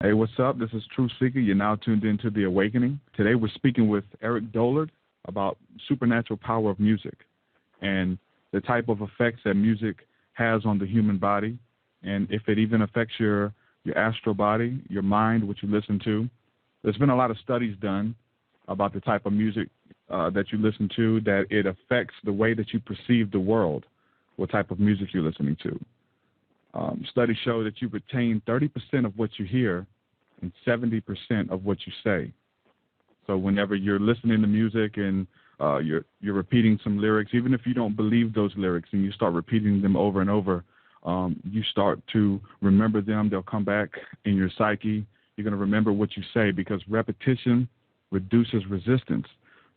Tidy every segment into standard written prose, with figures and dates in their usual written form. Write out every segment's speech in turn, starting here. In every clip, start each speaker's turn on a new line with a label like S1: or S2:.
S1: Hey, what's up? This is True Seeker. You're now tuned into The Awakening. Today we're speaking with Eric Dollard about supernatural power of music and the type of effects that music has on the human body, and if it even affects your astral body, your mind, what you listen to. There's been a lot of studies done about the type of music that you listen to, that it affects the way that you perceive the world, what type of music you're listening to. Studies show that you retain 30% of what you hear and 70% of what you say. So whenever you're listening to music and you're repeating some lyrics, even if you don't believe those lyrics and you start repeating them over and over, you start to remember them. They'll come back in your psyche. You're going to remember what you say because repetition reduces resistance.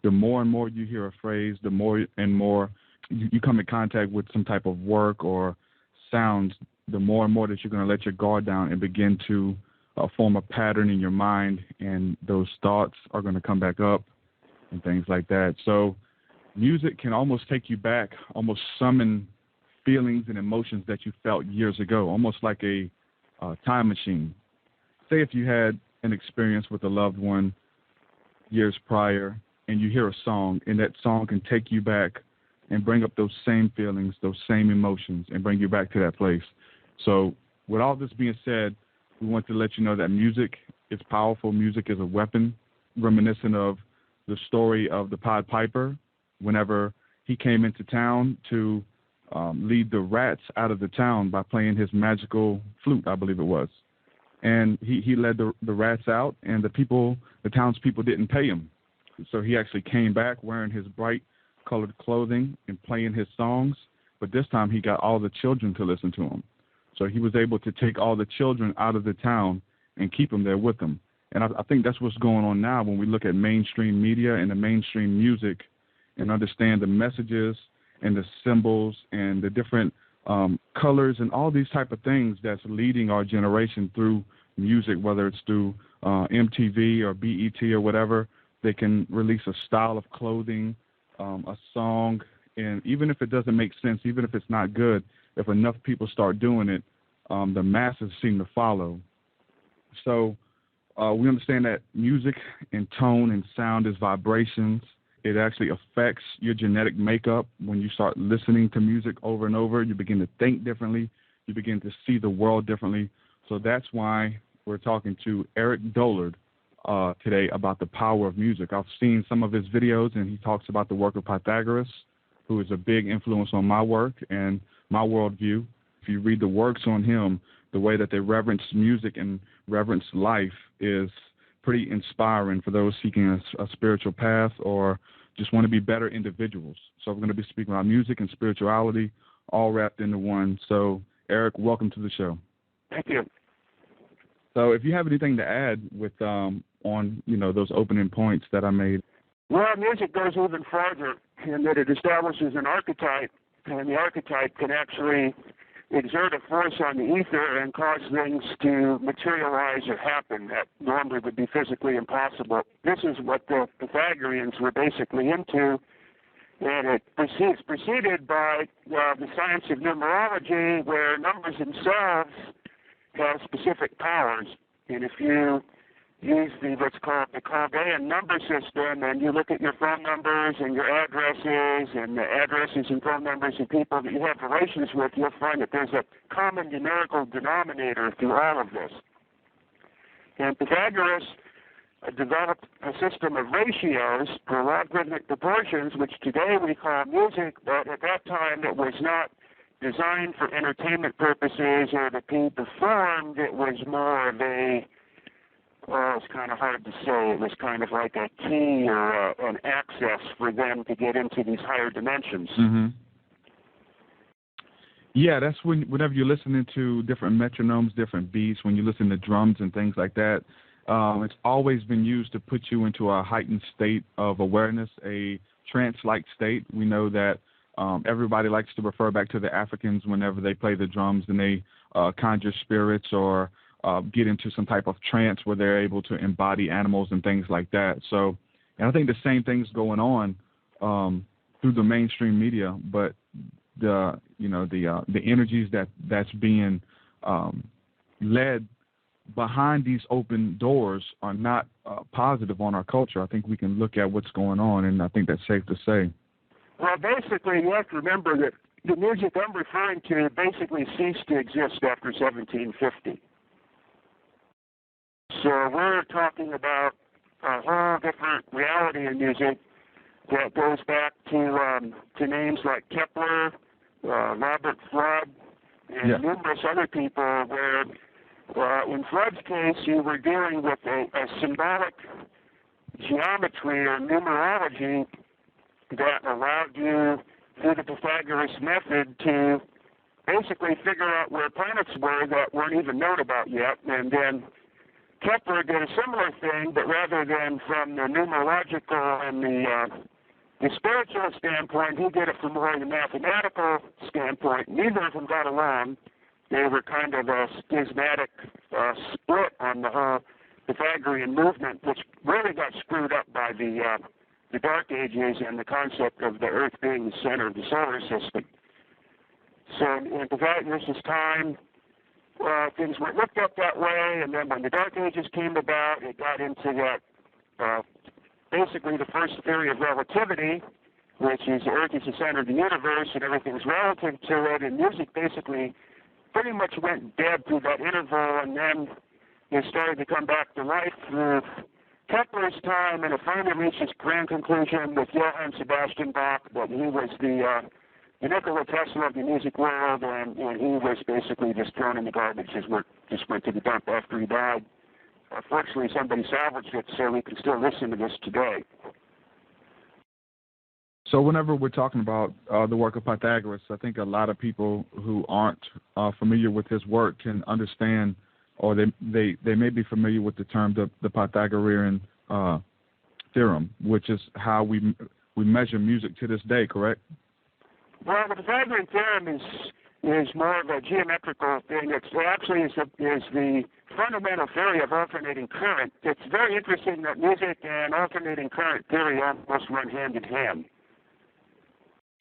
S1: The more and more you hear a phrase, the more and more you come in contact with some type of work or sounds, the more and more that you're going to let your guard down and begin to form a pattern in your mind, and those thoughts are going to come back up and things like that. So music can almost take you back, almost summon feelings and emotions that you felt years ago, almost like a time machine. Say if you had an experience with a loved one years prior and you hear a song, and that song can take you back and bring up those same feelings, those same emotions, and bring you back to that place. So with all this being said, we want to let you know that music is powerful. Music is a weapon, reminiscent of the story of the Pied Piper whenever he came into town to lead the rats out of the town by playing his magical flute, I believe it was. And he led the rats out, and the townspeople didn't pay him. So he actually came back wearing his bright colored clothing and playing his songs, but this time he got all the children to listen to him. So he was able to take all the children out of the town and keep them there with him. And I think that's what's going on now when we look at mainstream media and the mainstream music and understand the messages and the symbols and the different colors and all these type of things that's leading our generation through music, whether it's through MTV or BET or whatever. They can release a style of clothing, a song, and even if it doesn't make sense, even if it's not good, if enough people start doing it, the masses seem to follow. So we understand that music and tone and sound is vibrations. It actually affects your genetic makeup. When you start listening to music over and over, you begin to think differently. You begin to see the world differently. So that's why we're talking to Eric Dollard today about the power of music. I've seen some of his videos, and he talks about the work of Pythagorean, who is a big influence on my work and my worldview. If you read the works on him, the way that they reverence music and reverence life is pretty inspiring for those seeking a spiritual path or just want to be better individuals. So we're going to be speaking about music and spirituality all wrapped into one. So, Eric, welcome to the show.
S2: Thank you.
S1: So if you have anything to add with on, those opening points that I made.
S2: Well, music goes even farther in that it establishes an archetype, and the archetype can actually exert a force on the ether and cause things to materialize or happen that normally would be physically impossible. This is what the Pythagoreans were basically into, and it's preceded by the science of numerology, where numbers themselves have specific powers. And if you use what's called the Chaldean number system, and you look at your phone numbers and your addresses and the addresses and phone numbers of people that you have relations with, you'll find that there's a common numerical denominator through all of this. And Pythagoras developed a system of ratios for logarithmic proportions, which today we call music, but at that time it was not designed for entertainment purposes or to be performed. It was more of it's kind of hard to say. It was kind of like a key or an access for them to get into these higher dimensions.
S1: Mm-hmm. Yeah, that's whenever you're listening to different metronomes, different beats, when you listen to drums and things like that, it's always been used to put you into a heightened state of awareness, a trance-like state. We know that everybody likes to refer back to the Africans whenever they play the drums and they conjure spirits or get into some type of trance where they're able to embody animals and things like that. So, and I think the same thing's going on through the mainstream media, but the energies that's being led behind these open doors are not positive on our culture. I think we can look at what's going on, and I think that's safe to say.
S2: Well, basically, you have to remember that the music I'm referring to basically ceased to exist after 1750. So we're talking about a whole different reality in music that goes back to names like Kepler, Robert Flood, and numerous other people where in Flood's case you were dealing with a symbolic geometry or numerology that allowed you, through the Pythagorean method, to basically figure out where planets were that weren't even known about yet. And then Kepler did a similar thing, but rather than from the numerological and the spiritual standpoint, he did it from more the mathematical standpoint. Neither of them got along. They were kind of a schismatic split on the whole Pythagorean movement, which really got screwed up by the Dark Ages and the concept of the Earth being the center of the solar system. So in Pythagoras' time, things weren't looked at that way, and then when the Dark Ages came about, it got into that, basically the first theory of relativity, which is the Earth is the center of the universe and everything's relative to it, and music basically pretty much went dead through that interval, and then it started to come back to life through Kepler's time, and it finally reached its grand conclusion with Johann Sebastian Bach, that he was the Nikola Tesla of the music world, and he was basically just thrown in the garbage. His work just went to the dump after he died. Fortunately, somebody salvaged it, so we can still listen to this today.
S1: So whenever we're talking about the work of Pythagoras, I think a lot of people who aren't familiar with his work can understand, or they may be familiar with the term the Pythagorean theorem, which is how we measure music to this day, correct?
S2: Well, the Pythagorean theorem is more of a geometrical thing. It actually is the fundamental theory of alternating current. It's very interesting that music and alternating current theory almost run hand in hand.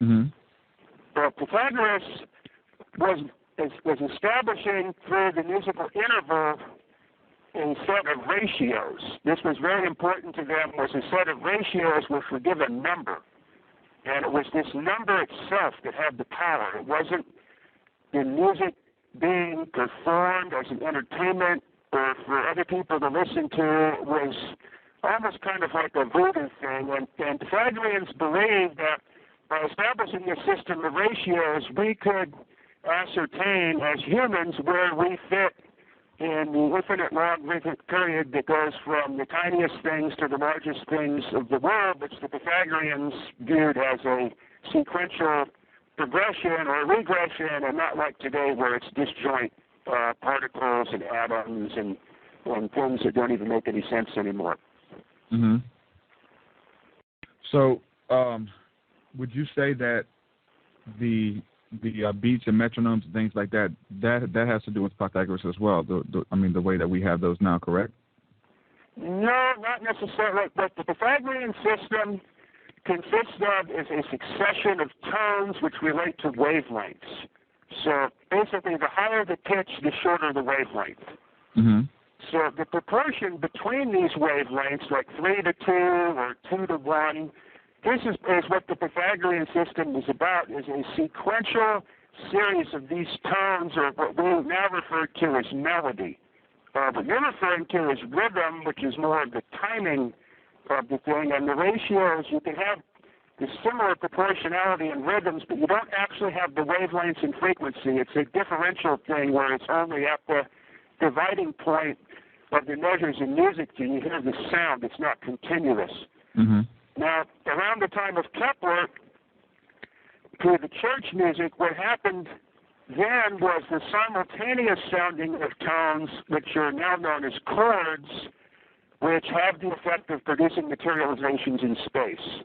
S1: Mm-hmm.
S2: But Pythagoras was establishing through the musical interval a set of ratios. This was very important to them, was a set of ratios which were given number. And it was this number itself that had the power. It wasn't the music being performed as an entertainment or for other people to listen to. It was almost kind of like a voodoo thing. And Pythagoreans believed that by establishing this system of ratios, we could ascertain as humans where we fit in the infinite logarithmic period that goes from the tiniest things to the largest things of the world, which the Pythagoreans viewed as a sequential progression or regression, and not like today where it's disjoint particles and atoms and things that don't even make any sense anymore.
S1: Mm-hmm. So, would you say that the beats and metronomes and things like that has to do with Pythagoras as well? The way that we have those now, correct?
S2: No, not necessarily. What the Pythagorean system consists of is a succession of tones which relate to wavelengths. So basically, the higher the pitch, the shorter the wavelength.
S1: Mm-hmm.
S2: So the proportion between these wavelengths, like 3 to 2 or 2 to 1, this is what the Pythagorean system is about, is a sequential series of these tones, or what we now refer to as melody. What you're referring to is rhythm, which is more of the timing of the thing, and the ratios, you can have the similar proportionality in rhythms, but you don't actually have the wavelengths and frequency. It's a differential thing where it's only at the dividing point of the measures in music till you hear the sound. It's not continuous.
S1: Mm-hmm.
S2: Now, around the time of Kepler, to the church music, what happened then was the simultaneous sounding of tones, which are now known as chords, which have the effect of producing materializations in space,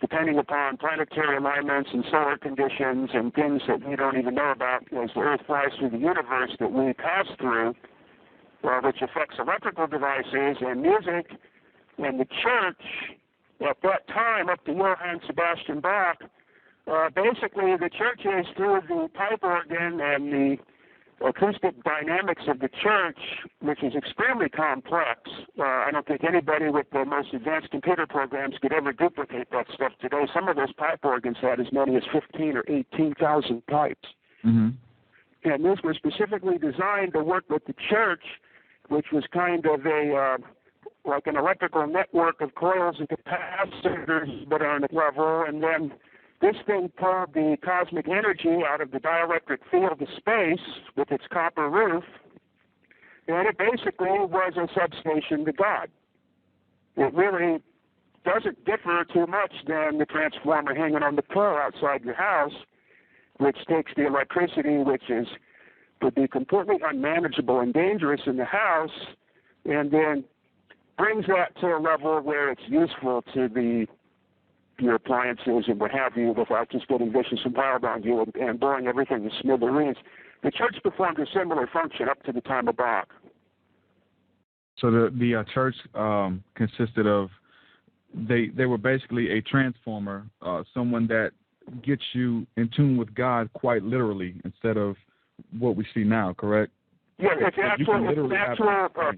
S2: depending upon planetary alignments and solar conditions and things that we don't even know about as the Earth flies through the universe that we pass through, which affects electrical devices and music. And the church, at that time, up to Johann Sebastian Bach, basically the churches through the pipe organ and the acoustic dynamics of the church, which is extremely complex. I don't think anybody with the most advanced computer programs could ever duplicate that stuff today. Some of those pipe organs had as many as 15 or 18,000 pipes.
S1: Mm-hmm.
S2: And these were specifically designed to work with the church, which was kind of a like an electrical network of coils and capacitors, but on a level. And then this thing pulled the cosmic energy out of the dielectric field of space with its copper roof, and it basically was a substation to God. It really doesn't differ too much than the transformer hanging on the pole outside your house, which takes the electricity, which would be completely unmanageable and dangerous in the house, and then brings that to a level where it's useful to your appliances and what have you without just getting vicious and wild on you and blowing everything to smithereens. The church performed a similar function up to the time of Bach.
S1: So the church consisted of, they were basically a transformer, someone that gets you in tune with God quite literally instead of what we see now, correct?
S2: Yeah, it's actual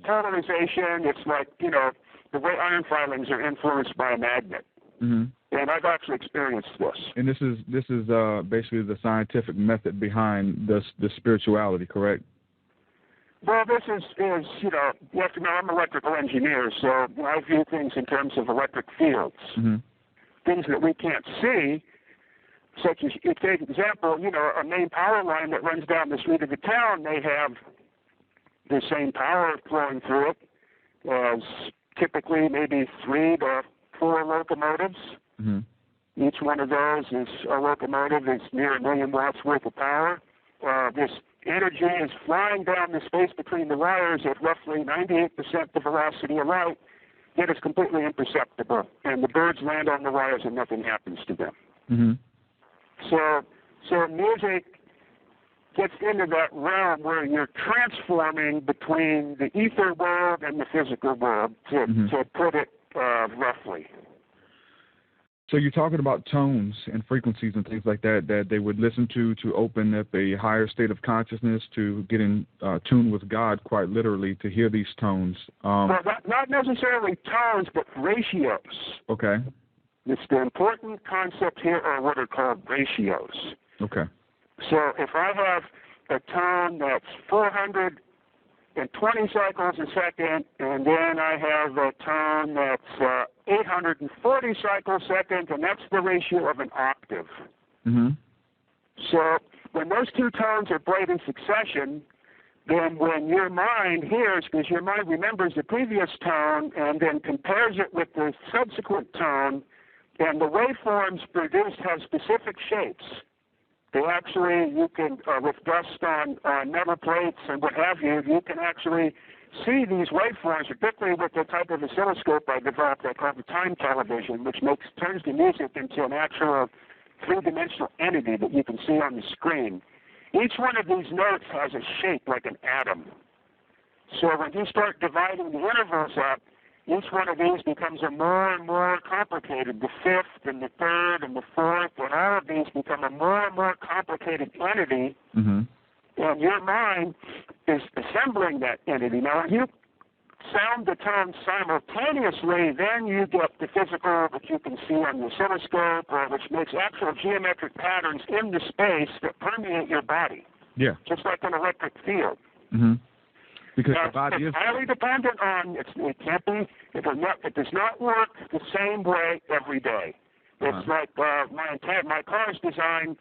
S2: polarization. It's like, the way iron filings are influenced by a magnet.
S1: Mm-hmm.
S2: And I've actually experienced this. And
S1: this is basically the scientific method behind the spirituality, correct?
S2: Well, this is you have to know I'm an electrical engineer, so I view things in terms of electric fields.
S1: Mm-hmm.
S2: Things that we can't see, such as, if take example, a main power line that runs down the street of the town may have the same power flowing through it as typically maybe 3 to 4 locomotives.
S1: Mm-hmm.
S2: Each one of those is a locomotive that's near 1 million watts worth of power. This energy is flying down the space between the wires at roughly 98% the velocity of light, yet it's completely imperceptible. And the birds land on the wires and nothing happens to them.
S1: Mm-hmm.
S2: So music gets into that realm where you're transforming between the ether world and the physical world, to put it roughly.
S1: So you're talking about tones and frequencies and things like that they would listen to open up a higher state of consciousness, to get in tune with God, quite literally, to hear these tones.
S2: Well, not necessarily tones, but ratios.
S1: Okay.
S2: The important concept here are what are called ratios.
S1: Okay.
S2: So if I have a tone that's 420 cycles a second, and then I have a tone that's 840 cycles a second, and that's the ratio of an octave.
S1: Mm-hmm.
S2: So when those two tones are played in succession, then when your mind hears, because your mind remembers the previous tone and then compares it with the subsequent tone, and the waveforms produced have specific shapes. They actually, you can, with dust on metal plates and what have you, you can actually see these waveforms, particularly with the type of oscilloscope I developed I call the time television, which turns the music into an actual three-dimensional entity that you can see on the screen. Each one of these notes has a shape like an atom. So when you start dividing the intervals up, each one of these becomes a more and more complicated. The fifth and the third and the fourth, and all of these become a more and more complicated entity.
S1: Mm-hmm.
S2: And your mind is assembling that entity. Now, when you sound the tone simultaneously, then you get the physical that you can see on the oscilloscope, which makes actual geometric patterns in the space that permeate your body.
S1: Yeah.
S2: Just like an electric field.
S1: Mm-hmm. Because
S2: now,
S1: the body
S2: it's highly dependent on, it can't be, it does not work the same way every day. It's like my car is designed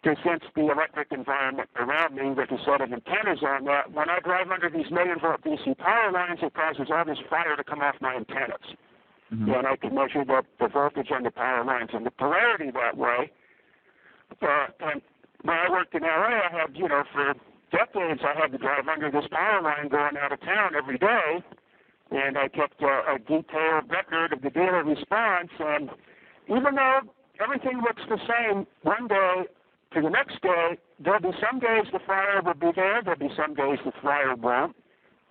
S2: to sense the electric environment around me with a set of antennas on that. When I drive under these 1 million volt DC power lines, it causes all this fire to come off my antennas. Mm-hmm. And I can measure the voltage on the power lines and the polarity that way. And when I worked in LA, I had, for decades, I had to drive under this power line going out of town every day, and I kept a detailed record of the daily response. And even though everything looks the same one day to the next day, there'll be some days the fire will be there'll be some days the fire won't.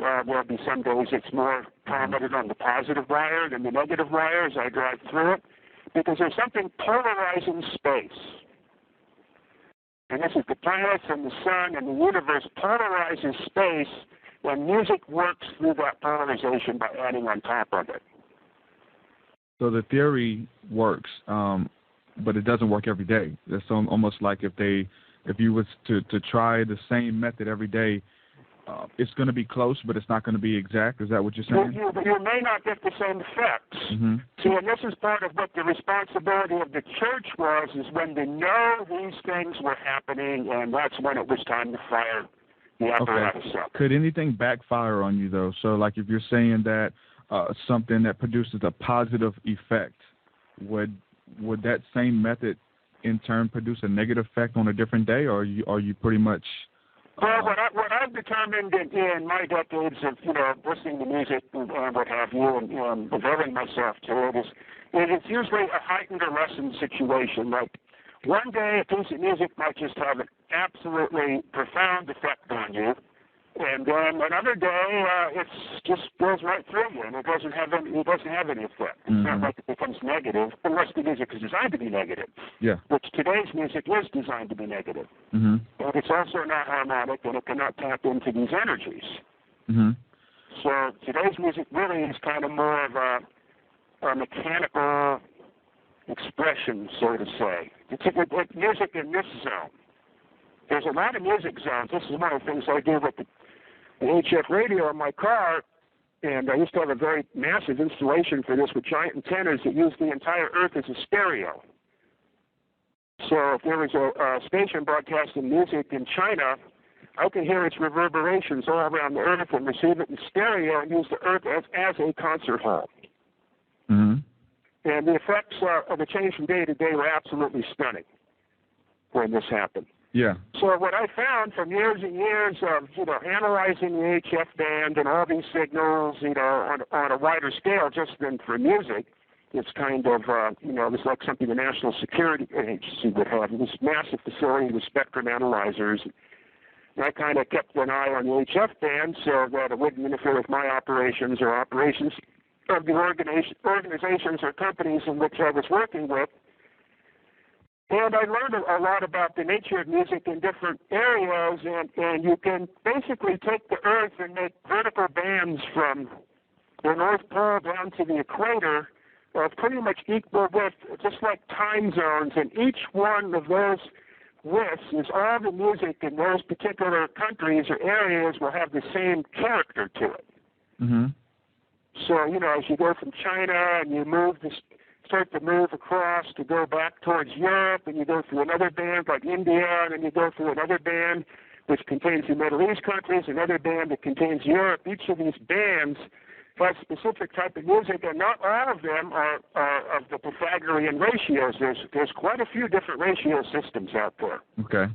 S2: There'll be some days it's more prominent on the positive wire than the negative wire as I drive through it, because there's something polarizing space. and this is the planets and the sun and the universe polarizes space, and music works through that polarization by adding on top of it.
S1: So the theory works, but it doesn't work every day. It's almost like if you was to try the same method every day, it's going to be close, but it's not going to be exact. Is that what you're saying?
S2: You may not get the same effects.
S1: Mm-hmm.
S2: See, and this is part of what the responsibility of the church was, is when they know these things were happening, and that's when it was time to fire the apparatus up.
S1: Could anything backfire on you, though? So, like, if you're saying that something that produces a positive effect, would that same method in turn produce a negative effect on a different day, or are you pretty much?
S2: Well, what I've determined in my decades of listening to music and what have you, and devoting myself to it, is it's usually a heightened or lessened situation. Like one day, a piece of music might just have an absolutely profound effect on you. And then another day, it just goes right through you, and it doesn't have any effect. It's not like it becomes negative, unless the music is designed to be negative.
S1: Yeah. Which
S2: today's music is designed to be negative.
S1: Mm-hmm.
S2: But it's also not harmonic, and it cannot tap into these energies.
S1: Mm-hmm.
S2: So today's music really is kind of more of a mechanical expression, so to say. It's like music in this zone. There's a lot of music zones. This is one of the things I do with the HF radio in my car, and I used to have a very massive installation for this with giant antennas that used the entire Earth as a stereo. So if there was a station broadcasting music in China, I could hear its reverberations all around the Earth and receive it in stereo and use the Earth as a concert hall.
S1: Mm-hmm.
S2: And the effects of the change from day to day were absolutely stunning when this happened.
S1: Yeah.
S2: So what I found from years and years of, analyzing the HF band and all these signals, on a wider scale just than for music, it's kind of, it's like something the National Security Agency would have. This massive facility with spectrum analyzers. And I kind of kept an eye on the HF band so that it wouldn't interfere with my operations or operations of the organizations or companies in which I was working with. And I learned a lot about the nature of music in different areas, and you can basically take the Earth and make vertical bands from the North Pole down to the equator of pretty much equal width, just like time zones, and each one of those widths is all the music in those particular countries or areas will have the same character to it.
S1: Mm-hmm.
S2: So, as you go from China and you start to move across to go back towards Europe, and you go through another band like India, and then you go through another band which contains the Middle East countries, another band that contains Europe. Each of these bands has specific type of music, and not all of them are of the Pythagorean ratios. There's quite a few different ratio systems out there. Okay.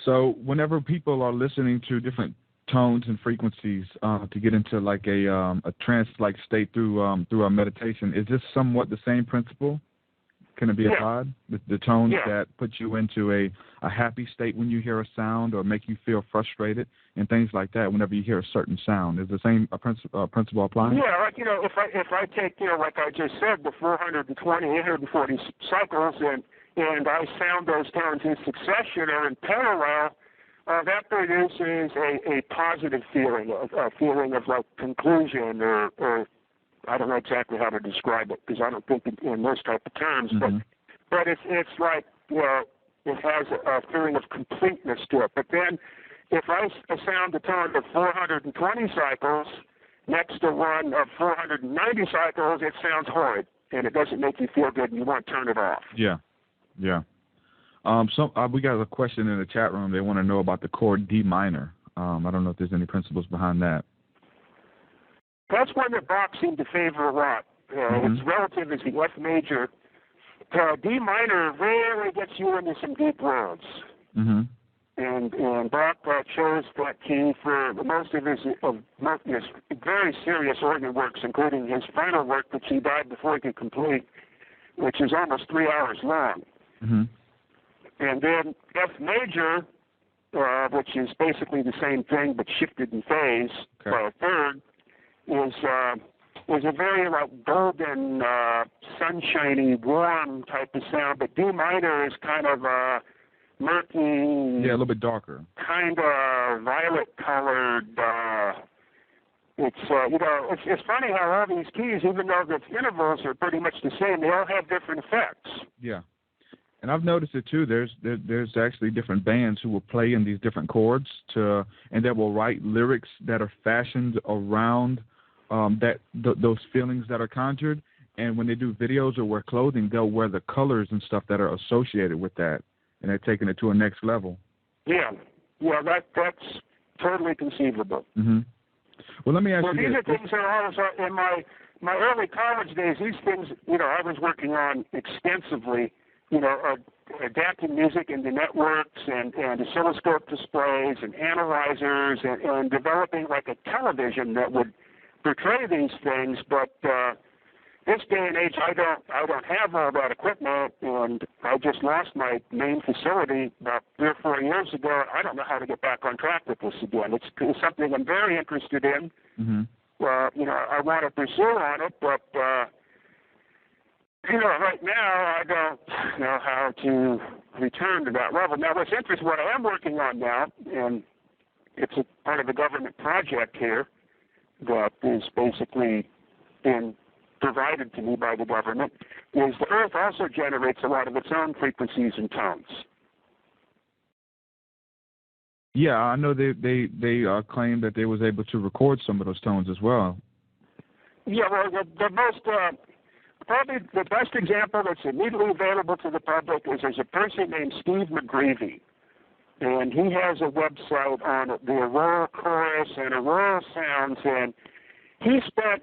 S1: So whenever people are listening to different tones and frequencies to get into like a trance-like state through our meditation, is this somewhat the same principle? Can it be applied? The tones that put you into a happy state when you hear a sound, or make you feel frustrated and things like that whenever you hear a certain sound. Is the same principle applying?
S2: Yeah, like, if I take, like I just said, the 420, 840 cycles, and I sound those tones in succession or in parallel, that produces a positive feeling, a feeling of like conclusion, or I don't know exactly how to describe it because I don't think in those type of terms, but it's like, it has a feeling of completeness to it. But then if I sound a tone of 420 cycles next to one of 490 cycles, it sounds horrid, and it doesn't make you feel good, and you want to turn it off.
S1: Yeah. We got a question in the chat room. They want to know about the chord D minor. I don't know if there's any principles behind that.
S2: That's one that Bach seemed to favor a lot. Its relative is the F major. D minor really gets you into some deep worlds.
S1: Mm-hmm.
S2: And Bach chose that key for most of his very serious organ works, including his final work, which he died before he could complete, which is almost 3 hours long.
S1: Mm-hmm. And
S2: then F major, which is basically the same thing but shifted in phase by a third, is a very like golden, sunshiny, warm type of sound. But D minor is kind of murky.
S1: Yeah, a little bit darker.
S2: Kind of violet-colored. It's funny how all these keys, even though the intervals are pretty much the same, they all have different effects.
S1: Yeah. And I've noticed it too. There's actually different bands who will play in these different chords and that will write lyrics that are fashioned around those feelings that are conjured. And when they do videos or wear clothing, they'll wear the colors and stuff that are associated with that, and they're taking it to a next level.
S2: Yeah, that's totally conceivable.
S1: Mm-hmm. Well, let me ask you
S2: these
S1: this.
S2: are things that I was in my early college days. These things, I was working on extensively. Adapting music into networks and oscilloscope displays and analyzers and developing like a television that would portray these things. But this day and age, I don't have all that equipment, and I just lost my main facility about 3 or 4 years ago. I don't know how to get back on track with this again. It's something I'm very interested in.
S1: Mm-hmm.
S2: I want to pursue on it, but right now I don't know how to return to that level. Now, what's interesting, what I am working on now, and it's a part of a government project here that is basically being provided to me by the government, is the Earth also generates a lot of its own frequencies and tones.
S1: Yeah, I know they claim that they was able to record some of those tones as well. Yeah,
S2: well, the most probably the best example that's immediately available to the public is there's a person named Steve McGreevy, and he has a website on the Aurora Chorus and Aurora Sounds, and he spent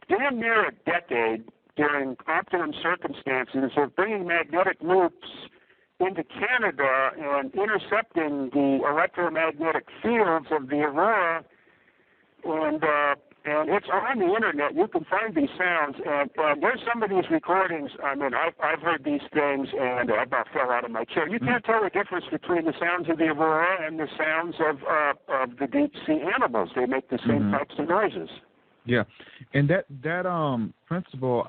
S2: damn near a decade during optimum circumstances of bringing magnetic loops into Canada and intercepting the electromagnetic fields of the Aurora, and it's on the internet. You can find these sounds, and there's some of these recordings. I mean, I've heard these things, and I about fell out of my chair. You can't tell the difference between the sounds of the Aurora and the sounds of the deep sea animals. They make the same types of noises.
S1: Yeah, and that principle,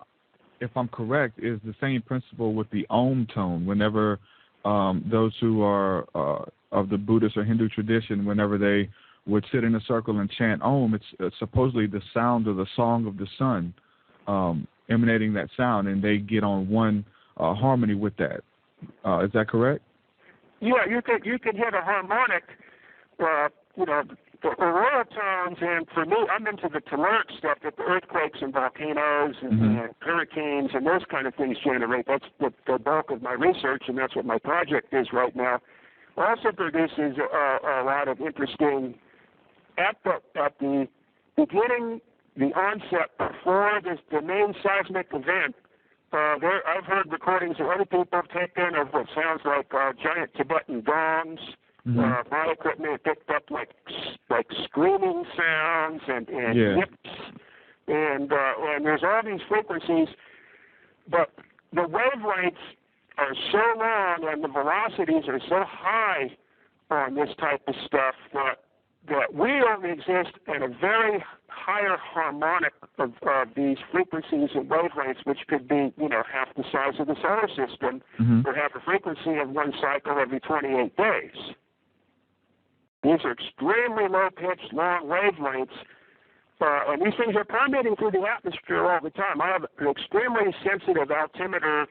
S1: if I'm correct, is the same principle with the Om tone. Whenever those who are of the Buddhist or Hindu tradition, whenever they would sit in a circle and chant Om, it's supposedly the sound of the song of the sun emanating that sound, and they get on one harmony with that. Is that correct?
S2: Yeah, you could hit a harmonic, the aurora tones, and for me, I'm into the telluric stuff that the earthquakes and volcanoes and hurricanes and those kind of things generate. That's the bulk of my research, and that's what my project is right now. Also produces a lot of interesting, at the beginning, the onset, before the main seismic event, I've heard recordings of other people have taken of what sounds like giant Tibetan gongs. My equipment picked up like screaming sounds and yips, and there's all these frequencies, but the wavelengths are so long and the velocities are so high on this type of stuff that we only exist at a very higher harmonic of these frequencies and wavelengths, which could be, half the size of the solar system, or have a frequency of one cycle every 28 days. These are extremely low-pitched, long wavelengths, and these things are permeating through the atmosphere all the time. I have an extremely sensitive altimeter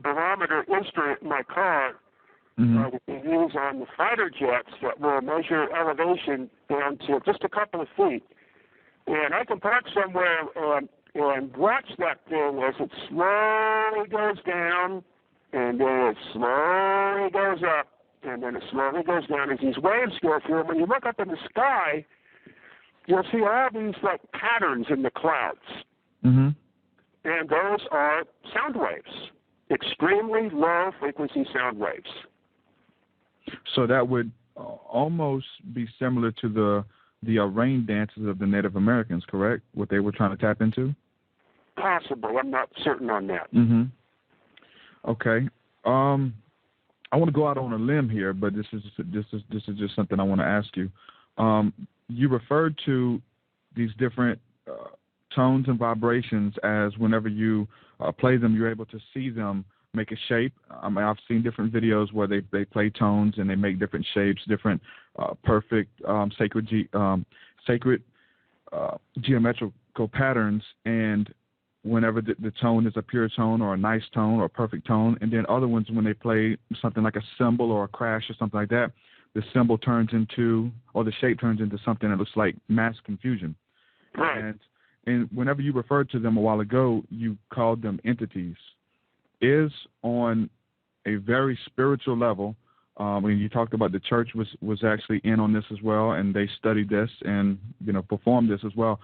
S2: barometer instrument in my car that we use on the fighter jets that will measure elevation down to just a couple of feet. And I can park somewhere and watch that thing as it slowly goes down, and then it slowly goes up, and then it slowly goes down as these waves go through. When you look up in the sky, you'll see all these patterns in the clouds. And those are sound waves, extremely low frequency sound waves.
S1: So that would almost be similar to the rain dances of the Native Americans, correct? What they were trying to tap into?
S2: Possible. I'm not certain on that.
S1: Okay. I want to go out on a limb here, but this is just something I want to ask you. You referred to these different tones and vibrations as whenever you play them, you're able to see them make a shape. I mean, I've seen different videos where they play tones and they make different shapes, different perfect sacred geometrical patterns, and whenever the tone is a pure tone or a nice tone or a perfect tone, and then other ones when they play something like a symbol or a crash or something like that, the symbol turns into, or the shape turns into something that looks like mass confusion.
S2: Right.
S1: And whenever you referred to them a while ago, you called them entities. Is on a very spiritual level, when you talked about the church was actually in on this as well, and they studied this and, performed this as well.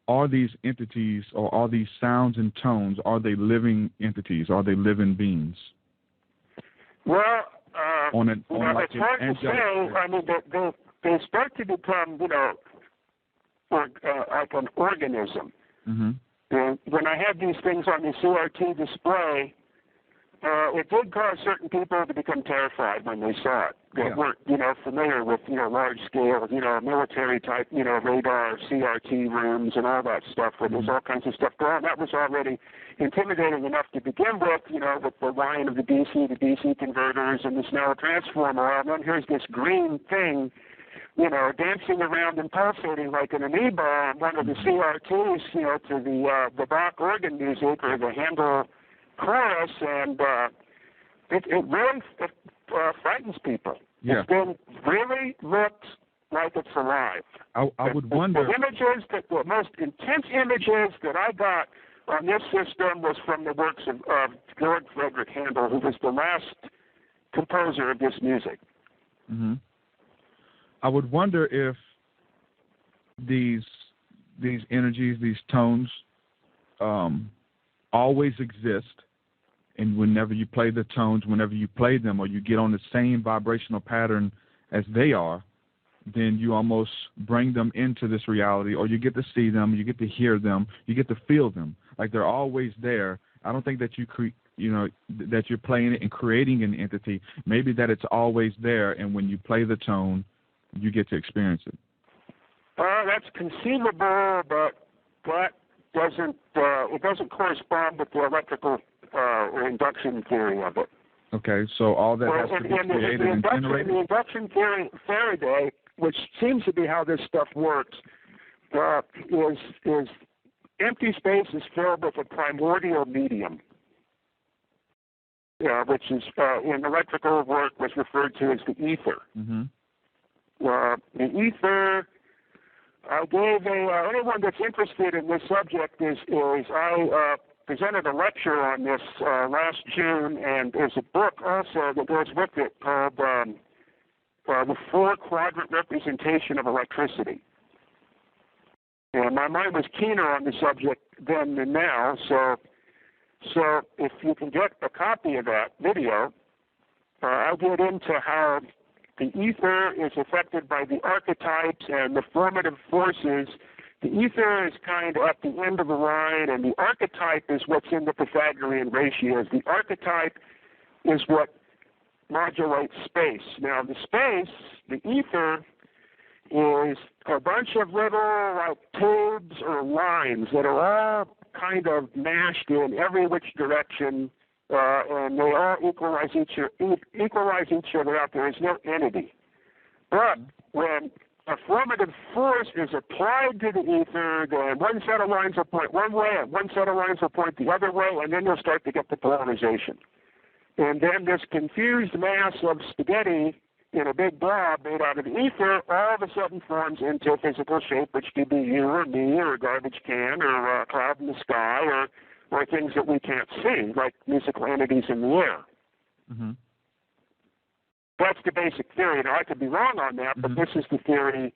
S1: Are these entities, or are these sounds and tones, are they living entities? Are they living beings?
S2: Well,
S1: it's
S2: hard to say. I mean, they start to become, like an organism.
S1: Mm-hmm.
S2: And when I had these things on the CRT display, it did cause certain people to become terrified when they saw it. They weren't, familiar with, large scale, military type, radar, CRT rooms and all that stuff where there's all kinds of stuff going on. That was already intimidating enough to begin with, with the line of the DC to DC converters and the Snell transformer. And then here's this green thing, dancing around and pulsating like an amoeba on one of the CRTs, to the Bach organ music or the Handel chorus, and it really frightens people.
S1: Yeah.
S2: It really looks like it's alive.
S1: I would wonder.
S2: The most intense images that I got on this system was from the works of Georg Friedrich Handel, who was the last composer of this music.
S1: Mm-hmm. I would wonder if these energies, these tones, always exist, and whenever you play the tones, whenever you play them, or you get on the same vibrational pattern as they are, then you almost bring them into this reality, or you get to see them, you get to hear them, you get to feel them, like they're always there. I don't think that that you're playing it and creating an entity. Maybe that it's always there, and when you play the tone, you get to experience it.
S2: That's conceivable, but that doesn't correspond with the electrical or induction theory of it.
S1: Okay, so all that has to be created and generated?
S2: The induction theory, Faraday, which seems to be how this stuff works, is empty space is filled with a primordial medium, which is in electrical work was referred to as the ether.
S1: Mm-hmm.
S2: The ether, I gave anyone that's interested in this subject is I presented a lecture on this last June, and there's a book also that goes with it called The Four-Quadrant Representation of Electricity. And my mind was keener on the subject then than now, so if you can get a copy of that video, I'll get into how the ether is affected by the archetypes and the formative forces. The ether is kind of at the end of the line, and the archetype is what's in the Pythagorean ratios. The archetype is what modulates space. Now, the space, the ether, is a bunch of little like tubes or lines that are all kind of mashed in every which direction, and they all equalize each other out. There is no entity. But when a formative force is applied to the ether, then one set of lines will point one way, and one set of lines will point the other way, and then you'll start to get the polarization. And then this confused mass of spaghetti in a big blob made out of the ether all of a sudden forms into a physical shape, which could be you or me or a garbage can or a cloud in the sky or things that we can't see, like musical entities in the air.
S1: Mm-hmm.
S2: That's the basic theory. Now, I could be wrong on that, but this is the theory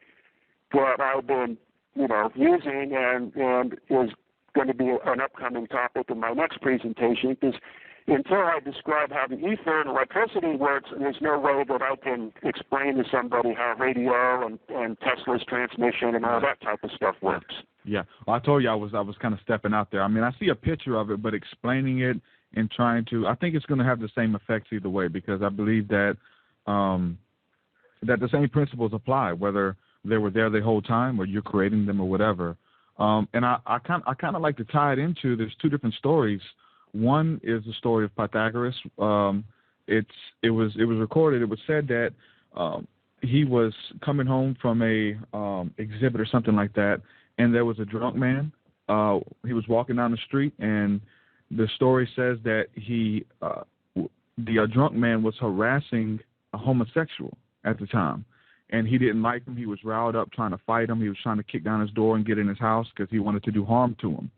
S2: that I've been, using and is going to be an upcoming topic in my next presentation, because until I describe how the ether and electricity works, there's no way that I can explain to somebody how radio and Tesla's transmission and all that type of stuff works.
S1: Yeah. Well, I told you I was kind of stepping out there. I mean, I see a picture of it, but explaining it and trying to, I think it's going to have the same effects either way, because I believe that that the same principles apply, whether they were there the whole time or you're creating them or whatever. And I kind of like to tie it into, there's two different stories One is the story of Pythagoras. It was recorded. It was said that he was coming home from a exhibit or something like that, and there was a drunk man. He was walking down the street, and the story says that the drunk man was harassing a homosexual at the time, and he didn't like him. He was riled up, trying to fight him. He was trying to kick down his door and get in his house because he wanted to do harm to him.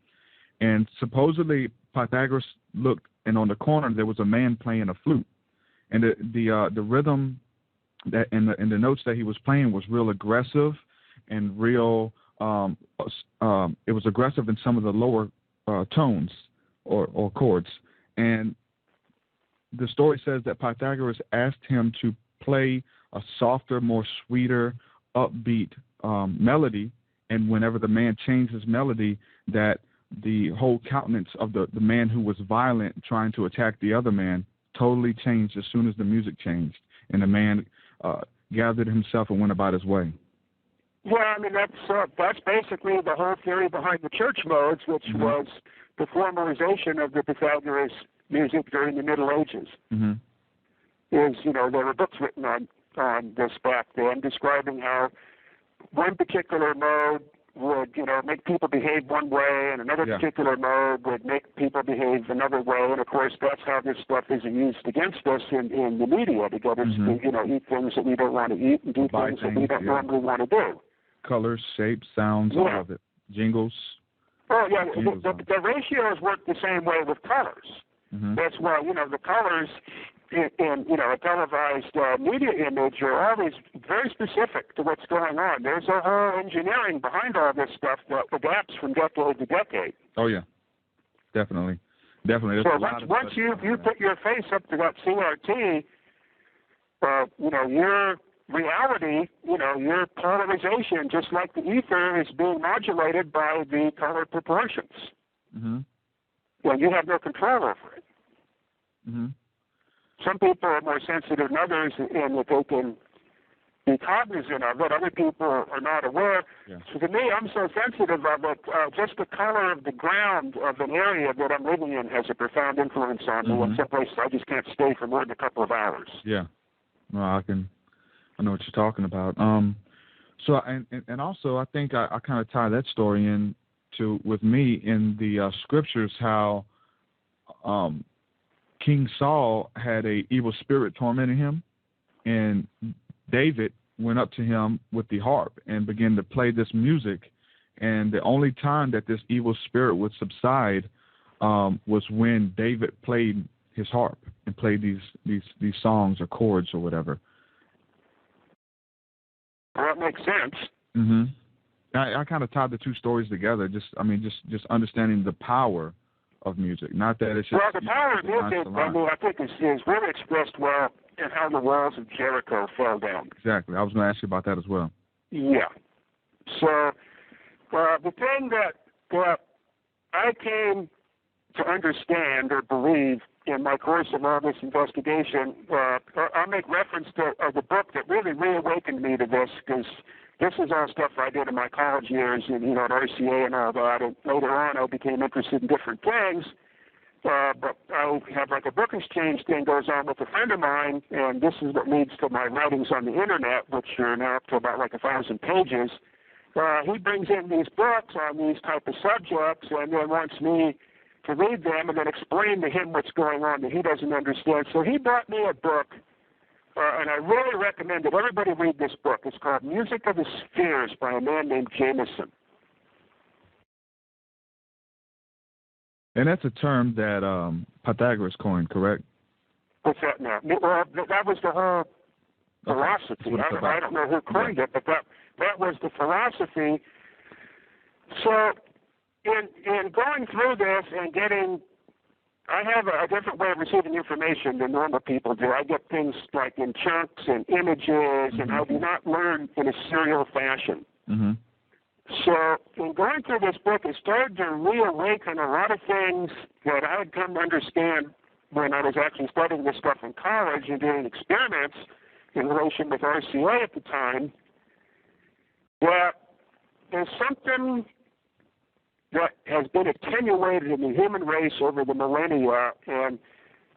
S1: And supposedly Pythagoras looked, and on the corner there was a man playing a flute, and the rhythm that in the notes that he was playing was real aggressive and real. It was aggressive in some of the lower tones or chords, and the story says that Pythagoras asked him to play a softer, more sweeter, upbeat melody, and whenever the man changed his melody, that the whole countenance of the man who was violent trying to attack the other man totally changed as soon as the music changed, and the man gathered himself and went about his way.
S2: Yeah, I mean, that's basically the whole theory behind the church modes, which was the formalization of the Pythagoras music during the Middle Ages. Is, there were books written on this back then describing how one particular mode would, make people behave one way, and another particular mode would make people behave another way. And of course, that's how this stuff is used against us in the media to get us to, eat things that we don't want to eat and do things that we don't normally want to do.
S1: Colors, shapes, sounds, all of it. Jingles.
S2: Oh, yeah. The ratios work the same way with colors. That's why, the colors in a televised media image are always very specific to what's going on. There's a whole engineering behind all this stuff that adapts from decade to decade.
S1: Oh, yeah. Definitely. So
S2: once you put your face up to that CRT, your reality, your polarization, just like the ether, is being modulated by the color proportions. Well, you have no control over it. Some people are more sensitive than others in that they can be cognizant of it. Other people are not aware. So to me, I'm so sensitive of it. Just the color of the ground of an area that I'm living in has a profound influence on me. In some places, I just can't stay for more than a couple of hours. Yeah.
S1: Well, I know what you're talking about. So, and also, I think I kind of tie that story in with me in the scriptures, how King Saul had a evil spirit tormenting him, and David went up to him with the harp and began to play this music, and the only time that this evil spirit would subside was when David played his harp and played these songs or chords or whatever.
S2: Well, that makes sense.
S1: I kind of tied the two stories together. Just understanding the power of music. Not that it's just...
S2: Well, the power of music, I think, is really expressed well in how the walls of Jericho fell down.
S1: Exactly. I was going to ask you about that as well.
S2: Yeah. So the thing that I came to understand or believe in my course of all this investigation, I'll make reference to the book that really reawakened me to this, because this is all stuff I did in my college years and, at RCA and all that. And later on, I became interested in different things. But I have like a book exchange thing goes on with a friend of mine, and this is what leads to my writings on the internet, which are now up to about 1,000 pages. He brings in these books on these type of subjects and then wants me to read them and then explain to him what's going on that he doesn't understand. So he brought me a book, and I really recommend that everybody read this book. It's called Music of the Spheres by a man named Jameson.
S1: And that's a term that Pythagoras coined, correct?
S2: What's that now? Well, that was the whole philosophy. I don't know who coined it, but that was the philosophy. So in going through this and I have a different way of receiving information than normal people do. I get things like in chunks and images, and I do not learn in a serial fashion. So in going through this book, it started to reawaken a lot of things that I had come to understand when I was actually studying this stuff in college and doing experiments in relation with RCA at the time. That there's something that has been attenuated in the human race over the millennia. And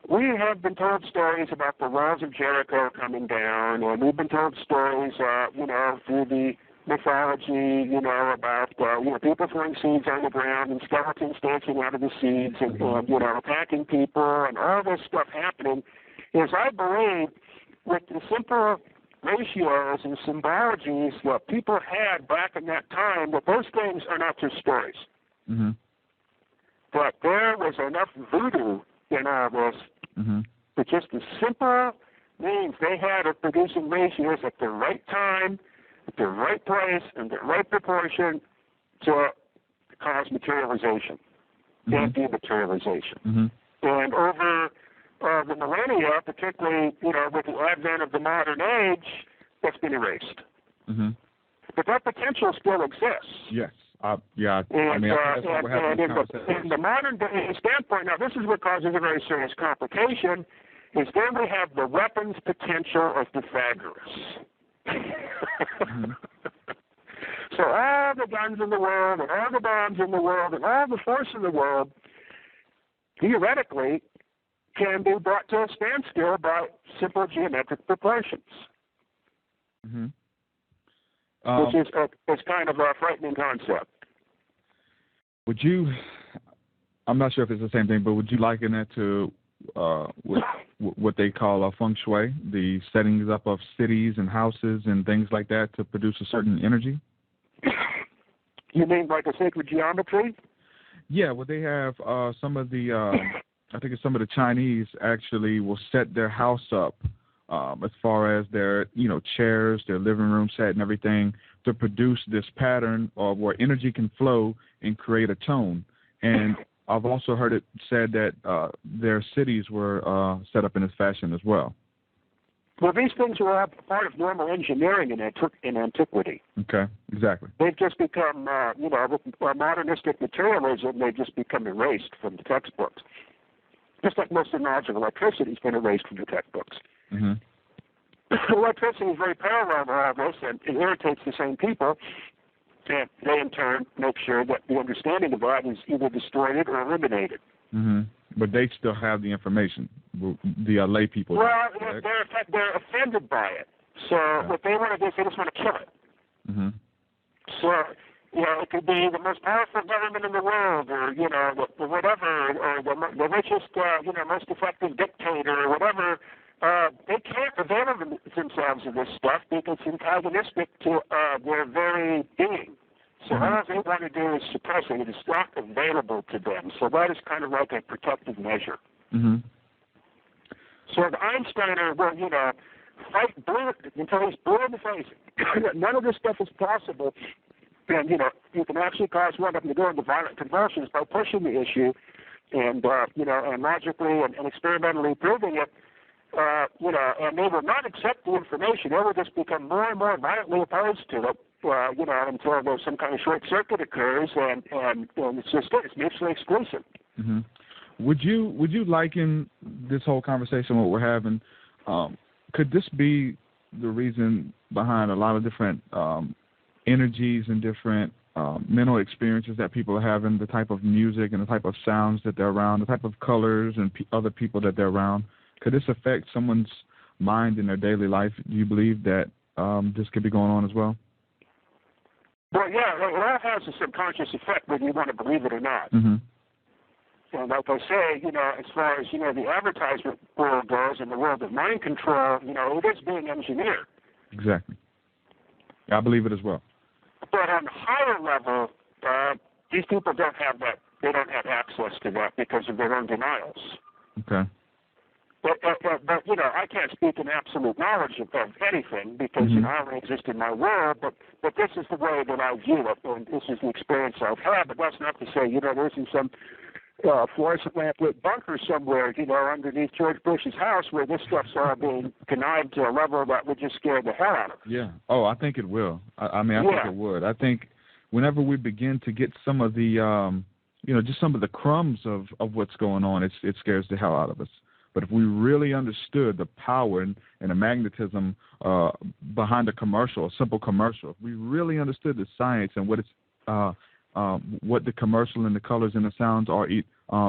S2: we have been told stories about the walls of Jericho coming down, and we've been told stories, through the mythology, about, people throwing seeds on the ground and skeletons dancing out of the seeds and attacking people and all this stuff happening. Is I believe with the simple ratios and symbologies that people had back in that time, that those things are not just stories.
S1: Mm-hmm.
S2: But there was enough voodoo in all this, but just the simple means they had of producing ratios at the right time, at the right place, and the right proportion to cause materialization and dematerialization. And over the millennia, particularly, with the advent of the modern age, that's been erased. But that potential still exists.
S1: Yes.
S2: And in the modern day standpoint, now this is what causes a very serious complication, is then we have the weapons potential of Pythagoras. So all the guns in the world, and all the bombs in the world, and all the force in the world, theoretically, can be brought to a standstill by simple geometric proportions. Which is kind of a frightening concept.
S1: Would you, I'm not sure if it's the same thing, but would you liken that to what they call a feng shui, the settings up of cities and houses and things like that to produce a certain energy?
S2: You mean like a sacred geometry?
S1: Yeah, well, they have some of the, I think it's some of the Chinese actually will set their house up as far as their, chairs, their living room set and everything to produce this pattern of where energy can flow and create a tone. And I've also heard it said that their cities were set up in this fashion as well.
S2: Well, these things were part of normal engineering in antiquity.
S1: Okay, exactly.
S2: They've just become, with modernistic materialism, they've just become erased from the textbooks. Just like most of the knowledge of electricity has been erased from the textbooks. Electricity is very parallel to all this, and it irritates the same people. And they, in turn, make sure that the understanding of that is either destroyed or eliminated.
S1: But they still have the information, the lay people.
S2: Well, they're offended by it. So what they want to do is they just want to kill it. So, it could be the most powerful government in the world, or, whatever, or the richest, most effective dictator, or whatever. They can't avail themselves of this stuff because it's antagonistic to their very being. So all they want to do is suppress it. It is not available to them. So that is kind of like a protective measure. So the Einsteiner will, fight blue until he's blue in the face. None of this stuff is possible. And, you can actually cause one of them to go into violent convulsions by pushing the issue and, and logically and experimentally proving it. And they will not accept the information. They will just become more and more violently opposed to it, until there's some kind of short circuit occurs, and it's mutually exclusive.
S1: Would you liken this whole conversation, what we're having, could this be the reason behind a lot of different energies and different mental experiences that people are having, the type of music and the type of sounds that they're around, the type of colors and other people that they're around? Could this affect someone's mind in their daily life? Do you believe that this could be going on as well?
S2: Well, yeah, it all has a subconscious effect whether you want to believe it or not. And like I say, as far as, the advertisement world goes and the world of mind control, it is being engineered.
S1: Exactly. I believe it as well.
S2: But on a higher level, these people don't have that. They don't have access to that because of their own denials.
S1: Okay.
S2: But I can't speak in absolute knowledge of anything because, I only exist in my world, but this is the way that I view it, and this is the experience I've had. But that's not to say, there isn't some fluorescent lamp-lit bunker somewhere, underneath George Bush's house where this stuff's all being connived to a level that would just scare the hell out of us.
S1: Yeah. Oh, I think it will. I think it would. I think whenever we begin to get some of the, just some of the crumbs of what's going on, it scares the hell out of us. But if we really understood the power and the magnetism behind a commercial, a simple commercial, if we really understood the science and what it's what the commercial and the colors and the sounds are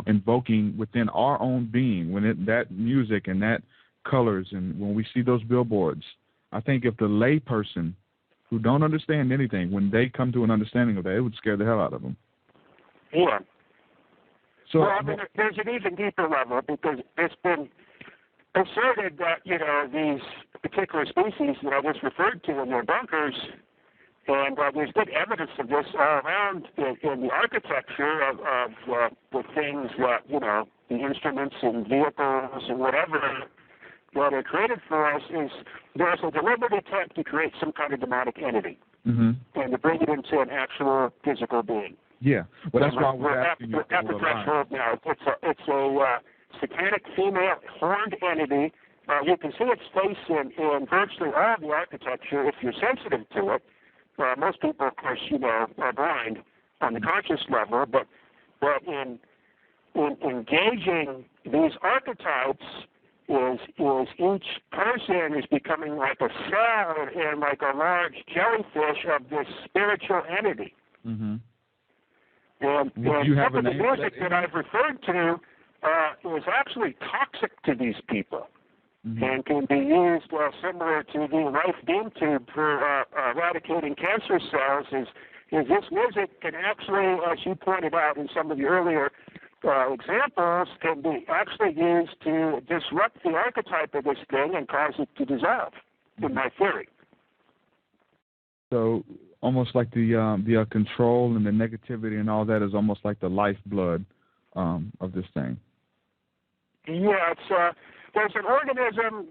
S1: invoking within our own being, that music and that colors, and when we see those billboards, I think if the lay person who don't understand anything, when they come to an understanding of that, it would scare the hell out of them.
S2: Yeah.
S1: So,
S2: well, I mean, there's an even deeper level, because it's been asserted that, these particular species that I just referred to in their bunkers, and there's good evidence of this all around in the architecture of the things that, the instruments and vehicles and whatever that are created for us, is there's a deliberate attempt to create some kind of demonic entity and to bring it into an actual physical being.
S1: Yeah, well, that's why we're asking you.
S2: We're at the threshold now. It's a satanic female horned entity. You can see its face in virtually all the architecture if you're sensitive to it. Most people, of course, are blind on the conscious level, but in engaging these archetypes is each person is becoming like a cell and like a large jellyfish of this spiritual entity.
S1: Mm-hmm.
S2: And some of the music that I've referred to is actually toxic to these people, and can be used similar to the Rife beam tube for eradicating cancer cells. Is this music can actually, as you pointed out in some of the earlier examples, can be actually used to disrupt the archetype of this thing and cause it to dissolve, in my theory.
S1: So almost like the control and the negativity and all that is almost like the lifeblood of this thing. Yeah,
S2: it's there's an organism,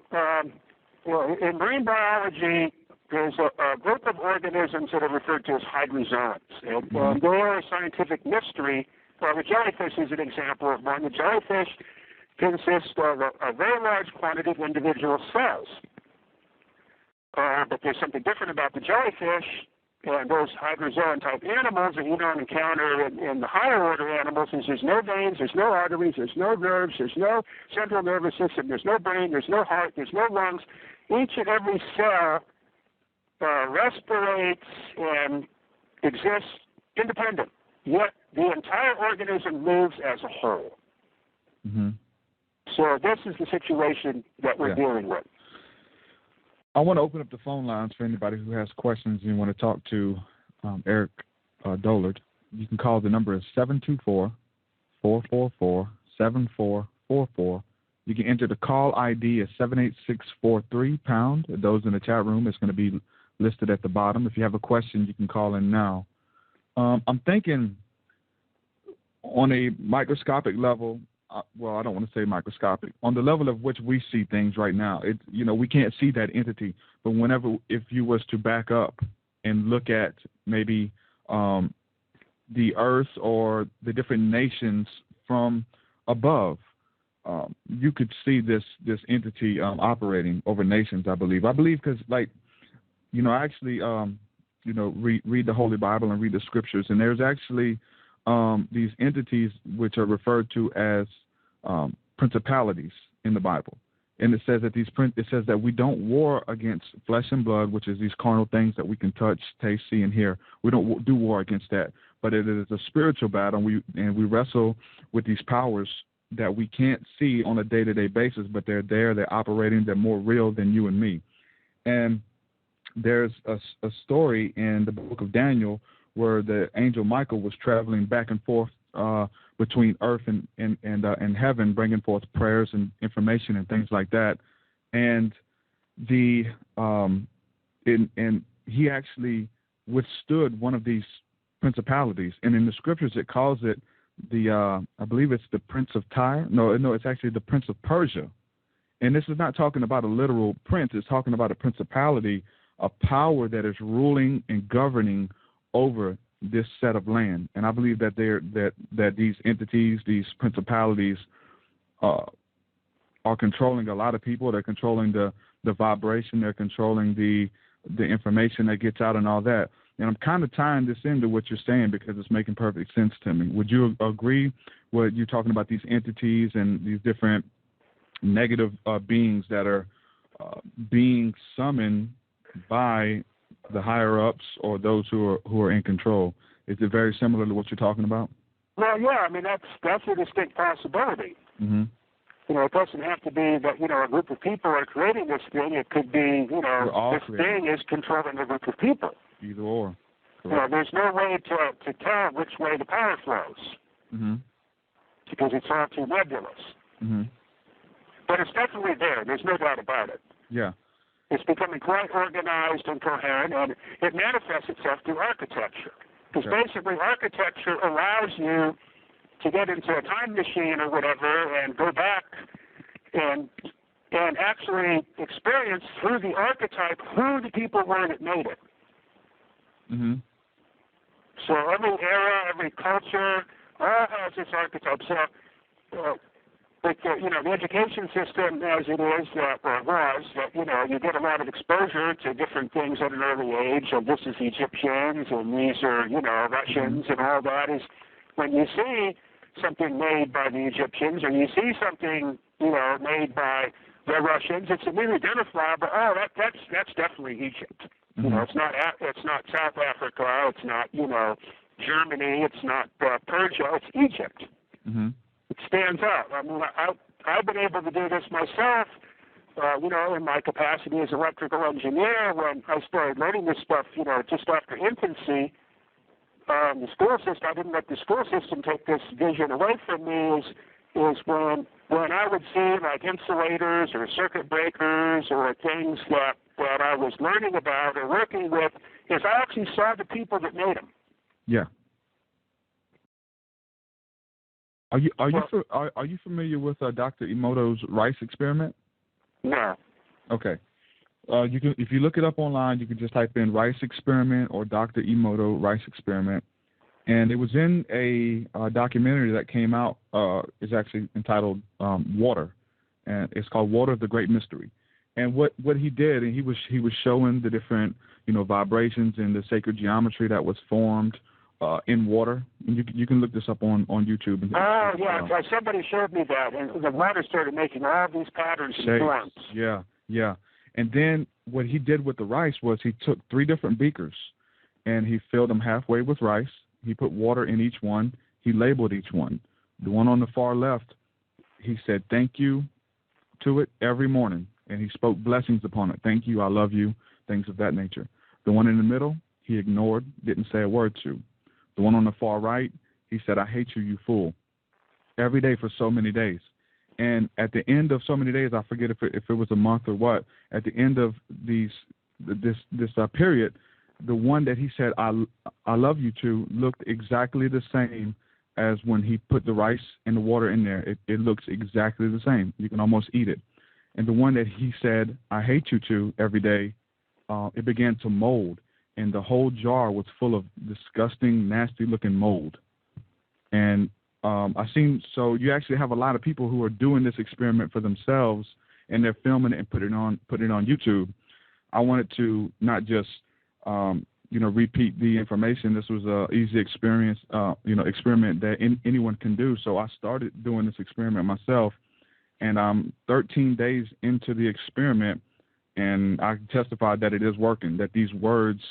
S2: in marine biology, there's a group of organisms that are referred to as hydrozoans. And they are a scientific mystery. The jellyfish is an example of one. The jellyfish consists of a very large quantity of individual cells. But there's something different about the jellyfish and those hydrozoan-type animals that you don't encounter in the higher order animals. Is there's no veins, there's no arteries, there's no nerves, there's no central nervous system, there's no brain, there's no heart, there's no lungs. Each and every cell respirates and exists independent, yet the entire organism moves as a whole.
S1: Mm-hmm.
S2: So this is the situation that we're dealing with.
S1: I want to open up the phone lines for anybody who has questions and you want to talk to Eric Dollard. You can call. The number is 724-444-7444. You can enter the call ID as 78643#. Those in the chat room, it's going to be listed at the bottom. If you have a question, you can call in now. I'm thinking on a microscopic level, well, I don't want to say microscopic, on the level of which we see things right now, we can't see that entity. But if you was to back up and look at maybe the earth or the different nations from above, you could see this entity operating over nations, I believe. Because, I actually, read the Holy Bible and read the scriptures, and there's actually these entities which are referred to as principalities in the Bible, and it says that we don't war against flesh and blood, which is these carnal things that we can touch, taste, see, and hear. We don't do war against that, but it is a spiritual battle, and we wrestle with these powers that we can't see on a day-to-day basis, but they're there, they're operating, they're more real than you and me. And there's a story in the book of Daniel where the angel Michael was traveling back and forth between earth and heaven, bringing forth prayers and information and things like that. And he actually withstood one of these principalities. And in the scriptures, it calls it I believe it's the Prince of Tyre. No, it's actually the Prince of Persia. And this is not talking about a literal prince. It's talking about a principality, a power that is ruling and governing over this set of land. And I believe that that these entities, these principalities, are controlling a lot of people. They're controlling the vibration. They're controlling the information that gets out and all that. And I'm kind of tying this into what you're saying because it's making perfect sense to me. Would you agree with you talking about these entities and these different negative beings that are being summoned by the higher ups or those who are in control? Is it very similar to what you're talking about?
S2: Well, yeah, I mean, that's a distinct possibility.
S1: Mm-hmm.
S2: You know, it doesn't have to be that, you know, a group of people are creating this thing. It could be, you know, this thing is controlling a group of people.
S1: Either or.
S2: You know, there's no way to tell which way the power flows.
S1: Mm-hmm.
S2: Because it's all too nebulous.
S1: Mm-hmm.
S2: But it's definitely there. There's no doubt about it.
S1: Yeah.
S2: It's becoming quite organized and coherent, and it manifests itself through architecture. Because basically architecture allows you to get into a time machine or whatever and go back and actually experience through the archetype who the people were that made it.
S1: Mm-hmm.
S2: So every era, every culture, all has its archetype. So, you know, the education system as it is, you know, you get a lot of exposure to different things at an early age, and this is Egyptians, and these are, you know, Russians, and all that is when you see something made by the Egyptians, or you see something, you know, made by the Russians, it's immediately identifiable. Oh, that's definitely Egypt. Mm-hmm. You know, it's not South Africa, it's not, you know, Germany, it's not Persia, it's Egypt.
S1: Mm-hmm.
S2: It stands out. I mean, I've been able to do this myself, you know, in my capacity as an electrical engineer when I started learning this stuff, you know, just after infancy. The school system, I didn't let the school system take this vision away from me, is when I would see like insulators or circuit breakers or things that I was learning about or working with, is I actually saw the people that made them.
S1: Yeah. Are you familiar with Dr. Emoto's Rife experiment?
S2: No.
S1: Okay. You can, if you look it up online, you can just type in Rife experiment or Dr. Emoto Rife experiment, and it was in a documentary that came out. It's actually entitled Water, and it's called Water: The Great Mystery. And what he did, and he was showing the different, you know, vibrations and the sacred geometry that was formed in water. And you can look this up on YouTube.
S2: Oh, yeah. Somebody showed me that, and the water started making all these patterns and forms.
S1: Yeah, yeah. And then what he did with the rice was he took 3 different beakers, and he filled them halfway with rice. He put water in each one. He labeled each one. The one on the far left, he said thank you to it every morning, and he spoke blessings upon it. Thank you, I love you, things of that nature. The one in the middle, he ignored, didn't say a word to. The one on the far right, he said, I hate you, you fool, every day for so many days. And at the end of so many days, I forget if it was a month or what, at the end of this period, the one that he said, I love you to, looked exactly the same as when he put the rice and the water in there. It looks exactly the same. You can almost eat it. And the one that he said, I hate you to, every day, it began to mold. And the whole jar was full of disgusting, nasty-looking mold. And so you actually have a lot of people who are doing this experiment for themselves, and they're filming it and putting it on YouTube. I wanted to not just, repeat the information. This was an easy experiment that anyone can do. So I started doing this experiment myself, and I'm 13 days into the experiment, and I testified that it is working, that these words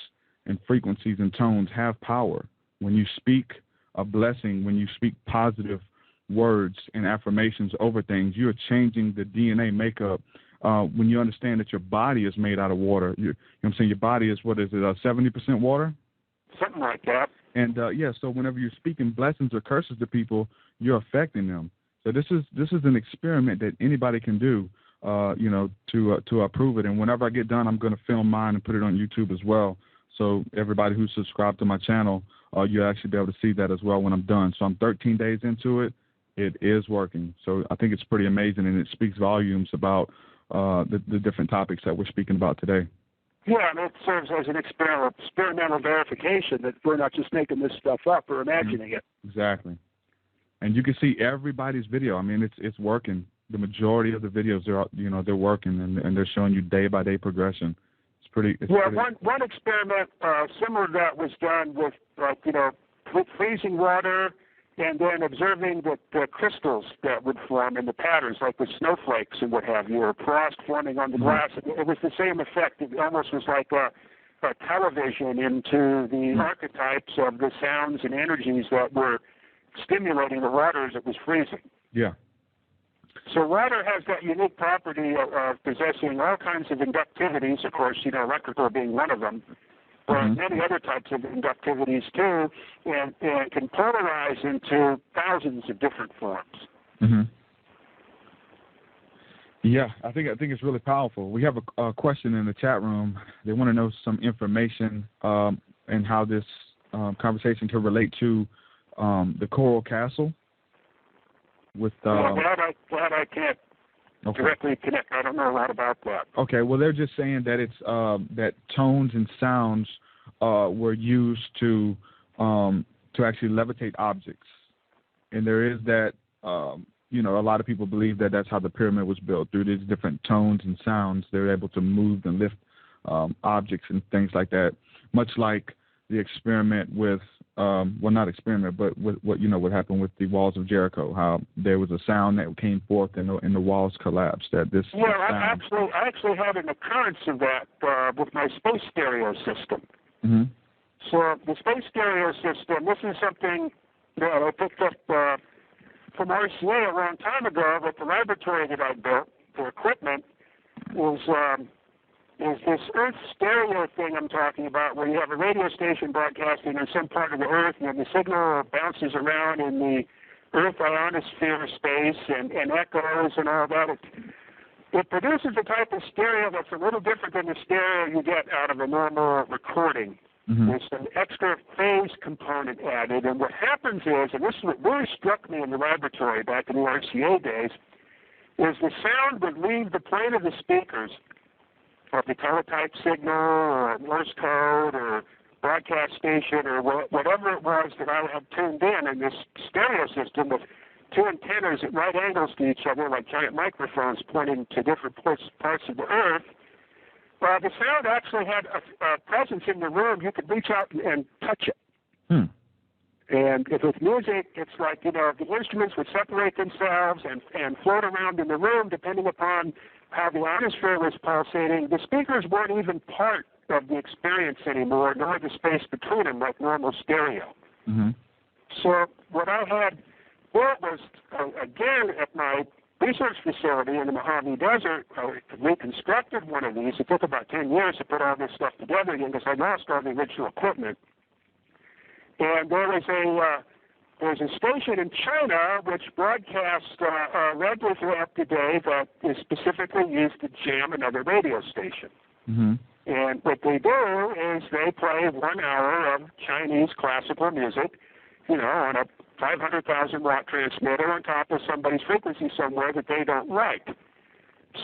S1: and frequencies and tones have power. When you speak a blessing, when you speak positive words and affirmations over things, you're changing the DNA makeup. When you understand that your body is made out of water, you know what I'm saying? Your body is, 70% water?
S2: Something like that. And
S1: so whenever you're speaking blessings or curses to people, you're affecting them. So this is an experiment that anybody can do, to approve it. And whenever I get done, I'm going to film mine and put it on YouTube as well. So everybody who's subscribed to my channel, you'll actually be able to see that as well when I'm done. So I'm 13 days into it. It is working. So I think it's pretty amazing, and it speaks volumes about the different topics that we're speaking about today.
S2: Yeah, and it serves as an experimental verification that we're not just making this stuff up or imagining it.
S1: Exactly. And you can see everybody's video. I mean, it's working. The majority of the videos they're working, and they're showing you day by day progression. One
S2: experiment similar to that was done with freezing water and then observing the crystals that would form in the patterns, like the snowflakes and what have you, or frost forming on the glass. It was the same effect. It almost was like television into the archetypes of the sounds and energies that were stimulating the water as it was freezing.
S1: Yeah.
S2: So water has that unique property of possessing all kinds of inductivities, of course, electrical being one of them, but many other types of inductivities too, and can polarize into thousands of different forms.
S1: Mm-hmm. Yeah, I think it's really powerful. We have a question in the chat room. They want to know some information and how this conversation can relate to the Coral Castle. With
S2: glad I can't directly connect. I don't know a lot about that.
S1: Okay, well, they're just saying that it's that tones and sounds were used to actually levitate objects, and there is that. A lot of people believe that that's how the pyramid was built. Through these different tones and sounds, they were able to move and lift objects and things like that. Much like the experiment with, not experiment, but with what happened with the walls of Jericho. How there was a sound that came forth and the walls collapsed.
S2: I actually had an occurrence of that with my space stereo system.
S1: Mm-hmm.
S2: So the space stereo system. This is something that I picked up from RCA a long time ago, but the laboratory that I built for equipment is this Earth stereo thing I'm talking about, where you have a radio station broadcasting in some part of the Earth, and the signal bounces around in the Earth ionosphere space and echoes and all that. It produces a type of stereo that's a little different than the stereo you get out of a normal recording. Mm-hmm. There's an extra phase component added, and what happens is, and this is what really struck me in the laboratory back in the RCA days, is the sound would leave the plane of the speakers of the teletype signal or Morse code or broadcast station or whatever it was that I had tuned in this stereo system with two antennas at right angles to each other, like giant microphones pointing to different parts of the Earth. The sound actually had a presence in the room. You could reach out and touch it. Hmm. And if with music, it's like, the instruments would separate themselves and float around in the room depending upon how the ionosphere was pulsating. The speakers weren't even part of the experience anymore, nor the space between them like normal stereo. Mm-hmm. So what I had built was, again, at my research facility in the Mojave Desert, I reconstructed one of these. It took about 10 years to put all this stuff together again because I lost all the original equipment. And there was a station in China which broadcasts records throughout the day that is specifically used to jam another radio station. Mm-hmm. And what they do is they play 1 hour of Chinese classical music, on a 500,000 watt transmitter on top of somebody's frequency somewhere that they don't like.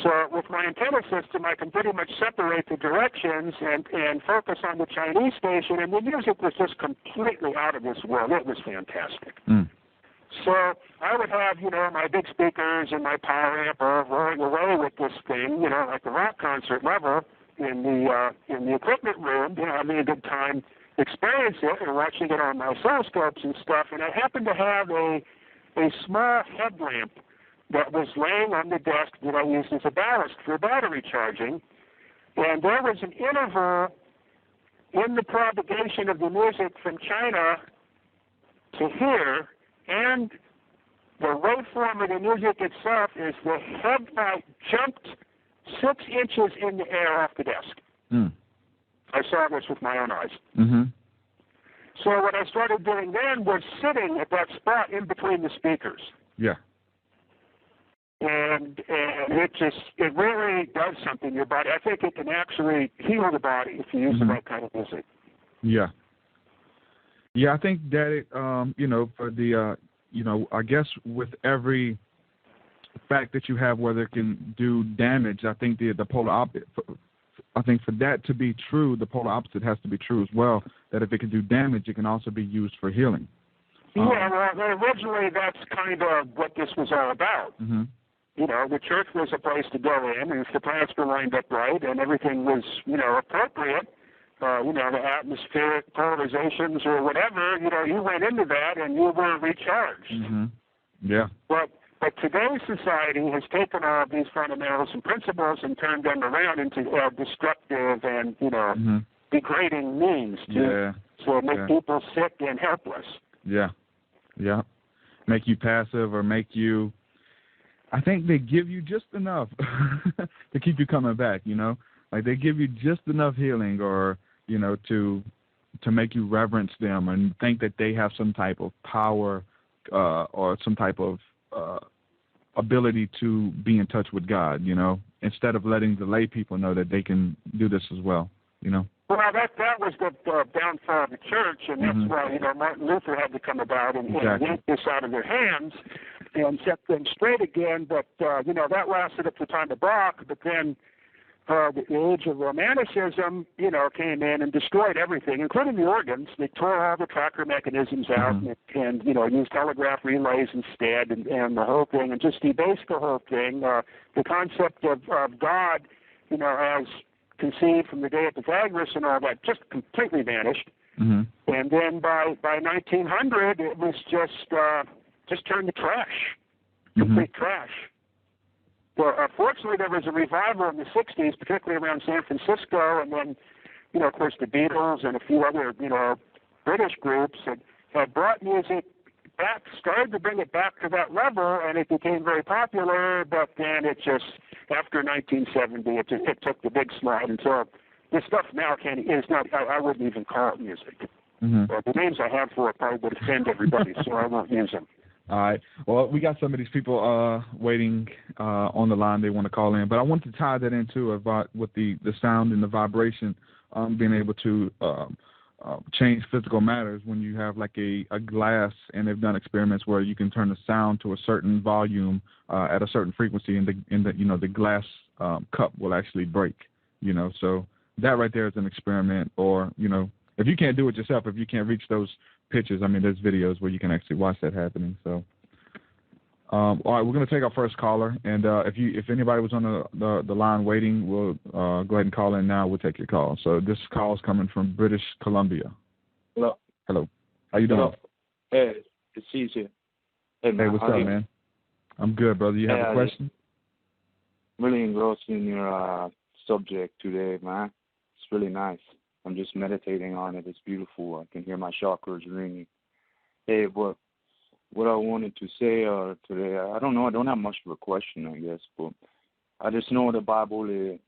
S2: So with my antenna system, I can pretty much separate the directions and focus on the Chinese station, and the music was just completely out of this world. It was fantastic. Mm. So I would have, my big speakers and my power amp all rolling away with this thing, like a rock concert level in the equipment room. Having a good time experiencing it and watching it on my oscilloscopes and stuff. And I happened to have a small headlamp that was laying on the desk that I used as a ballast for battery charging. And there was an interval in the propagation of the music from China to here, and the waveform of the music itself is the headlight jumped 6 inches in the air off the desk. Mm. I saw this with my own eyes. Mm-hmm. So what I started doing then was sitting at that spot in between the speakers.
S1: Yeah.
S2: And it really does something to your body. I think it can actually heal the body if you use the right kind of music.
S1: Yeah. Yeah, I think that it, for the, I guess with every fact that you have, whether it can do damage, I think the polar opposite. I think for that to be true, the polar opposite has to be true as well. That if it can do damage, it can also be used for healing.
S2: Yeah, well, originally that's kind of what this was all about. Mm-hmm. The church was a place to go in, and if the plants were lined up right and everything was, appropriate, the atmospheric polarizations or whatever, you went into that and you were recharged.
S1: Mm-hmm. Yeah.
S2: But today's society has taken all of these fundamentals and principles and turned them around into destructive and, degrading means to make people sick and helpless.
S1: Yeah. Make you passive or make you. I think they give you just enough to keep you coming back. Like they give you just enough healing, or to make you reverence them and think that they have some type of power or some type of ability to be in touch with God, instead of letting the lay people know that they can do this as well, Well,
S2: that was the downfall of the church, and that's why, Martin Luther had to come about and yank this out of their hands and set them straight again. But, that lasted up to the time of Bach, but then the age of Romanticism, came in and destroyed everything, including the organs. They tore all the tracker mechanisms out and used telegraph relays instead and the whole thing, and just debased the whole thing. The concept of God, as conceived from the day of Pythagorean and all that, just completely vanished. And then by 1900, it was just turned to trash, complete trash. Well, fortunately, there was a revival in the 60s, particularly around San Francisco, and then, of course, the Beatles and a few other, British groups had brought music back, started to bring it back to that level, and it became very popular, but then it just, after 1970, it took the big slide, and so this stuff now I wouldn't even call it music. The names I have for it probably would offend everybody, so I won't use them.
S1: All right. Well, we got some of these people waiting on the line. They want to call in, but I want to tie that into about with the sound and the vibration, being able to change physical matters when you have like a glass, and they've done experiments where you can turn the sound to a certain volume at a certain frequency, and the glass cup will actually break. So that right there is an experiment. Or if you can't do it yourself, if you can't reach those pitches, there's videos where you can actually watch that happening. So, all right, we're going to take our first caller, and if anybody was on the line waiting, we'll go ahead and call in now. We'll take your call. So this call is coming from British Columbia.
S3: Hello.
S1: How you doing?
S3: Hello. Hey, it's easy. Hey,
S1: what's up, man? I'm good, brother. You have a question?
S3: Really engrossed in your subject today, man. It's really nice. I'm just meditating on it. It's beautiful. I can hear my chakras ringing. Hey, what I wanted to say today, I don't know. I don't have much of a question, I guess, but I just know the Bible is,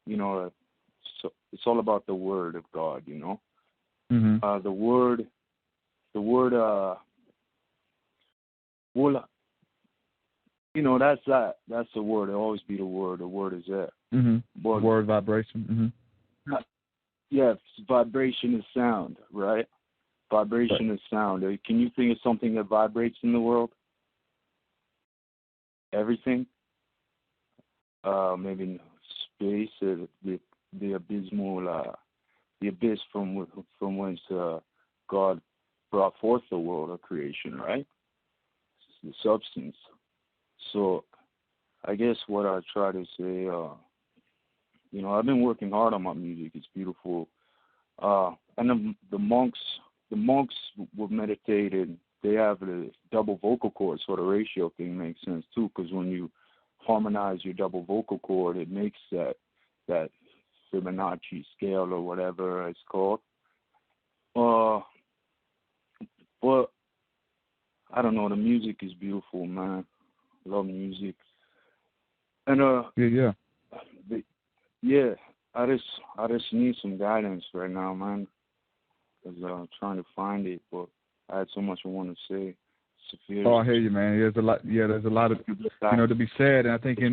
S3: it's all about the Word of God, The Word, that's the Word. It'll always be the Word. The Word is there.
S1: But, word vibration.
S3: Yes, vibration is sound, right? Vibration is sound. Can you think of something that vibrates in the world? Everything? Maybe space, the abysmal, the abyss from whence God brought forth the world of creation, right? The substance. So, I guess what I try to say, I've been working hard on my music. It's beautiful. And the monks were meditated. They have the double vocal cord, so the ratio thing makes sense too, because when you harmonize your double vocal cord, it makes that Fibonacci scale or whatever it's called. But I don't know. The music is beautiful, man. I love music. And I just need some guidance right now, man. Because I'm trying to find it, but I had so much I want to say.
S1: Oh, I hear you, man. There's a lot. Yeah, there's a lot of to be said, and I think in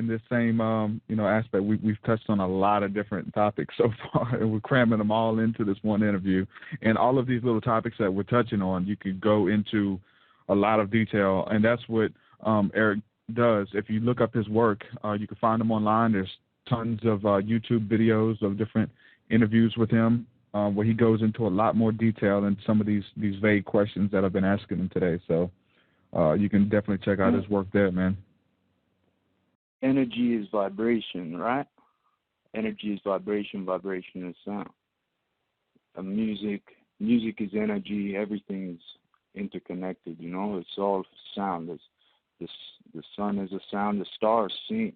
S1: this same aspect, we've touched on a lot of different topics so far, and we're cramming them all into this one interview. And all of these little topics that we're touching on, you could go into a lot of detail, and that's what Eric does. If you look up his work, you can find him online. There's tons of YouTube videos of different interviews with him, where he goes into a lot more detail than some of these vague questions that I've been asking him today. So you can definitely check out his work there, man.
S3: Energy is vibration, right? Energy is vibration. Vibration is sound. Music is energy. Everything is interconnected. It's all sound. The sun is a sound. The stars sing.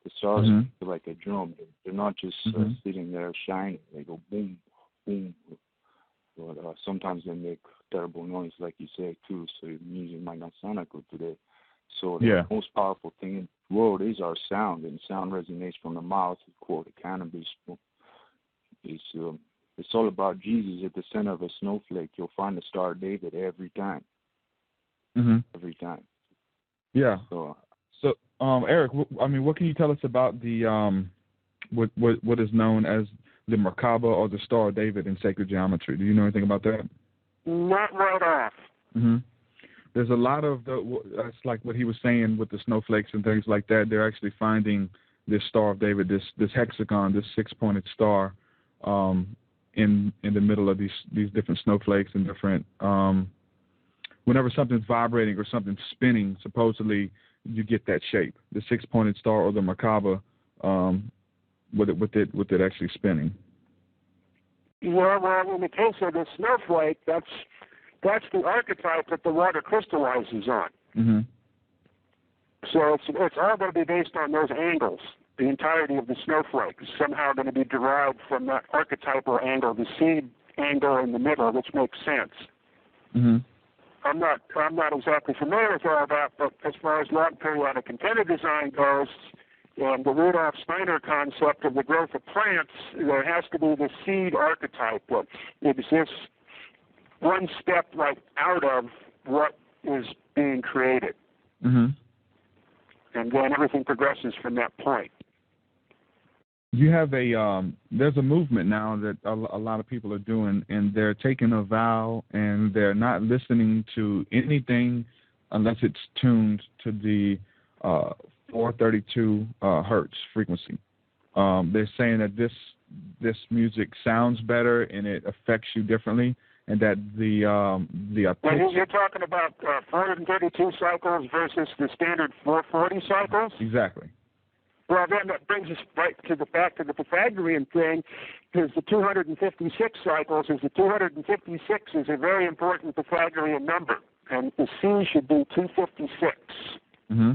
S3: The stars
S1: Mm-hmm.
S3: are like a drum. They're not just sitting there shining. They go boom, boom. But sometimes they make terrible noise, like you said, too, so the music might not sound that good today. So the most powerful thing in the world is our sound, and sound resonates from the mouth, quote the cannabis. It's all about Jesus at the center of a snowflake. You'll find the Star of David every time.
S1: Mm-hmm.
S3: Every time.
S1: Yeah.
S3: So
S1: Eric, what can you tell us about the what is known as the Merkaba or the Star of David in sacred geometry? Do you know anything about that?
S2: Not right off.
S1: Mm-hmm. There's a lot of that's like what he was saying with the snowflakes and things like that. They're actually finding this Star of David, this hexagon, this 6-pointed star, in the middle of these different snowflakes and different. Whenever something's vibrating or something's spinning, supposedly you get that shape, the 6-pointed star or the Merkaba, with it actually spinning.
S2: Yeah, well, in the case of the snowflake, that's the archetype that the water crystallizes on.
S1: Mm-hmm.
S2: So it's all going to be based on those angles. The entirety of the snowflake is somehow going to be derived from that archetypal angle, the seed angle in the middle, which makes sense.
S1: Mm-hmm.
S2: I'm not exactly familiar with all that, but as far as log periodic antenna design goes, and the Rudolf Steiner concept of the growth of plants, there has to be the seed archetype that exists one step right out of what is being created.
S1: Mm-hmm.
S2: And then everything progresses from that point.
S1: You have there's a movement now that a lot of people are doing, and they're taking a vow and they're not listening to anything unless it's tuned to the 432 hertz frequency. They're saying that this music sounds better and it affects you differently, and that the
S2: Well, you're talking about 432 cycles versus the standard 440 cycles?
S1: Exactly.
S2: Well, then that brings us back to the Pythagorean thing, because the 256 cycles is the 256 is a very important Pythagorean number, and the C should be 256.
S1: Mm-hmm.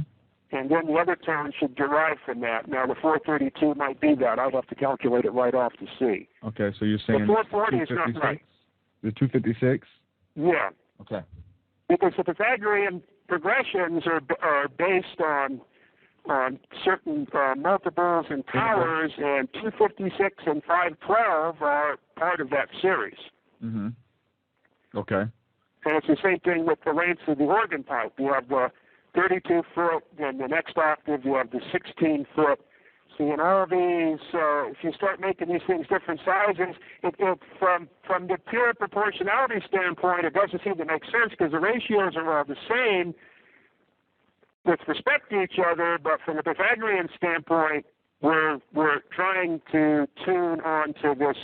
S2: And then the other term should derive from that. Now, the 432 might be that. I'd have to calculate it right off to see.
S1: Okay, so you're saying
S2: the 440 is not right.
S1: The 256?
S2: Yeah.
S1: Okay.
S2: Because the Pythagorean progressions are based on certain multiples and powers, and 256 and 512 are part of that series.
S1: Mm-hmm. Okay.
S2: And it's the same thing with the lengths of the organ pipe. You have the 32 foot, and the next octave you have the 16 foot. See, in all of these, if you start making these things different sizes, from the pure proportionality standpoint, it doesn't seem to make sense because the ratios are all the same with respect to each other, but from the Pythagorean standpoint, we're trying to tune on to this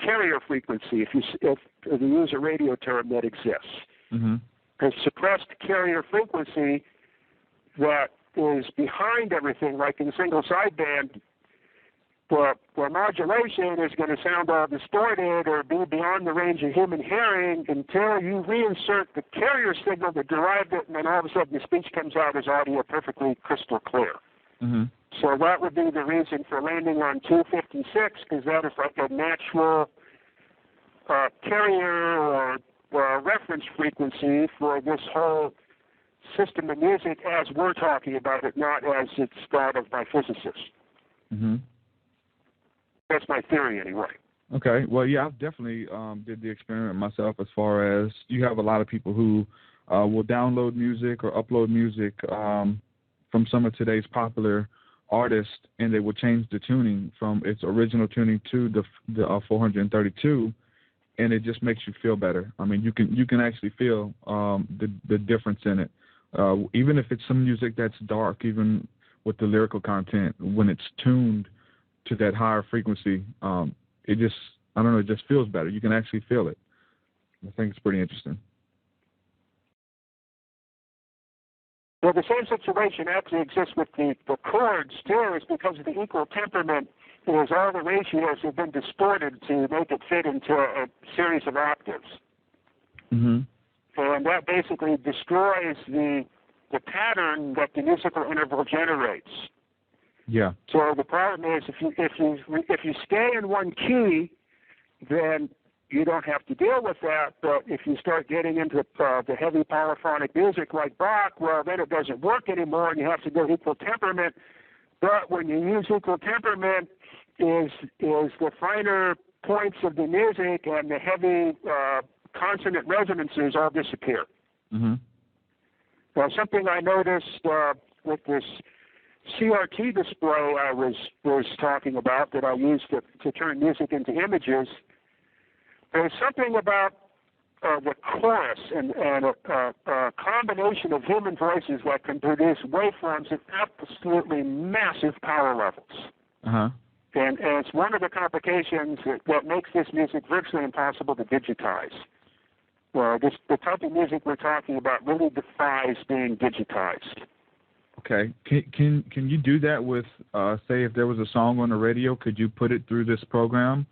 S2: carrier frequency, if you use a radio term that exists.
S1: Mm-hmm.
S2: Because suppressed carrier frequency that is behind everything, like in the single sideband, where modulation is going to sound all distorted or be beyond the range of human hearing until you reinsert the carrier signal that derived it, and then all of a sudden the speech comes out as audio perfectly crystal clear.
S1: Mm-hmm.
S2: So that would be the reason for landing on 256, because that is like a natural carrier or reference frequency for this whole system of music as we're talking about it, not as it's thought of by physicists.
S1: Mm-hmm.
S2: That's my theory, anyway.
S1: Okay. Well, yeah, I've definitely did the experiment myself. As far as you have a lot of people who will download music or upload music from some of today's popular artists, and they will change the tuning from its original tuning to the 432, and it just makes you feel better. I mean, you can actually feel the difference in it, even if it's some music that's dark, even with the lyrical content. When it's tuned to that higher frequency, it just feels better. You can actually feel it. I think it's pretty interesting.
S2: Well, the same situation actually exists with the chords, too, is because of the equal temperament, is all the ratios have been distorted to make it fit into a series of octaves.
S1: Mm-hmm.
S2: And that basically destroys the pattern that the musical interval generates.
S1: Yeah.
S2: So the problem is if you stay in one key, then you don't have to deal with that. But if you start getting into the heavy polyphonic music like Bach, well, then it doesn't work anymore, and you have to go equal temperament. But when you use equal temperament, is the finer points of the music and the heavy consonant resonances all disappear.
S1: Mm-hmm.
S2: Now, something I noticed with this CRT display I was talking about that I used to turn music into images, there's something about the chorus and a combination of human voices that can produce waveforms at absolutely massive power levels.
S1: Uh-huh.
S2: And it's one of the complications that makes this music virtually impossible to digitize. Well, the type of music we're talking about really defies being digitized.
S1: Okay. Can you do that with, say, if there was a song on the radio, could you put it through this program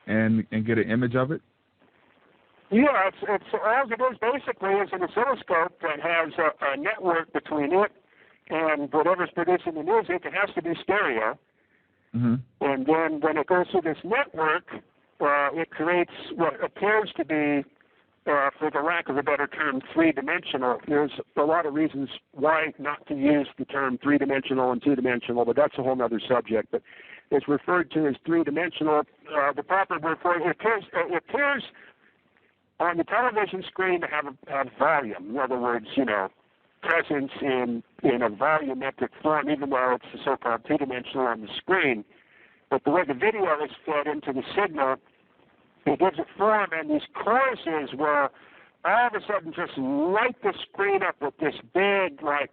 S1: and get an image of it?
S2: Yeah, it's all it is basically is an oscilloscope that has a network between it and whatever's producing the music. It has to be stereo.
S1: Mm-hmm.
S2: And then when it goes through this network, it creates what appears to be, for the lack of a better term, three-dimensional. There's a lot of reasons why not to use the term three-dimensional and two-dimensional, but that's a whole other subject. But it's referred to as three-dimensional. The proper word for it appears on the television screen to have volume. In other words, presence in a volumetric form, even though it's so-called two-dimensional on the screen. But the way the video is fed into the signal, it gives it form, and these choruses will all of a sudden just light the screen up with this big, like,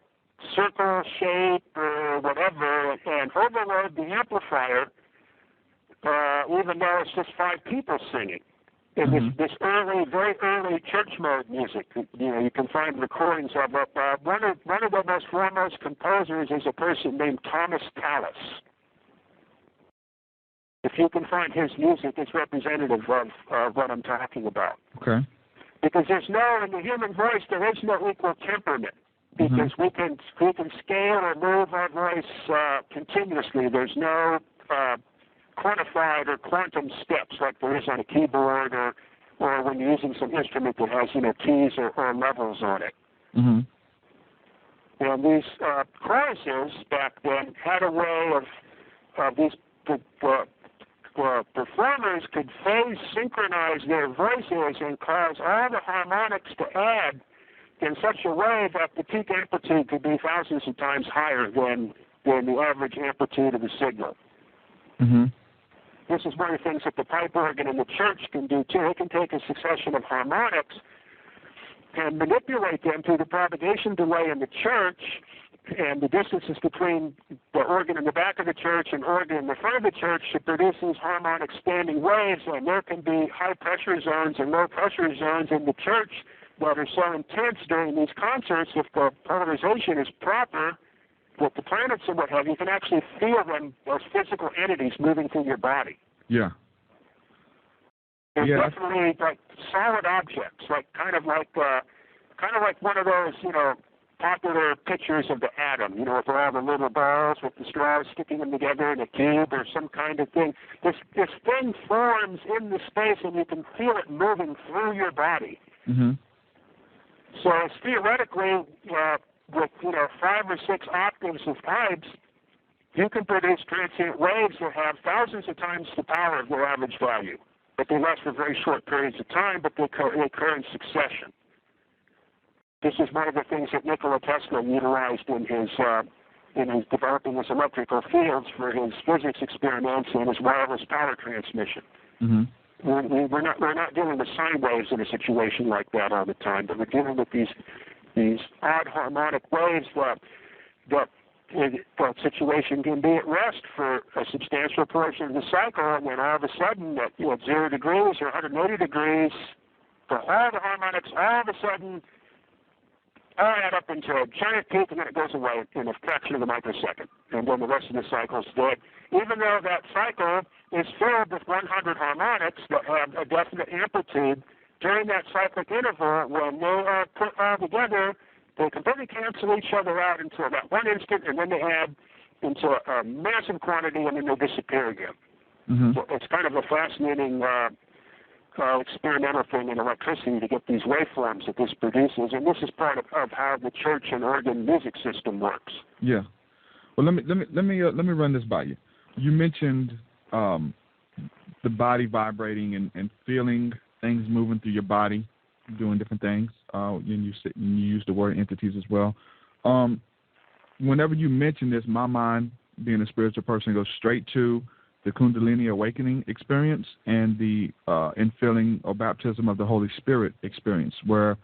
S2: circle shape or whatever, and overload the amplifier, even though it's just 5 people singing. And this early, very early church mode music, you can find recordings of it. One of the most foremost composers is a person named Thomas Tallis. If you can find his music, it's representative of what I'm talking about.
S1: Okay.
S2: Because in the human voice, there is no equal temperament. Because we can scale or move our voice continuously. There's no quantified or quantum steps like there is on a keyboard or when you're using some instrument that has keys or levels on it.
S1: Mm-hmm.
S2: And these choruses back then had a way of these performers could phase synchronize their voices and cause all the harmonics to add in such a way that the peak amplitude could be thousands of times higher than the average amplitude of the signal.
S1: Mm-hmm.
S2: This is one of the things that the pipe organ in the church can do too. It can take a succession of harmonics and manipulate them through the propagation delay in the church and the distances between the organ in the back of the church and organ in the front of the church to produce these harmonic standing waves. And there can be high pressure zones and low pressure zones in the church that are so intense during these concerts. If the polarization is proper, with the planets and what have you, you can actually feel them, those physical entities moving through your body.
S1: Yeah.
S2: They're definitely like solid objects, like kind of like one of those, popular pictures of the atom, with all the little balls with the straws sticking them together in a cube or some kind of thing. This thing forms in the space and you can feel it moving through your body.
S1: Mm-hmm.
S2: So it's theoretically, with 5 or 6 octaves of pipes, you can produce transient waves that have thousands of times the power of their average value. But they last for very short periods of time, but they occur in succession. This is one of the things that Nikola Tesla utilized in his developing his electrical fields for his physics experiments and his wireless power transmission.
S1: Mm-hmm.
S2: We're not dealing with sine waves in a situation like that all the time, but we're dealing with these odd harmonic waves that the situation can be at rest for a substantial portion of the cycle, and then all of a sudden at 0 degrees or 180 degrees, for all the harmonics, all of a sudden all add up into a giant peak, and then it goes away in a fraction of a microsecond, and then the rest of the cycle is dead. Even though that cycle is filled with 100 harmonics that have a definite amplitude, during that cyclic interval, when they are put all together, they completely cancel each other out until that one instant, and then they add into a massive quantity, and then they disappear again.
S1: Mm-hmm.
S2: So it's kind of a fascinating experimental thing in electricity to get these waveforms that this produces, and this is part of how the church and organ music system works.
S1: Yeah. Well, let me run this by you. You mentioned the body vibrating and feeling things moving through your body, doing different things. And you used the word entities as well. Whenever you mention this, my mind, being a spiritual person, goes straight to the Kundalini awakening experience and the infilling or baptism of the Holy Spirit experience, where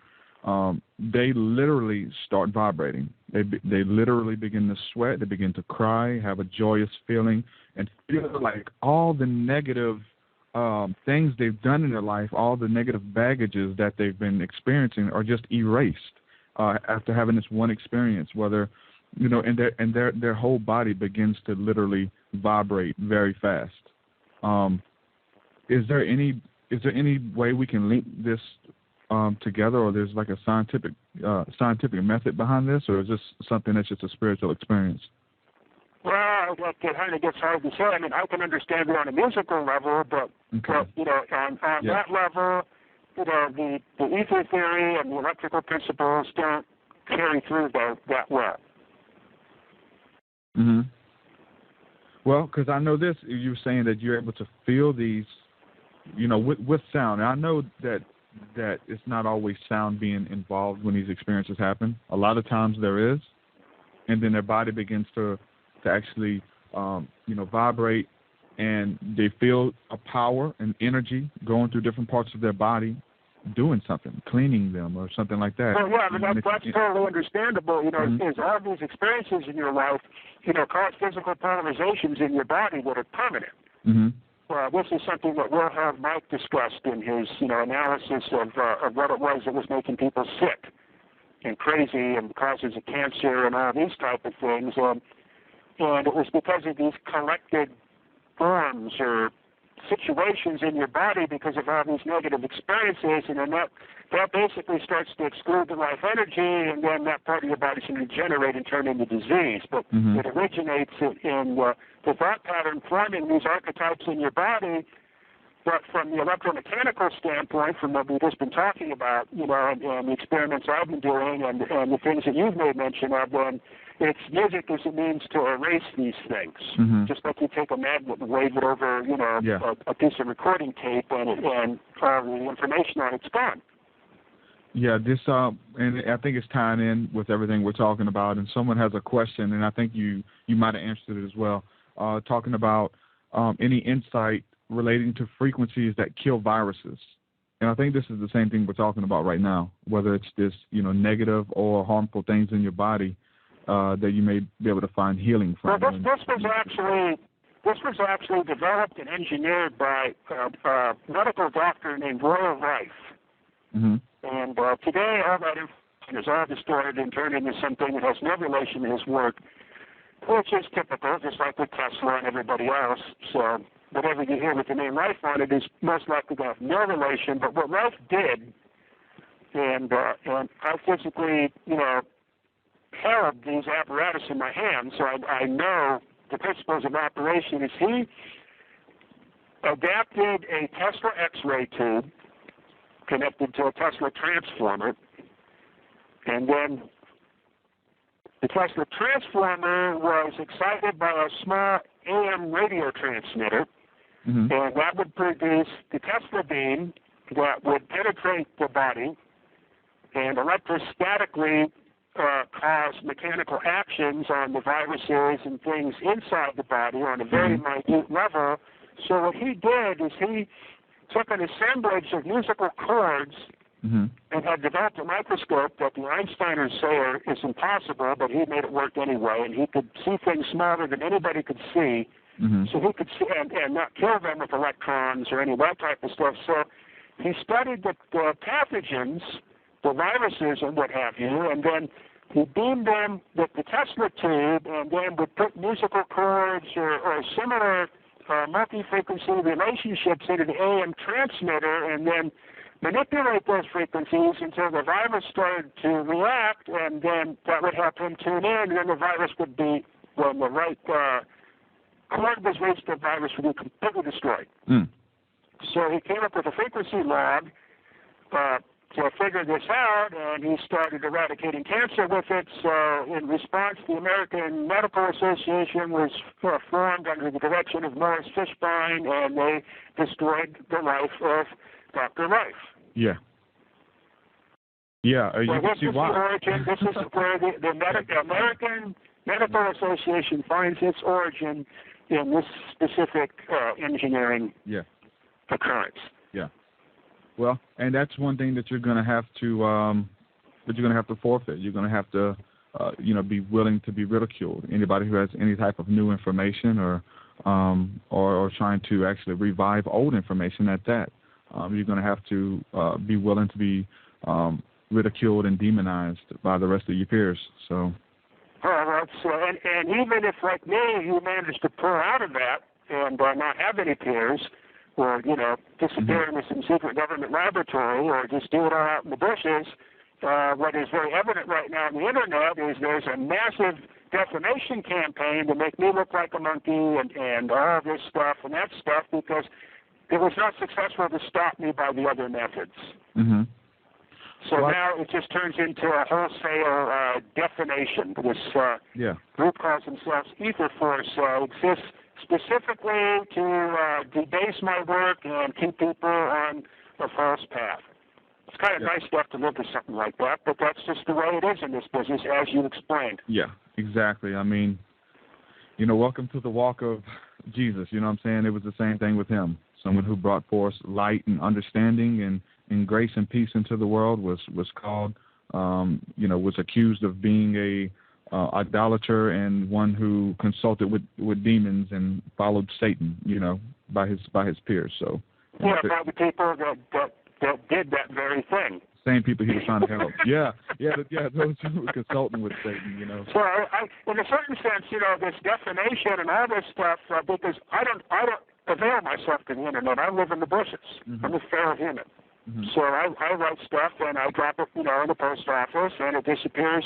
S1: they literally start vibrating. They literally begin to sweat. They begin to cry, have a joyous feeling, and feel like all the negative things they've done in their life, all the negative baggages that they've been experiencing, are just erased after having this one experience. Whether and their whole body begins to literally vibrate very fast. Is there any way we can link this together, or there's like a scientific method behind this, or is this something that's just a spiritual experience?
S2: Well, that kind of gets hard to say. I mean, I can understand it on a musical level, but on that level, the ether theory and the electrical principles don't carry through that well.
S1: Mm-hmm. Well, because I know this, you were saying that you're able to feel these, with sound. And I know that it's not always sound being involved when these experiences happen. A lot of times there is, and then their body begins to actually, vibrate, and they feel a power and energy going through different parts of their body, doing something, cleaning them or something like that.
S2: Well, yeah, I mean, that's totally understandable.
S1: Mm-hmm.
S2: Is all these experiences in your life, cause physical polarizations in your body that are permanent.
S1: Mm-hmm.
S2: This is something that we'll have Mike discussed in his, analysis of what it was that was making people sick and crazy and causes of cancer and all these type of things. And it was because of these collected forms or situations in your body because of all these negative experiences, and then that basically starts to exclude the life energy, and then that part of your body can degenerate and turn into disease. But it originates in the thought pattern forming these archetypes in your body. But from the electromechanical standpoint, from what we've just been talking about, and the experiments I've been doing and the things that you've made mention of, it's music as a means to erase these things. Mm-hmm. Just like you take a magnet and wave it over, a piece of recording tape, and the information on it's gone.
S1: Yeah, this and I think it's tying in with everything we're talking about. And someone has a question, and I think you might have answered it as well, talking about any insight relating to frequencies that kill viruses. And I think this is the same thing we're talking about right now, whether it's this, negative or harmful things in your body that you may be able to find healing from.
S2: Well, this was actually developed and engineered by a medical doctor named Rife.
S1: Mm-hmm.
S2: And today, all that information is all distorted and turned into something that has no relation to his work, which is typical, just like with Tesla and everybody else. So whatever you hear with the name Rife on it is most likely to have no relation. But what Rife did, and I physically, held these apparatus in my hands, so I know the principles of operation, is he adapted a Tesla X-ray tube connected to a Tesla transformer, and then the Tesla transformer was excited by a small AM radio transmitter, and that would produce the Tesla beam that would penetrate the body and electrostatically cause mechanical actions on the viruses and things inside the body on a very minute level. So what he did is he took an assemblage of musical chords and had developed a microscope that the Einsteiners say is impossible, but he made it work anyway, and he could see things smaller than anybody could see. So he could see and not kill them with electrons or any of that type of stuff. So he studied the pathogens, the viruses and what have you, and then he beamed them with the Tesla tube, and then would put musical chords or similar multi-frequency relationships into the AM transmitter, and then manipulate those frequencies until the virus started to react, and then that would help him tune in, and then the virus would be when the right chord was reached, the virus would be completely destroyed. So he came up with a frequency log to figure this out, and he started eradicating cancer with it. So in response, the American Medical Association was formed under the direction of Morris Fishbein, and they destroyed the life of Dr. Rife.
S1: Yeah. Yeah, you can see why.
S2: This is where the American Medical Association finds its origin in this specific engineering occurrence.
S1: Yeah. Well, and that's one thing that you're going to have to forfeit. You're going to have to, be willing to be ridiculed. Anybody who has any type of new information or trying to actually revive old information at that, you're going to have to be willing to be ridiculed and demonized by the rest of your peers. So.
S2: And even if, like me, you manage to pull out of that and not have any peers, or disappear into some secret government laboratory, or just do it all out in the bushes, what is very evident right now on the internet is there's a massive defamation campaign to make me look like a monkey and all this stuff and that stuff, because it was not successful to stop me by the other methods.
S1: Mm-hmm.
S2: So now it just turns into a wholesale defamation. This group calls themselves Ether Force, exists specifically to debase my work and keep people on a false path. It's kind of nice stuff to look at something like that, but that's just the way it is in this business, as you explained. Yeah,
S1: exactly. I mean, welcome to the walk of Jesus. You know what I'm saying? It was the same thing with him. Someone who brought forth light and understanding and grace and peace into the world was called, was accused of being a idolater and one who consulted with demons and followed Satan, by his peers. So
S2: by the people that did that very thing.
S1: Same people he was trying to help. Those who were consulting with Satan,
S2: So I in a certain sense, this defamation and all this stuff, because I don't avail myself to the internet. I live in the bushes. Mm-hmm. I'm a feral human. Mm-hmm. So I write stuff and I drop it, in the post office, and it disappears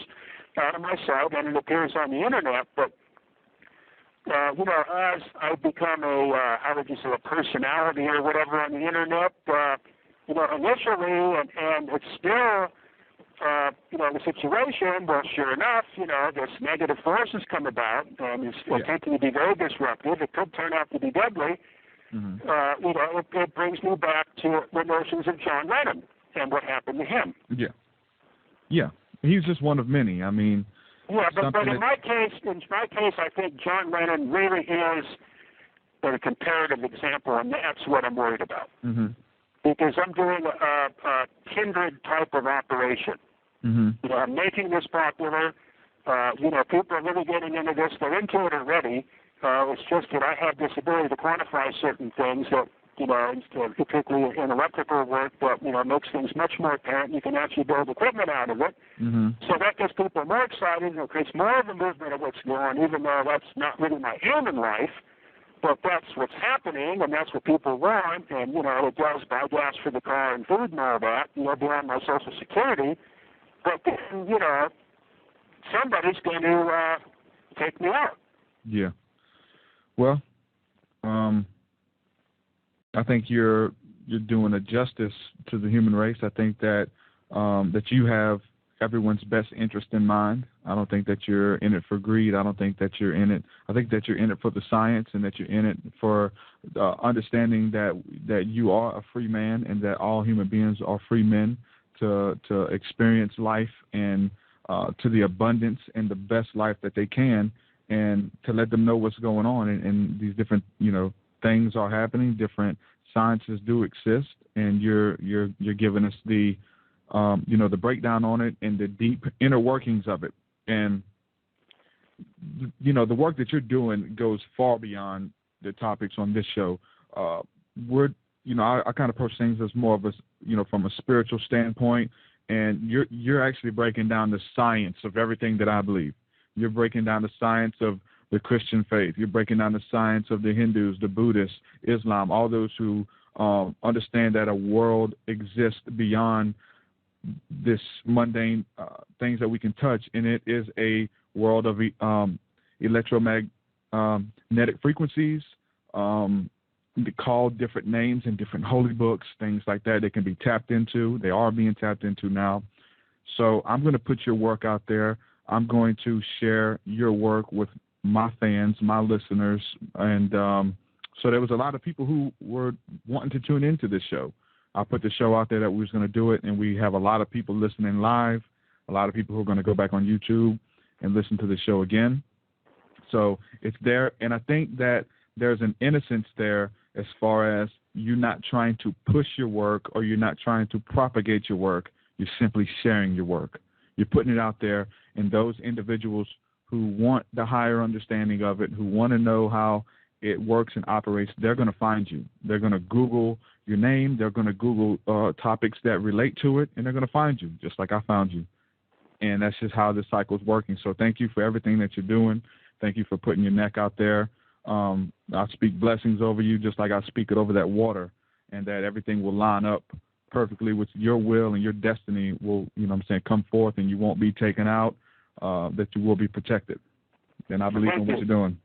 S2: out of my sight, and it appears on the internet. But as I become a personality or whatever on the internet, initially, and it's still, the situation. Well, sure enough, this negative forces come about, and it's attempting to be very disruptive. It could turn out to be deadly. Mm-hmm. It brings me back to the notions of John Lennon and what happened to him.
S1: Yeah. He's just one of many. I mean,
S2: but in my case, I think John Lennon really is a comparative example, and that's what I'm worried about. Mm-hmm. Because I'm doing a kindred type of operation. Mm-hmm. I'm making this popular. People are really getting into this. They're into it already. It's just that I have this ability to quantify certain things that, particularly in electrical work, that, makes things much more apparent. You can actually build equipment out of it. Mm-hmm. So that gets people more excited. It creates more of a movement of what's going on, even though that's not really my aim in life. But that's what's happening, and that's what people want. And, it does buy gas for the car and food and all that, beyond my Social Security. But then, somebody's going to take me out.
S1: Yeah. Well, I think you're doing a justice to the human race. I think that that you have everyone's best interest in mind. I don't think that you're in it for greed. I don't think that you're in it. I think that you're in it for the science, and that you're in it for understanding that you are a free man, and that all human beings are free men to experience life and to the abundance and the best life that they can, and to let them know what's going on. And these different things are happening. Different sciences do exist, and you're giving us the the breakdown on it and the deep inner workings of it. And the work that you're doing goes far beyond the topics on this show. I kind of approach things as more of a from a spiritual standpoint, and you're actually breaking down the science of everything that I believe. You're breaking down the science of the Christian faith. You're breaking down the science of the Hindus, the Buddhists, Islam, all those who understand that a world exists beyond this mundane things that we can touch, and it is a world of electromagnetic frequencies, called different names in different holy books, things like that. They can be tapped into. They are being tapped into now. So I'm going to put your work out there. I'm going to share your work with my fans, my listeners, and so there was a lot of people who were wanting to tune into this show. I put the show out there that we was going to do it, and we have a lot of people listening live, a lot of people who are going to go back on YouTube and listen to the show again. So it's there, and I think that there's an innocence there as far as you not trying to push your work or you're not trying to propagate your work. You're simply sharing your work. You're putting it out there, and those individuals who want the higher understanding of it, who want to know how it works and operates, they're going to find you. They're going to Google your name. They're going to Google topics that relate to it, and they're going to find you, just like I found you. And that's just how this cycle is working. So thank you for everything that you're doing. Thank you for putting your neck out there. I speak blessings over you just like I speak it over that water, and that everything will line up perfectly with your will, and your destiny will, come forth, and you won't be taken out, that you will be protected. And I believe in what you're doing.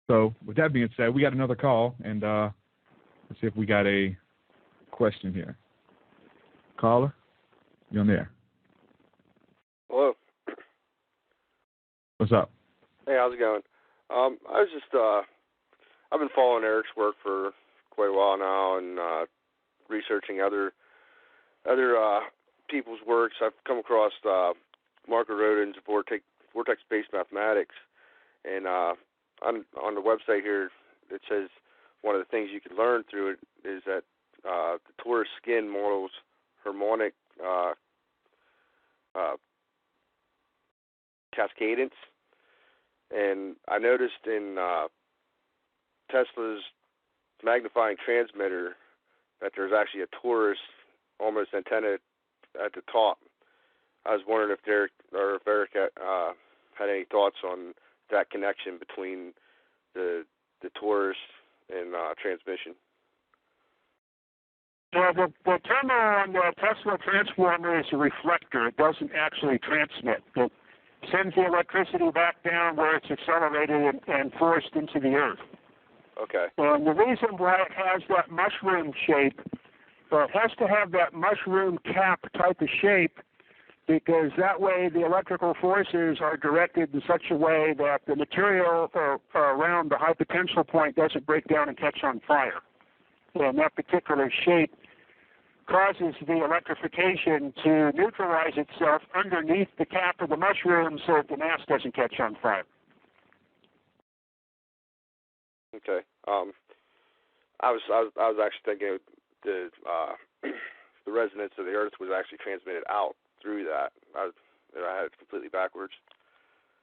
S1: So with that being said, we got another call, and let's see if we got a question here. Caller, you on there?
S4: Hello.
S1: What's up?
S4: Hey, how's it going? I was just, I've been following Eric's work for quite a while now, and researching other people's works. I've come across Marco Rodin's Vortex-based mathematics, and on the website here, it says one of the things you can learn through it is that the torus skin models harmonic cascadence. And I noticed in Tesla's magnifying transmitter that there's actually a torus almost antenna at the top. I was wondering if Eric had any thoughts on that connection between the torus and transmission.
S2: Yeah, the terminal on the Tesla transformer is a reflector. It doesn't actually transmit. It sends the electricity back down where it's accelerated and forced into the earth.
S4: Okay.
S2: And the reason why it has that mushroom shape, it has to have that mushroom cap type of shape, because that way the electrical forces are directed in such a way that the material around the high potential point doesn't break down and catch on fire. And that particular shape causes the electrification to neutralize itself underneath the cap of the mushroom so that the mass doesn't catch on fire.
S4: Okay. I was actually thinking the resonance of the Earth was actually transmitted out through that. I had it completely backwards.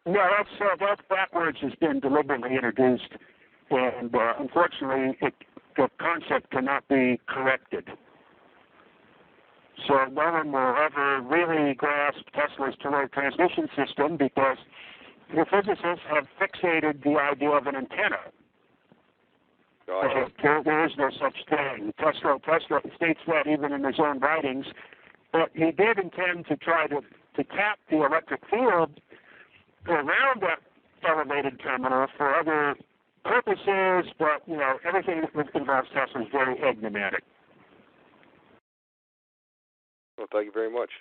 S2: No, that's backwards has been deliberately introduced, and unfortunately, the concept cannot be corrected. So no one will ever really grasp Tesla's toroid transmission system, because the physicists have fixated the idea of an antenna. There is no such thing. Tesla states that even in his own writings, but he did intend to try to tap the electric field around that elevated terminal for other purposes, but everything that involves Tesla is very enigmatic.
S4: Well, thank you very much.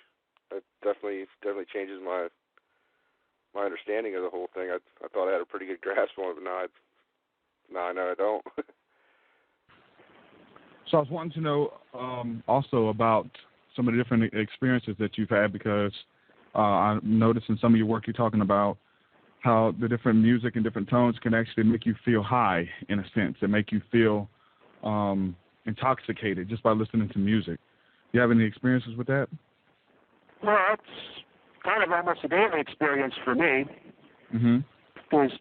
S4: That definitely changes my understanding of the whole thing. I thought I had a pretty good grasp on it, but now I know I don't.
S1: So I was wanting to know also about some of the different experiences that you've had, because I noticed in some of your work you're talking about how the different music and different tones can actually make you feel high, in a sense, and make you feel intoxicated just by listening to music. Do you have any experiences with that?
S2: Well, it's kind of almost a daily experience for me.
S1: Mm-hmm.
S2: Because,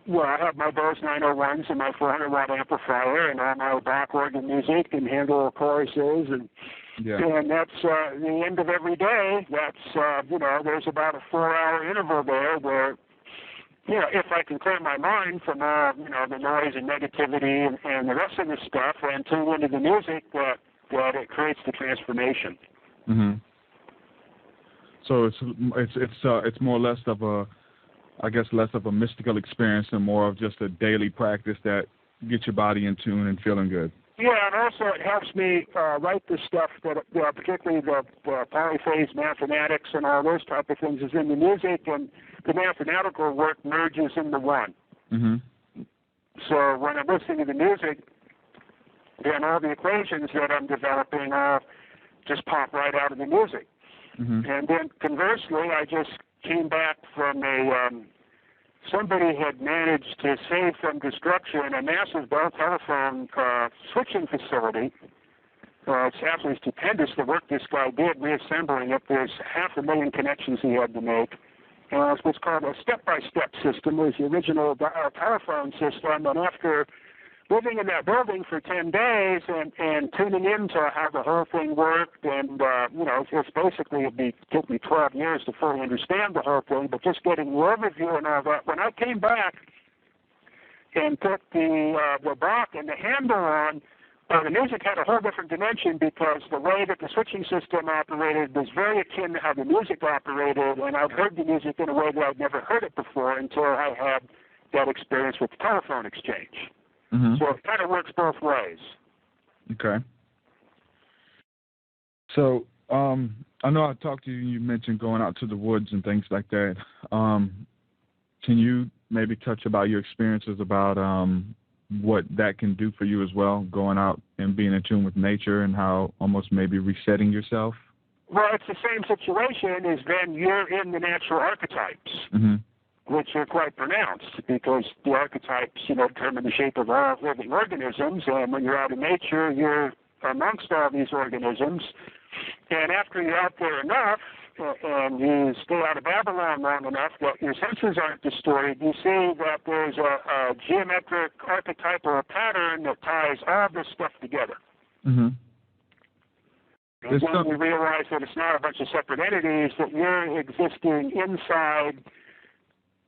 S2: I have my Bose 901s and my 400-watt amplifier and all my back organ music and handle choruses, and that's the end of every day. That's, there's about a 4-hour interval there where, if I can clear my mind from all, the noise and negativity and the rest of the stuff, and tune into the music, that it creates the transformation.
S1: Mm-hmm. So it's more or less of a, I guess, less of a mystical experience and more of just a daily practice that gets your body in tune and feeling good.
S2: Yeah, and also it helps me write the stuff that, particularly the polyphase mathematics and all those type of things, is in the music, and the mathematical work merges into one.
S1: Mm-hmm.
S2: So when I'm listening to the music, then all the equations that I'm developing just pop right out of the music.
S1: Mm-hmm.
S2: And then conversely, I just came back from somebody had managed to save from destruction a massive Bell telephone switching facility. It's absolutely stupendous the work this guy did reassembling it. There's 500,000 connections he had to make. It's what's called a step-by-step system. It was the original telephone system, and after living in that building for 10 days and tuning into how the whole thing worked, and, it's basically, took me 12 years to fully understand the whole thing, but just getting the overview and all that. When I came back and put the block and the handle on, the music had a whole different dimension because the way that the switching system operated was very akin to how the music operated, and I'd heard the music in a way that I'd never heard it before until I had that experience with the telephone exchange.
S1: Mm-hmm.
S2: So it kind of works both ways.
S1: Okay. So I know I talked to you, you mentioned going out to the woods and things like that. Can you maybe touch about your experiences about what that can do for you as well, going out and being in tune with nature and how almost maybe resetting yourself?
S2: Well, it's the same situation as then you're in the natural archetypes.
S1: Mm-hmm.
S2: Which are quite pronounced because the archetypes, determine the shape of all living organisms. And when you're out in nature, you're amongst all these organisms. And after you're out there enough, and you stay out of Babylon long enough that your senses aren't distorted, you see that there's a geometric archetype or a pattern that ties all this stuff together.
S1: Mm-hmm.
S2: And then you realize that it's not a bunch of separate entities, that you're existing inside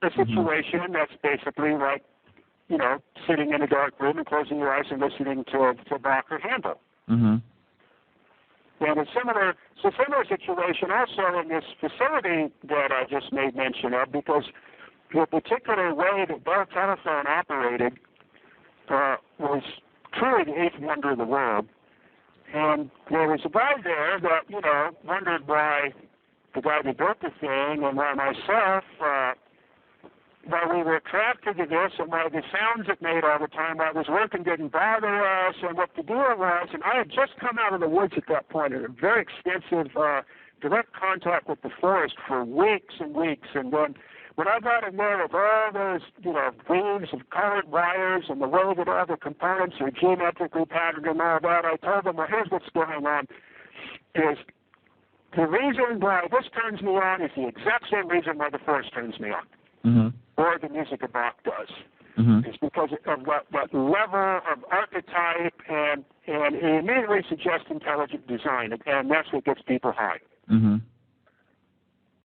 S2: a situation that's basically like, sitting in a dark room and closing your eyes and listening to a block or handle.
S1: Mm-hmm.
S2: And a similar situation also in this facility that I just made mention of, because the particular way that Bell Telephone operated was truly the eighth wonder of the world. And there was a guy there that, wondered why the guy that built the thing and why myself, why we were attracted to this and why the sounds it made all the time while I was working didn't bother us and what the deal was. And I had just come out of the woods at that point in a very extensive direct contact with the forest for weeks and weeks. And then when I got in there with all those, weaves of colored wires and the way that all the components are geometrically patterned and all that, I told them, well, here's what's going on, is the reason why this turns me on is the exact same reason why the forest turns me on.
S1: Mm-hmm.
S2: Or the music of Bach does.
S1: Mm-hmm.
S2: It's because of that level of archetype, and it immediately suggests intelligent design, and that's what gets people high.
S1: Mm-hmm.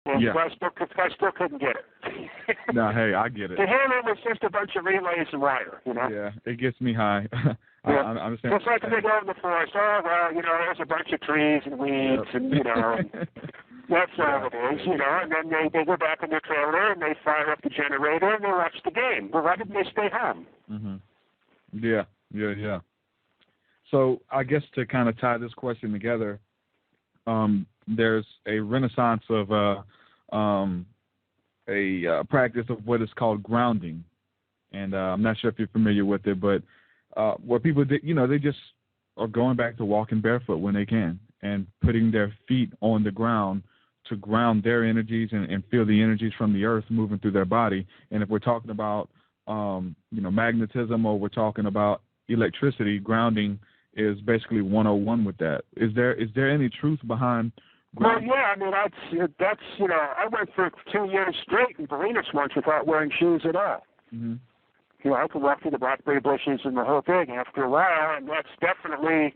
S2: And
S1: yeah.
S2: I still couldn't get it.
S1: No, hey, I get it.
S2: To him, it was just a bunch of relays and wire,
S1: Yeah, it gets me high. I understand.
S2: It's like when they go in the forest, there's a bunch of trees and weeds,
S1: yep.
S2: and, that's all it is, and then they go back in their trailer and they fire up the generator and they watch the game. Well, why didn't they stay home?
S1: Mm-hmm. Yeah. So I guess to kind of tie this question together, there's a renaissance of a practice of what is called grounding, and I'm not sure if you're familiar with it, but where people, they just are going back to walking barefoot when they can and putting their feet on the ground to ground their energies and feel the energies from the earth moving through their body. And if we're talking about, magnetism, or we're talking about electricity, grounding is basically 101 with that. Is there any truth behind grounding?
S2: Well, yeah, I mean, that's I went for 2 years straight in Barinas once without wearing shoes at all.
S1: Mm-hmm.
S2: I could walk through the blackberry bushes and the whole thing after a while, and that's definitely,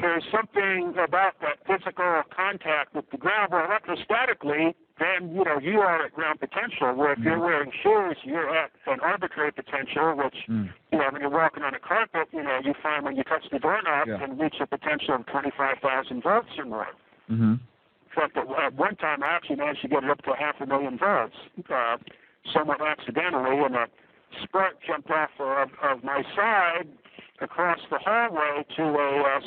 S2: there's something about that physical contact with the ground. Well, electrostatically, then, you are at ground potential, where if you're wearing shoes, you're at an arbitrary potential, which, when you're walking on a carpet, you find when you touch the doorknob, you can reach a potential of 25,000 volts or more.
S1: Mm-hmm.
S2: fact, at one time I actually managed to get it up to 500,000 volts, somewhat accidentally, and a spark jumped off of my side across the hallway to a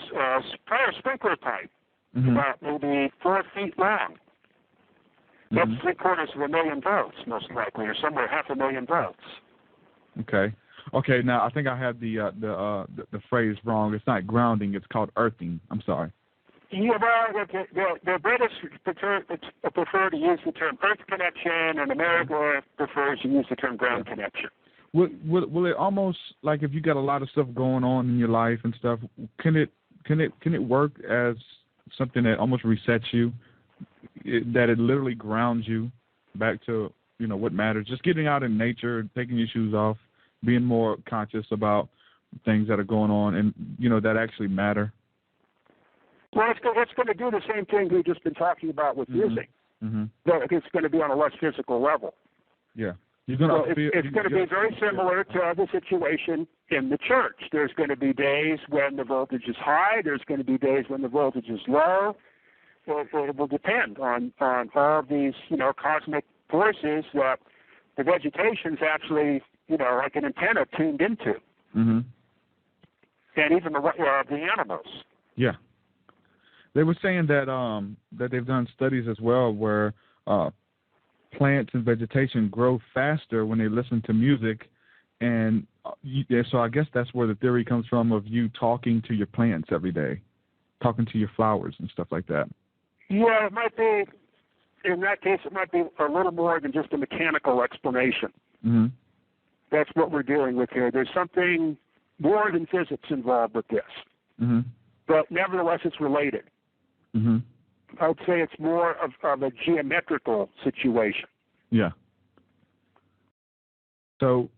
S2: fire sprinkler pipe, about maybe 4 feet long. That's 750,000 volts, most likely, or somewhere 500,000 volts.
S1: Okay. Okay. Now I think I had the phrase wrong. It's not grounding. It's called earthing. I'm sorry.
S2: Yeah, well, the British prefer to use the term earth connection, and America prefers to use the term ground connection.
S1: Will it almost, like, if you got a lot of stuff going on in your life and stuff, can it work as something that almost resets you, that it literally grounds you back to, you know, what matters? Just getting out in nature, taking your shoes off, being more conscious about things that are going on and, you know, that actually matter.
S2: Well, it's going to do the same thing we've just been talking about with music. But it's going to be on a less physical level.
S1: Yeah.
S2: It's going to be very similar to the situation in the church. There's going to be days when the voltage is high. There's going to be days when the voltage is low. It will depend on all these, you know, cosmic forces that the vegetation's actually, you know, like an antenna tuned into. And even the animals.
S1: Yeah. They were saying that that they've done studies as well where plants and vegetation grow faster when they listen to music, and so I guess that's where the theory comes from of you talking to your plants every day, talking to your flowers and stuff like that.
S2: Yeah, it might be. In that case, it might be a little more than just a mechanical explanation. That's what we're dealing with here. There's something more than physics involved with this, but nevertheless, it's related. I would say it's more of a geometrical situation.
S1: Yeah. So,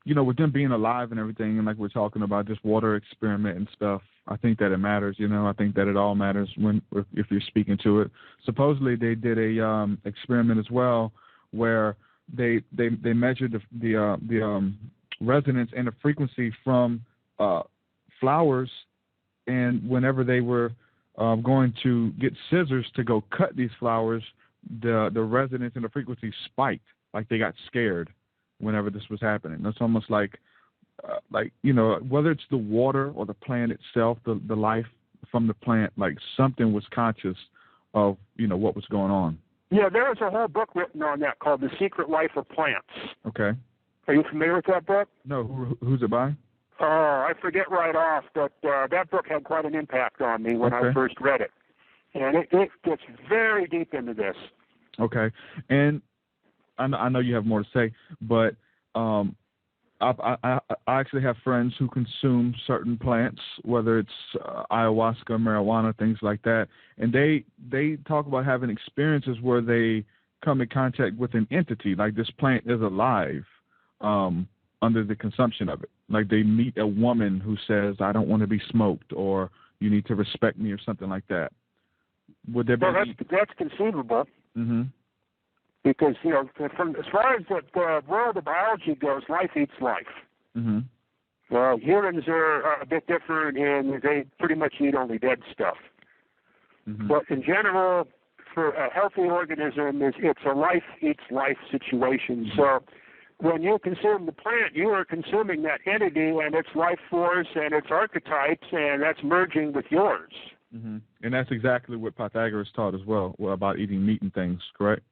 S1: you know, with them being alive and everything, and like we're talking about this water experiment and stuff, I think that it matters. You know, I think that it all matters if you're speaking to it. Supposedly, they did a experiment as well where they measured the resonance and the frequency from flowers, and whenever they were going to get scissors to go cut these flowers, the resonance and the frequency spiked, like they got scared whenever this was happening. It's almost like you know, whether it's the water or the plant itself, the life from the plant, like something was conscious of, you know, what was going on.
S2: Yeah, there was a whole book written on that called The Secret Life of Plants.
S1: Okay.
S2: Are you familiar with that book?
S1: No. Who's it by?
S2: Oh, I forget right off, but that book had quite an impact on me when I first read it. And it gets very deep into this. Okay.
S1: And I know you have more to say, but I actually have friends who consume certain plants, whether it's ayahuasca, marijuana, things like that, and they talk about having experiences where they come in contact with an entity, like this plant is alive under the consumption of it. Like they meet a woman who says, "I don't want to be smoked," or "You need to respect me," or something like that. Would there be?
S2: Well, that's conceivable. Because, you know, as far as the world of biology goes, life eats life. Well, humans are a bit different, and they pretty much eat only dead stuff. But in general, for a healthy organism, it's a life eats life situation. So when you consume the plant, you are consuming that entity and its life force and its archetypes, and that's merging with yours.
S1: And that's exactly what Pythagorean taught as well, about eating meat and things, correct?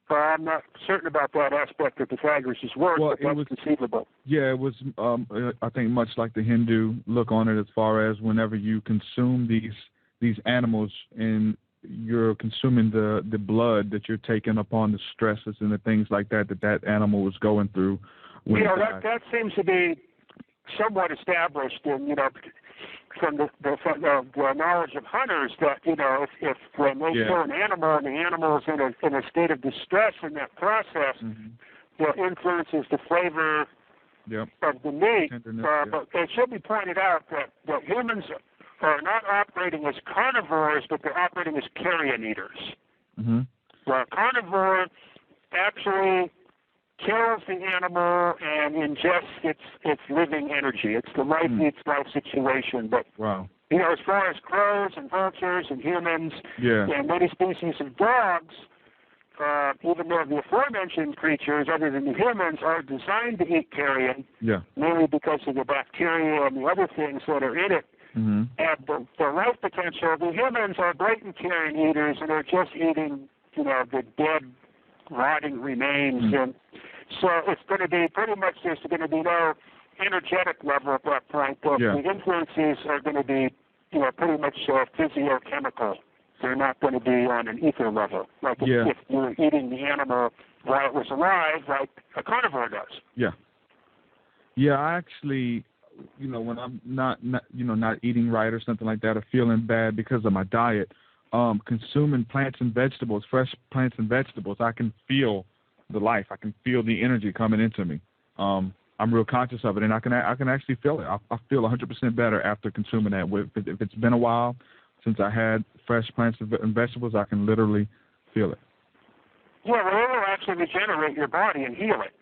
S2: I'm not certain about that aspect of Pythagoras' work, but that's conceivable.
S1: Yeah, it was, I think, much like the Hindu look on it, as far as whenever you consume these animals and you're consuming the blood that you're taking upon the stresses and the things like that animal was going through.
S2: You know, that seems to be somewhat established in, you know, from the knowledge of hunters, that, you know, if when they kill an animal and the animal is in a state of distress in that process, that influences the flavor of the meat. But it should be pointed out that humans are not operating as carnivores, but they're operating as carrion eaters. Well, a carnivore actually kills the animal and ingests its living energy. It's the life eats life situation. But You know, as far as crows and vultures and humans and many species of dogs, even though the aforementioned creatures, other than the humans, are designed to eat carrion, mainly because of the bacteria and the other things that are in it, and the life potential, the humans are blatant carrion eaters, and they're just eating, you know, the dead, rotting remains. And so it's going to be pretty much, there's going to be no energetic level at that point, but the influences are going to be, you know, pretty much physiochemical. They're not going to be on an ether level, like if you were eating the animal while it was alive, like a carnivore does.
S1: Yeah, I actually, you know, when I'm not eating right or something like that, or feeling bad because of my diet, consuming plants and vegetables, fresh plants and vegetables, I can feel the life. I can feel the energy coming into me. I'm real conscious of it, and I can actually feel it. I feel 100% better after consuming that. If it's been a while since I had fresh plants and vegetables, I can literally feel it.
S2: Yeah, well, it will actually regenerate your body and heal it.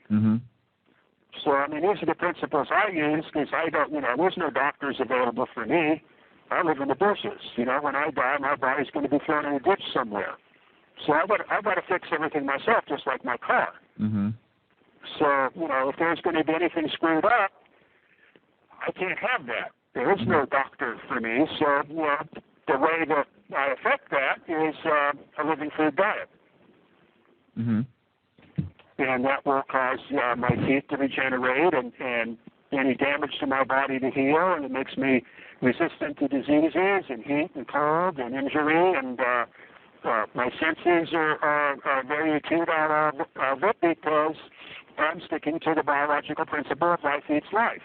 S2: So, I mean, these are the principles I use, because I don't, you know, there's no doctors available for me. I live in the bushes. You know, when I die, my body's going to be thrown in a ditch somewhere. So I've got to fix everything myself, just like my car. So, you know, if there's going to be anything screwed up, I can't have that. There is no doctor for me. So, you know, the way that I affect that is a living food diet. And that will cause my teeth to regenerate and any damage to my body to heal, and it makes me resistant to diseases and heat and cold and injury, and my senses are very acute out of it because I'm sticking to the biological principle of life eats life.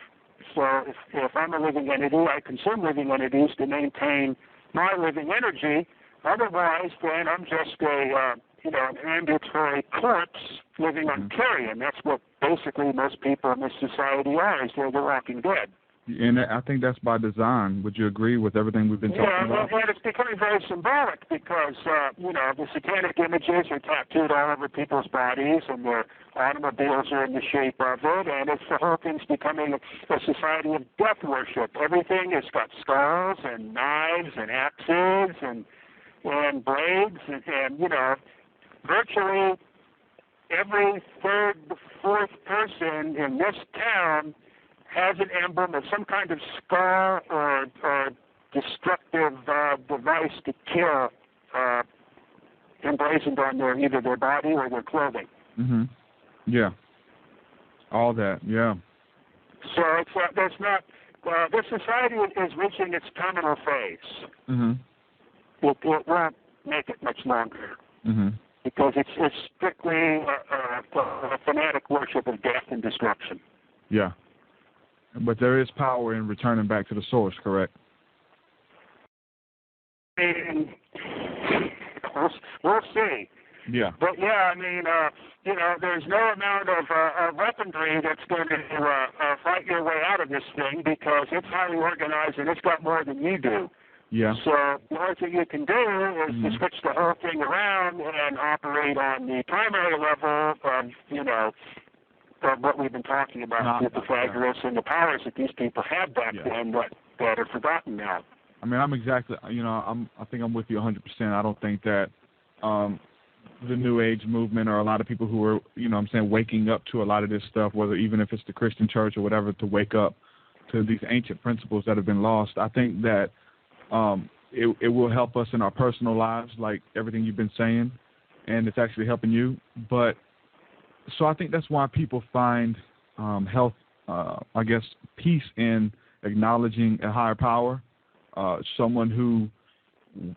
S2: So if I'm a living entity, I consume living entities to maintain my living energy. Otherwise, then I'm just an ambulatory corpse living on carrion. That's what basically most people in this society are, is they're the walking dead.
S1: And I think that's by design. Would you agree with everything we've been talking about?
S2: Yeah, and it's becoming very symbolic because, the satanic images are tattooed all over people's bodies, and their automobiles are in the shape of it, and the whole thing's becoming a society of death worship. Everything has got skulls and knives and axes and blades, and virtually every third, fourth person in this town has an emblem of some kind of skull or destructive device to kill emblazoned on either their body or their clothing.
S1: Yeah. All that, yeah.
S2: So it's not, this society is reaching its terminal phase. It won't make it much longer. Because it's strictly a fanatic worship of death and destruction.
S1: Yeah. But there is power in returning back to the source, correct?
S2: And we'll see.
S1: Yeah.
S2: But yeah, I mean, there's no amount of weaponry that's going to fight your way out of this thing, because it's highly organized and it's got more than you do.
S1: Yeah.
S2: So the only thing you can do is to switch the whole thing around and operate on the primary level of, of what we've been talking about, the Pythagorean and the powers that these people had back then that are forgotten now.
S1: I mean, I'm exactly, I think I'm with you 100%. I don't think that the New Age movement, or a lot of people who are, waking up to a lot of this stuff, whether even if it's the Christian church or whatever, to wake up to these ancient principles that have been lost. I think that it will help us in our personal lives, like everything you've been saying, and it's actually helping you. But so I think that's why people find health, peace in acknowledging a higher power, someone who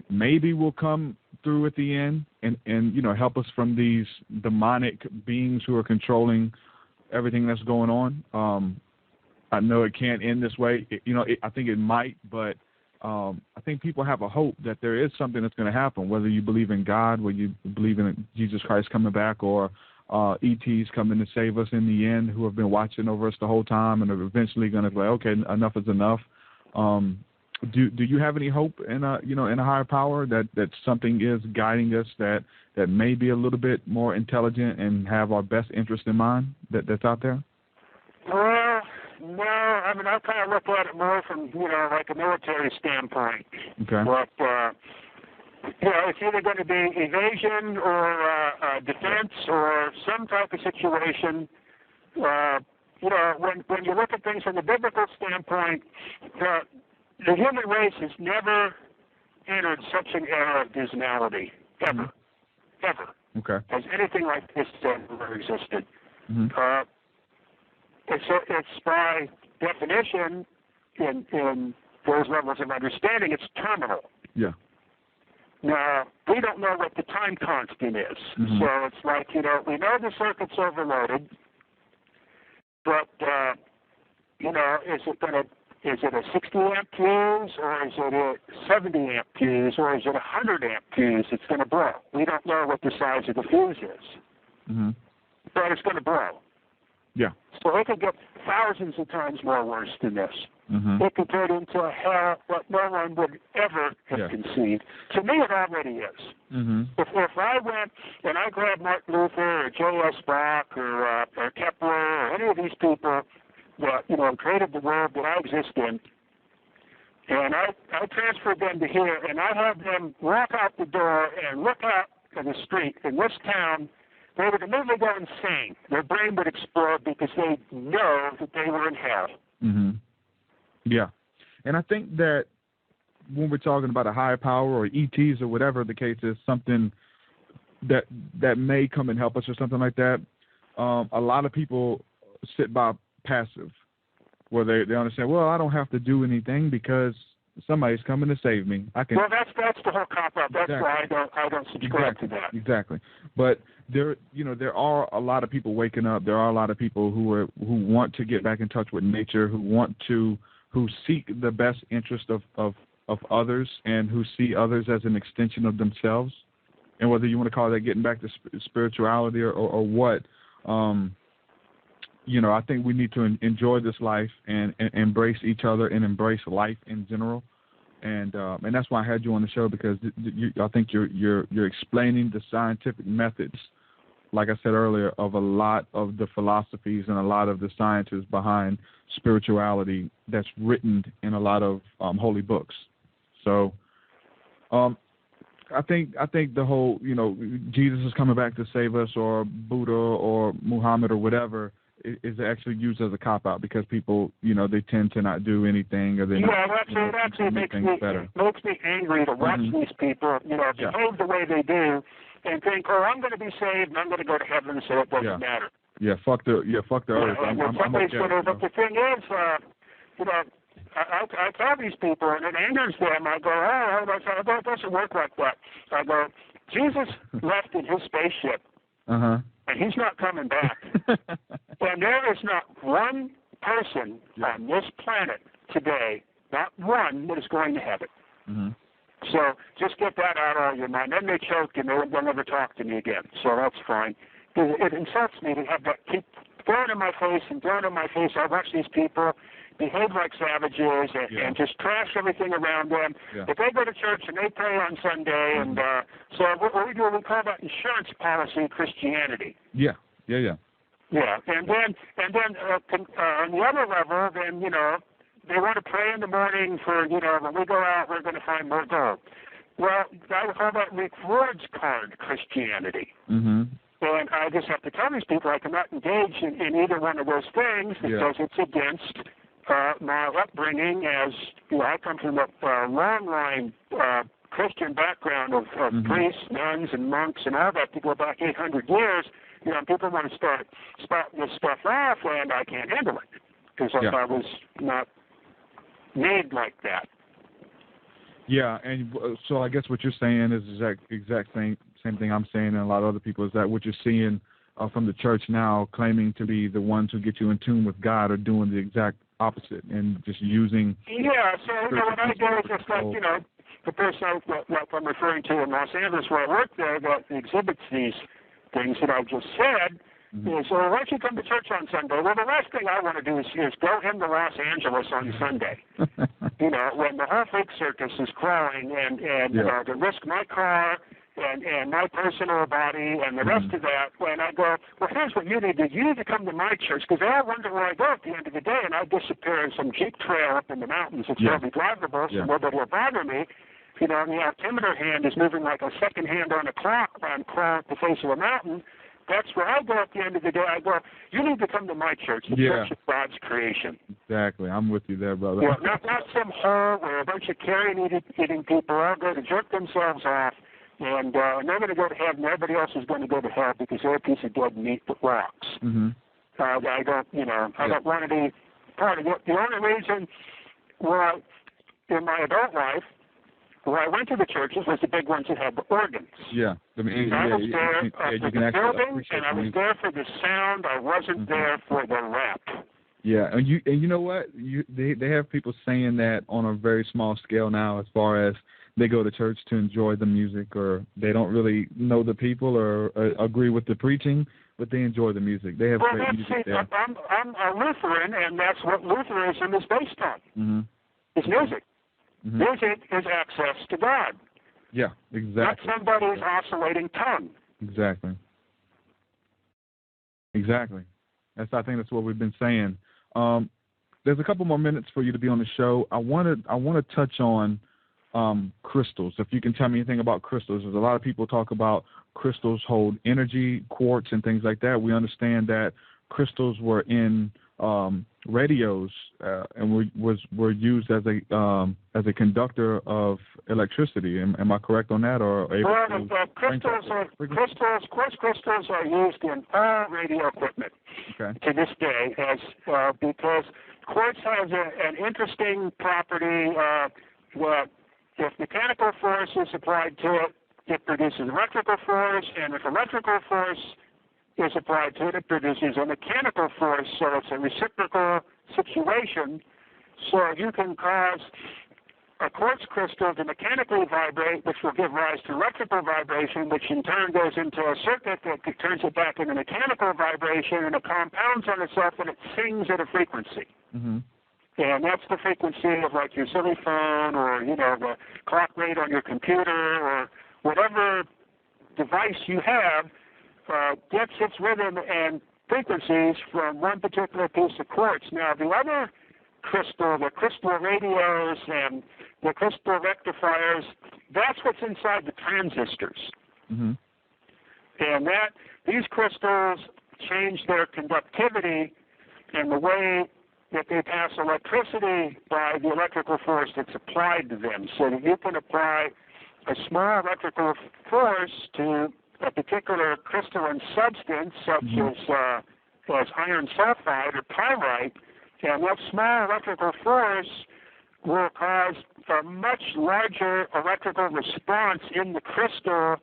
S1: maybe will come through at the end and help us from these demonic beings who are controlling everything that's going on. I know it can't end this way. I think it might, but I think people have a hope that there is something that's going to happen, whether you believe in God, whether you believe in Jesus Christ coming back, or ETs coming to save us in the end, who have been watching over us the whole time and are eventually going to be like, okay, enough is enough. Do you have any hope in a higher power that something is guiding us that may be a little bit more intelligent and have our best interest in mind that's out there?
S2: Well, No, I mean, I kind of look at it more from, like a military standpoint.
S1: Okay.
S2: But, it's either going to be evasion or defense or some type of situation. When you look at things from the biblical standpoint, the human race has never entered such an era of disnality, ever. Mm-hmm. Ever.
S1: Okay.
S2: Has anything like this ever existed?
S1: Mm-hmm.
S2: It's by definition, in those levels of understanding, it's terminal.
S1: Yeah.
S2: Now, we don't know what the time constant is.
S1: Mm-hmm.
S2: So it's like, we know the circuit's overloaded, but, is it a 60 amp fuse, or is it a 70 amp fuse, or is it a 100 amp fuse that's going to blow? We don't know what the size of the fuse is.
S1: Mm-hmm.
S2: But it's going to blow.
S1: Yeah.
S2: So it could get thousands of times more worse than this.
S1: Mm-hmm.
S2: It could turn into a hell that no one would ever have conceived. To me, it already is.
S1: Mm-hmm.
S2: If I went and I grabbed Martin Luther or J.S. Bach or Kepler or any of these people that created the world that I exist in, and I transferred them to here, and I had them walk out the door and look out in the street in this town, they would immediately go insane. Their brain would explode because they know that they were in hell.
S1: Mm-hmm. Yeah. And I think that when we're talking about a higher power or ETs or whatever the case is, something that may come and help us or something like that, a lot of people sit by passive, where they understand, well, I don't have to do anything because somebody's coming to save me. I can.
S2: Well, that's the whole cop-out. That's why I don't subscribe to that.
S1: Exactly. But there are a lot of people waking up. There are a lot of people who want to get back in touch with nature, who seek the best interest of others, and who see others as an extension of themselves. And whether you want to call that getting back to spirituality or what, I think we need to enjoy this life and embrace each other and embrace life in general. And that's why I had you on the show, because I think you're explaining the scientific methods, like I said earlier, of a lot of the philosophies and a lot of the sciences behind spirituality that's written in a lot of holy books. So I think the whole, Jesus is coming back to save us, or Buddha or Muhammad or whatever, is actually used as a cop-out, because people, they tend to not do anything, or they
S2: actually makes me angry to watch these people, behave the way they do, and think, I'm going to be saved and I'm going to go to heaven, so it doesn't matter.
S1: Yeah, fuck the earth. I'm okay.
S2: But the thing is, I tell these people, and it angers them. I go, it doesn't work like that. I go, Jesus left in his spaceship.
S1: Uh-huh.
S2: And he's not coming back. And there is not one person on this planet today, not one, that is going to heaven.
S1: Mm-hmm.
S2: So just get that out of your mind. Then they choke and they'll never talk to me again. So that's fine. It insults me to have that keep throwing in my face and throwing in my face. I watch these people behave like savages and just trash everything around them. Yeah. But they go to church and they pray on Sunday, and so what we do, we call that insurance policy Christianity.
S1: Yeah.
S2: Yeah, and then on the other level, then they want to pray in the morning for when we go out, we're going to find more gold. Well, I would call that rewards card Christianity.
S1: Mm-hmm.
S2: And I just have to tell these people I cannot engage in either one of those things because it's against my upbringing, as I come from a long line Christian background of priests, nuns, and monks, and all that to go back 800 years. People want to start this stuff off, and I can't handle it because I was not made like that.
S1: Yeah, and so I guess what you're saying is exact same thing I'm saying, and a lot of other people, is that what you're seeing from the church now, claiming to be the ones who get you in tune with God, are doing the exact opposite and just using.
S2: Yeah, so what I do is just like the person I'm referring to in Los Angeles, where I work there, that exhibits these things that I just said. Mm-hmm. So why don't you come to church on Sunday? Well, the last thing I want to do is go into Los Angeles on Sunday. When the whole freak circus is crawling, and to risk my car and my personal body and the rest of that, when I go, well, here's what you need to do. You need to come to my church, because they all wonder where I go at the end of the day, and I disappear in some jeep trail up in the mountains. It's very drivable, so nobody will bother me. You know, the altimeter hand is moving like a second hand on a clock when I'm crawling up the face of a mountain. That's where I go at the end of the day. I go, you need to come to my church, the Church of God's Creation.
S1: Exactly. I'm with you there, brother.
S2: Yeah, not some hole where a bunch of carrion-eating people all go to jerk themselves off, and they're going to go to heaven. Everybody else is going to go to hell because they're a piece of dead meat that rocks. I don't, I don't want to be part of it. The only reason why, in my adult life, where I went to the churches was the big ones that had the organs.
S1: Yeah. I mean,
S2: I was there for the building, and I was there for the sound. I wasn't there for the rap.
S1: Yeah, and you know what? They have people saying that on a very small scale now, as far as they go to church to enjoy the music, or they don't really know the people or agree with the preaching, but they enjoy the music. They have great music there.
S2: I'm a Lutheran, and that's what Lutheranism is based on. It's music. Music is access to God.
S1: Yeah, exactly.
S2: Not somebody's oscillating tongue.
S1: Exactly. I think that's what we've been saying. There's a couple more minutes for you to be on the show. I want to touch on crystals. If you can tell me anything about crystals, there's a lot of people talk about crystals hold energy, quartz, and things like that. We understand that crystals were in radios and were used as a conductor of electricity. Am I correct on that? Or quartz crystals are used in all radio equipment to this day, because quartz has an interesting property. If mechanical force is applied to it, it produces electrical force, and if electrical force is applied to it, it produces a mechanical force, so it's a reciprocal situation. So you can cause a quartz crystal to mechanically vibrate, which will give rise to electrical vibration, which in turn goes into a circuit that turns it back into mechanical vibration, and it compounds on itself, and it sings at a frequency. And that's the frequency of like your silly phone, or the clock rate on your computer, or whatever device you have. Gets its rhythm and frequencies from one particular piece of quartz. Now, the other crystal, the crystal radios and the crystal rectifiers, that's what's inside the transistors. And these crystals change their conductivity and the way that they pass electricity by the electrical force that's applied to them, so that you can apply a small electrical force to a particular crystalline substance, such as iron sulfide or pyrite, and that small electrical force will cause a much larger electrical response in the crystal,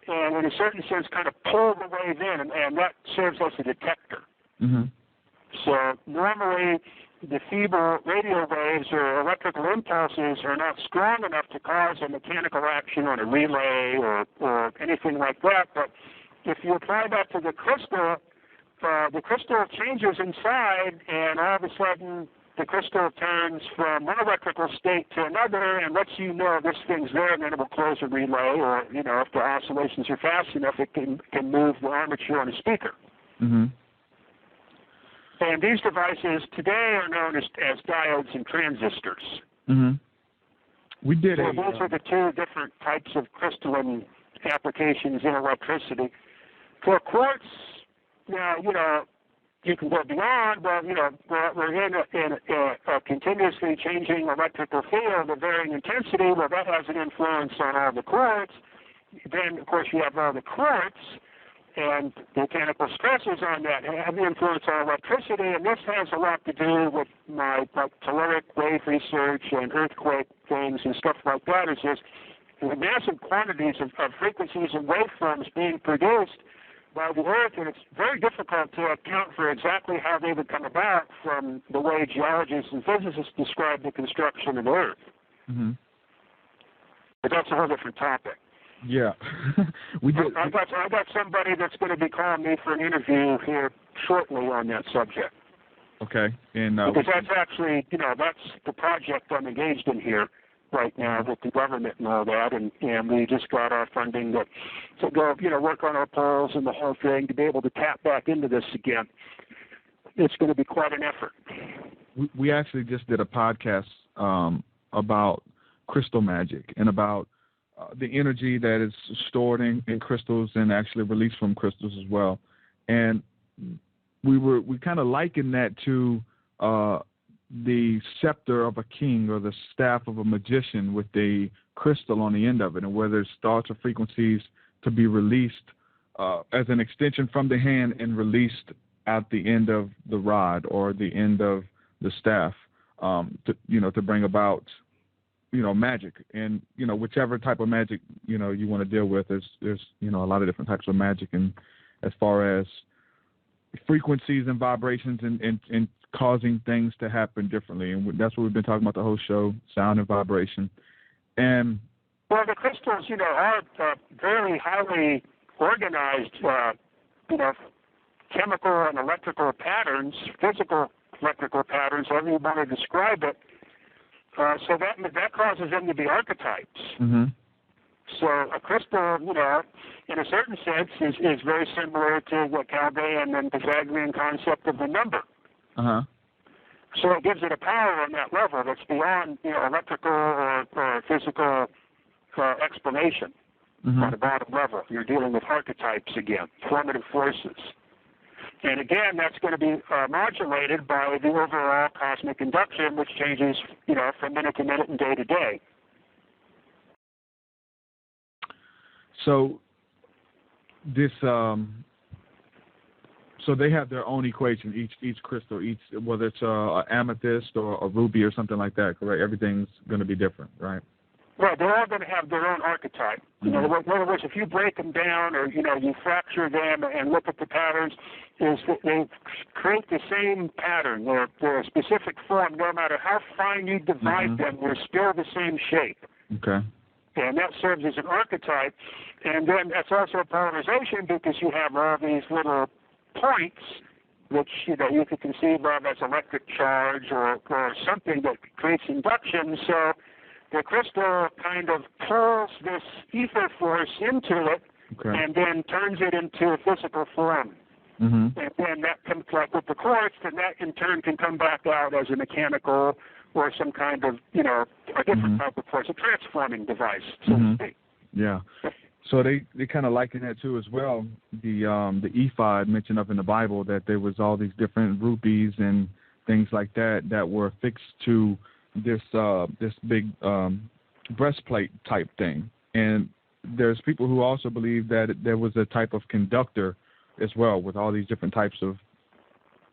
S1: and in a certain sense kind of pull the wave in, and that serves as a detector. So normally the feeble radio waves or electrical impulses are not strong enough to cause a mechanical action on a relay or anything like that. But if you apply that to the crystal changes inside, and all of a sudden the crystal turns from one electrical state to another and lets you know this thing's there, and then it will close a relay, or, if the oscillations are fast enough, it can move the armature on a speaker. And these devices today are known as diodes and transistors. We did
S2: so those are the two different types of crystalline applications in electricity. For quartz, now, you can go beyond, but, we're in a continuously changing electrical field of varying intensity. Well, that has an influence on all the quartz. Then, of course, you have all the quartz, and the mechanical stresses on that have the influence on electricity, and this has a lot to do with my telluric wave research and earthquake things and stuff like that. Is just the massive quantities of frequencies and waveforms being produced by the Earth, and it's very difficult to account for exactly how they would come about from the way geologists and physicists describe the construction of the Earth. But that's a whole different topic.
S1: Yeah.
S2: I've got somebody that's going to be calling me for an interview here shortly on that subject.
S1: Okay. And
S2: because that's actually, that's the project I'm engaged in here. right now with the government and all that, and we just got our funding to go, work on our polls and the whole thing to be able to tap back into this again. It's going to be quite an effort.
S1: We actually just did a podcast about crystal magic and about the energy that is stored in crystals and actually released from crystals as well. And we kind of likened that to the scepter of a king or the staff of a magician with the crystal on the end of it, and where there's thoughts or frequencies to be released as an extension from the hand and released at the end of the rod or the end of the staff, to bring about magic. And whichever type of magic you want to deal with, there's a lot of different types of magic, and as far as frequencies and vibrations and causing things to happen differently, and that's what we've been talking about the whole show: sound and vibration. And
S2: the crystals are very highly organized chemical and electrical patterns, physical electrical patterns, however you want to describe it. So that causes them to be archetypes.
S1: Mm-hmm.
S2: So a crystal, in a certain sense, is very similar to the Chaldean and Pythagorean concept of the number.
S1: Uh-huh.
S2: So it gives it a power on that level that's beyond electrical or physical explanation. Mm-hmm. On the bottom level. You're dealing with archetypes again, formative forces. And again, that's going to be modulated by the overall cosmic induction, which changes, from minute to minute and day to day.
S1: So this, so they have their own equation, each crystal, whether it's an amethyst or a ruby or something like that, correct? Everything's going to be different, right?
S2: Well, they're all going to have their own archetype. Mm-hmm. In other words, if you break them down or, you fracture them and look at the patterns, they create the same pattern. They're a specific form. No matter how fine you divide mm-hmm. them, they're still the same shape.
S1: Okay.
S2: And that serves as an archetype. And then that's also a polarization because you have all these little points which, you could conceive of as electric charge or something that creates induction. So the crystal kind of pulls this ether force into it, okay. and then turns it into a physical form. Mm-hmm. And then that comes like with the quartz, and that in turn can come back out as a mechanical or some kind of, a different mm-hmm. type of force, a transforming device, so
S1: mm-hmm.
S2: to speak.
S1: Yeah. So they kind of liken that too as well. The ephod mentioned up in the Bible that there was all these different rubies and things like that were affixed to this big breastplate type thing. And there's people who also believe that there was a type of conductor as well, with all these different types of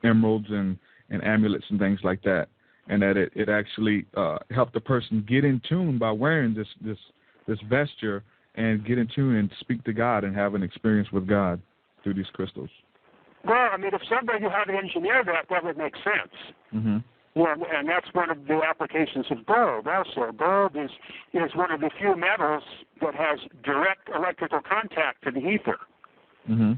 S1: emeralds and amulets and things like that, and that it actually helped the person get in tune by wearing this vesture and get in tune and speak to God and have an experience with God through these crystals.
S2: Well, I mean, if somebody knew how to engineer that would make sense. Mm-hmm. Yeah, and that's one of the applications of gold also. Gold is one of the few metals that has direct electrical contact to the ether. Mm-hmm.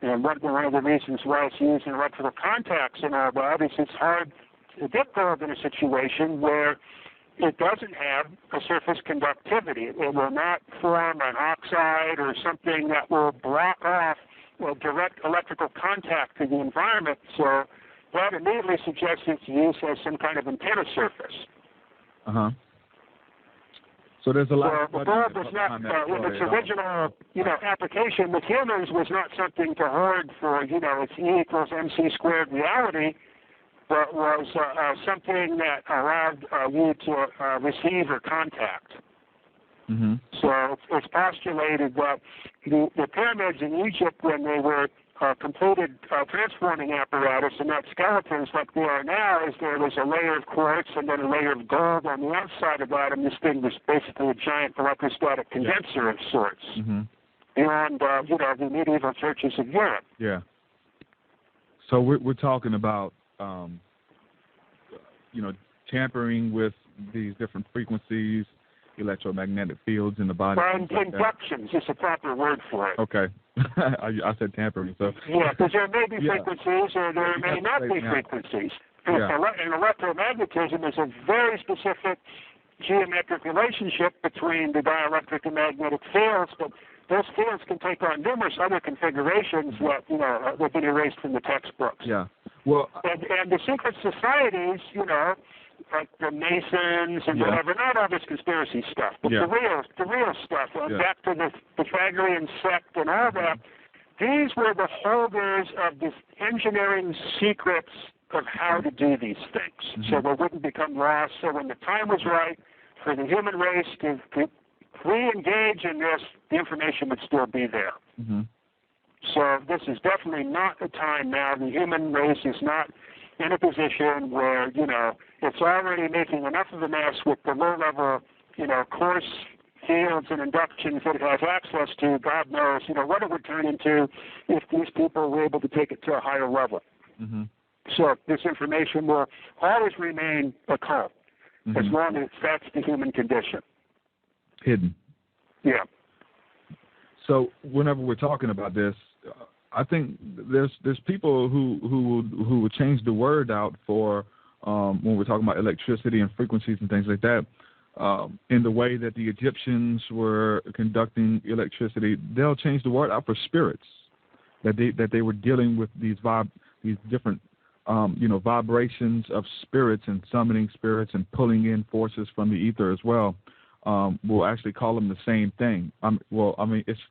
S2: And one of the reasons why it's used in electrical contacts and all that is it's hard to get gold in a situation where it doesn't have a surface conductivity. It will not form an oxide or something that will block off direct electrical contact to the environment. So that immediately suggests its use as some kind of antenna surface.
S1: Uh-huh. So there's a lot.
S2: The gold was not, in its original, application with humans was not something to hoard for, its E equals MC squared reality, but was something that allowed you to receive or contact. Mm-hmm. So it's postulated that the pyramids in Egypt, when they were completed transforming apparatus and not skeletons like they are now, is there was a layer of quartz and then a layer of gold on the outside of that, and this thing was basically a giant electrostatic condenser of sorts. Mm-hmm. Beyond, the medieval churches of Europe.
S1: Yeah. So we're talking about, tampering with these different frequencies, electromagnetic fields in the body.
S2: Inductions is a proper word for it.
S1: Okay. I said tampering. So.
S2: Yeah, because there may be frequencies or there may not be frequencies. And electromagnetism is a very specific geometric relationship between the dielectric and magnetic fields, but those fields can take on numerous other configurations that, have been erased from the textbooks.
S1: Yeah. Well,
S2: and the secret societies, like the Masons and whatever, not all this conspiracy stuff, but the real stuff, back to the Pythagorean sect and all that, these were the holders of the engineering secrets of how to do these things, so they wouldn't become lost. So when the time was right for the human race to re-engage in this, the information would still be there. So this is definitely not the time now. The human race is not in a position where, it's already making enough of a mess with the low-level, coarse fields and inductions that it has access to. God knows, what it would turn into if these people were able to take it to a higher level. So this information will always remain occult as long as that's the human condition.
S1: Hidden.
S2: Yeah.
S1: So whenever we're talking about this, I think there's people who will change the word out for when we're talking about electricity and frequencies and things like that. In the way that the Egyptians were conducting electricity, they'll change the word out for spirits. That they were dealing with these different vibrations of spirits and summoning spirits and pulling in forces from the ether as well. We'll actually call them the same thing.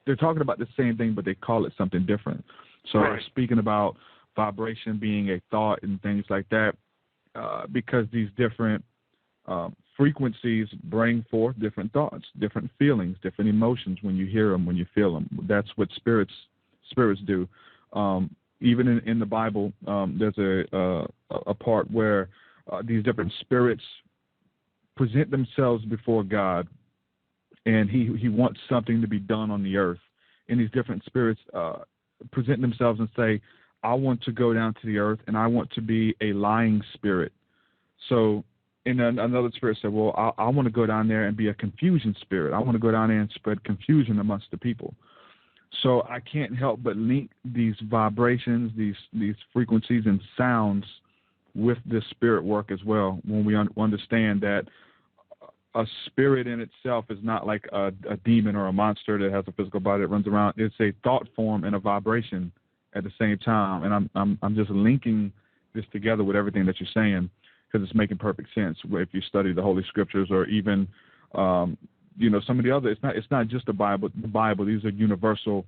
S1: They're talking about the same thing, but they call it something different. So speaking about vibration being a thought and things like that, because these different frequencies bring forth different thoughts, different feelings, different emotions when you hear them, when you feel them. That's what spirits do. Even in the Bible, there's a part where these different spirits present themselves before God, and he wants something to be done on the earth. And these different spirits present themselves and say, I want to go down to the earth, and I want to be a lying spirit. So and then another spirit said, well, I want to go down there and be a confusion spirit. I want to go down there and spread confusion amongst the people. So I can't help but link these vibrations, these frequencies and sounds with this spirit work as well, when we understand that a spirit in itself is not like a demon or a monster that has a physical body that runs around. It's a thought form and a vibration at the same time. And I'm just linking this together with everything that you're saying, because it's making perfect sense if you study the Holy Scriptures, or even some of the other. It's not just the Bible. These are universal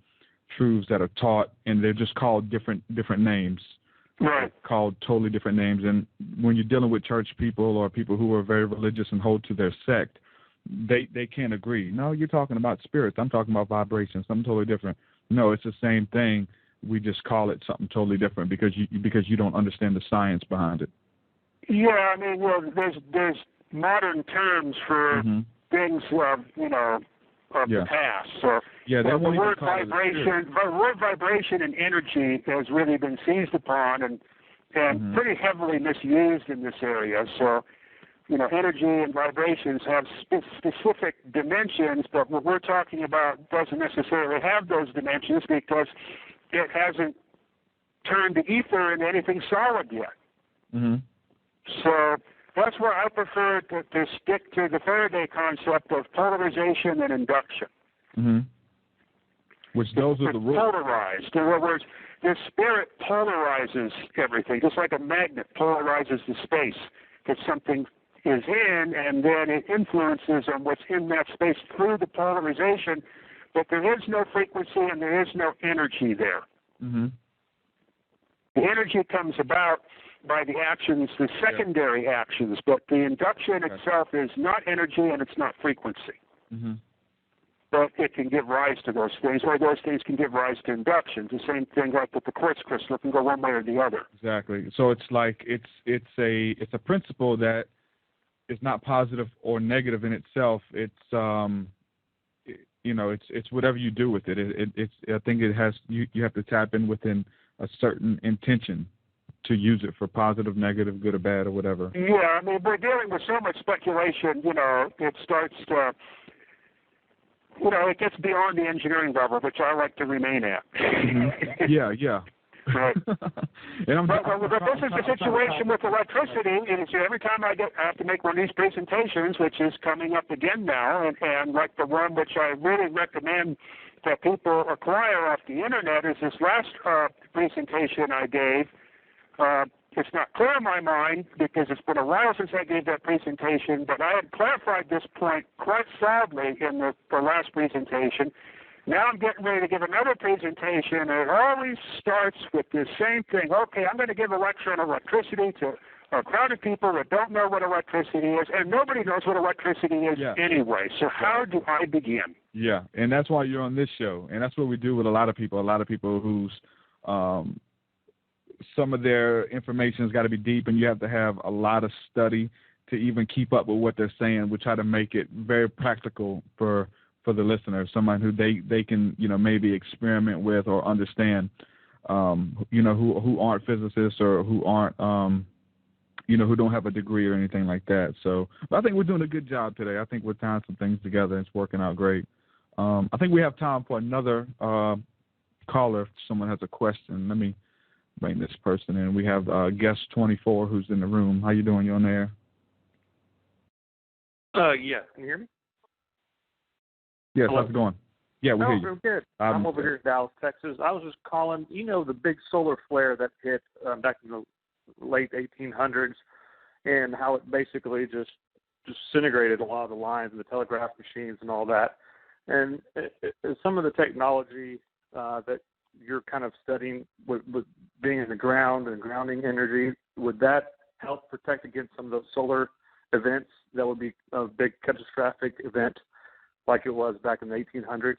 S1: truths that are taught, and they're just called different names.
S2: Right.
S1: Called totally different names. And when you're dealing with church people or people who are very religious and hold to their sect, they can't agree. No, you're talking about spirits. I'm talking about vibrations, something totally different. No, it's the same thing. We just call it something totally different because you don't understand the science behind it.
S2: Yeah, there's modern terms for things of the past. So the word vibration and energy has really been seized upon and pretty heavily misused in this area. So, energy and vibrations have specific dimensions, but what we're talking about doesn't necessarily have those dimensions because it hasn't turned the ether into anything solid yet. So that's where I prefer to stick to the Faraday concept of polarization and induction.
S1: Which those are the rules.
S2: Polarized. In other words, the spirit polarizes everything, just like a magnet polarizes the space that something is in, and then it influences on what's in that space through the polarization, but there is no frequency and there is no energy there. The energy comes about by the actions, the secondary actions, but the induction itself is not energy and it's not frequency. But it can give rise to those things, or those things can give rise to inductions. The same thing like with the quartz crystal, it can go one way or the other. Exactly.
S1: So it's like it's a principle that is not positive or negative in itself. It's it's whatever you do with it. I think it has you have to tap in within a certain intention to use it for positive, negative, good or bad or whatever.
S2: Yeah, we're dealing with so much speculation. It starts to. It gets beyond the engineering level, which I like to remain at.
S1: Yeah.
S2: Right.
S1: And
S2: but this is the situation with electricity. Is every time I have to make one of these presentations, which is coming up again now, and like the one which I really recommend that people acquire off the internet is this last presentation I gave. It's not clear in my mind because it's been a while since I gave that presentation, but I had clarified this point quite solidly in the last presentation. Now I'm getting ready to give another presentation, and it always starts with the same thing. Okay, I'm going to give a lecture on electricity to a crowd of people that don't know what electricity is, and nobody knows what electricity is anyway. So how do I begin?
S1: Yeah, and that's why you're on this show, and that's what we do with a lot of people whose some of their information's got to be deep, and you have to have a lot of study to even keep up with what they're saying. We try to make it very practical for the listener, someone who they can, maybe experiment with or understand, who aren't physicists or who aren't, who don't have a degree or anything like that. So I think we're doing a good job today. I think we're tying some things together. It's working out great. I think we have time for another caller if someone has a question. Let me bring this person in. We have guest 24 who's in the room. How you doing? You on there?
S5: Yeah. Can you hear me?
S1: Yes.
S5: Hello?
S1: How's it going? Yeah, we hear you.
S5: Real good. I'm over here in Dallas, Texas. I was just calling. The big solar flare that hit back in the late 1800s, and how it basically just disintegrated a lot of the lines and the telegraph machines and all that. And some of the technology that you're kind of studying with being in the ground and grounding energy, would that help protect against some of those solar events that would be a big catastrophic event like it was back in the 1800s?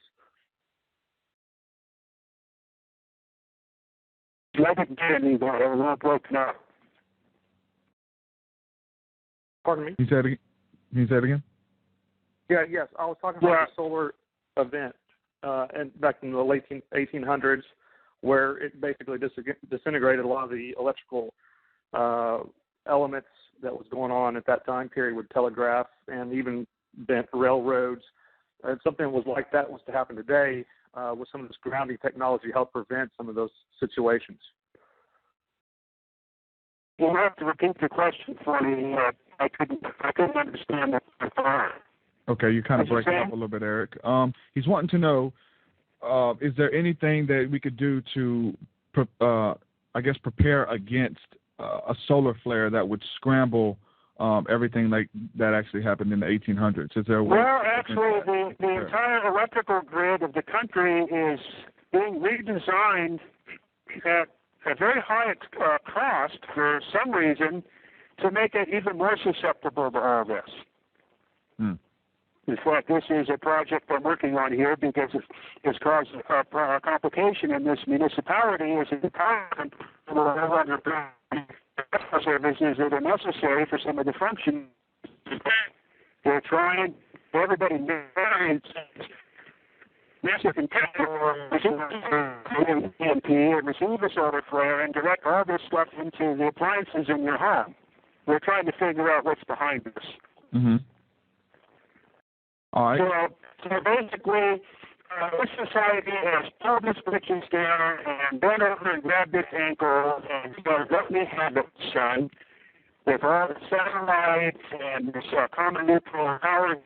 S2: I didn't get any of that. It was all broken up.
S5: Pardon me?
S1: Can you say it again?
S5: Yeah, yes. I was talking about the solar event and back in the late 1800s, where it basically disintegrated a lot of the electrical elements that was going on at that time period with telegraph and even bent railroads. And something was like that was to happen today with some of this grounding technology help prevent some of those situations.
S2: You'll have to repeat the question for me. I couldn't understand it.
S1: Okay, you're kind of breaking up a little bit, Eric. He's wanting to know, is there anything that we could do to, prepare against a solar flare that would scramble everything like that actually happened in the 1800s? Is there a way?
S2: Well, actually, the entire electrical grid of the country is being redesigned at a very high cost for some reason to make it even more susceptible to all this. In fact, this is a project I'm working on here because it's caused a complication in this municipality. Is the department services that are necessary for some of the functions. They're trying, everybody knows, massive EMP and receive a solar flare and direct all this stuff into the appliances in your home. We're trying to figure out what's behind this.
S1: Mm-hmm. All right.
S2: So basically, this society has pulled the switches down and bent over and grabbed its ankle and said, let me have it, son, with all the satellites and this common neutral power.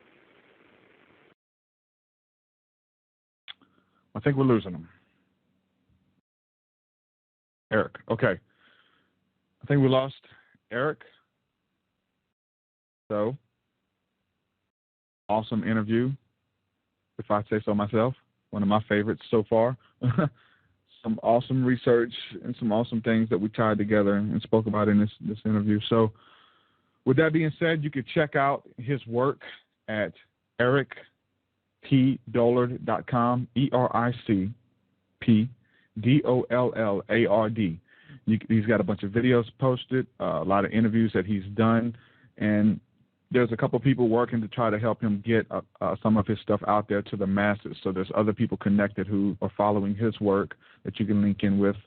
S1: I think we're losing him. Eric, okay. I think we lost Eric. So, awesome interview, if I say so myself. One of my favorites so far. Some awesome research and some awesome things that we tied together and spoke about in this interview. So, with that being said, you could check out his work at ericpdollard.com, ERICPDOLLARD. He's got a bunch of videos posted, a lot of interviews that he's done, and there's a couple people working to try to help him get some of his stuff out there to the masses. So there's other people connected who are following his work that you can link in with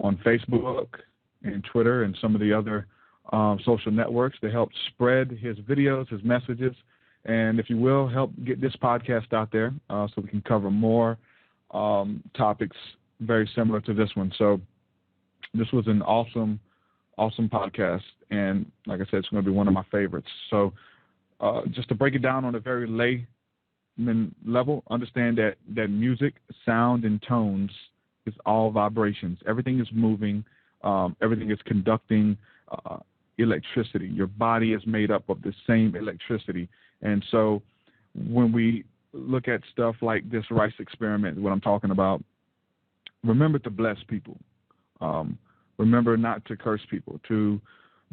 S1: on Facebook and Twitter and some of the other social networks to help spread his videos, his messages, and if you will, help get this podcast out there so we can cover more topics very similar to this one. So This was an awesome podcast, and like I said, it's going to be one of my favorites. So just to break it down on a very layman level, understand that music, sound, and tones is all vibrations. Everything is moving. Everything is conducting electricity. Your body is made up of the same electricity. And so when we look at stuff like this Rife experiment, what I'm talking about, remember to bless people. Remember not to curse people.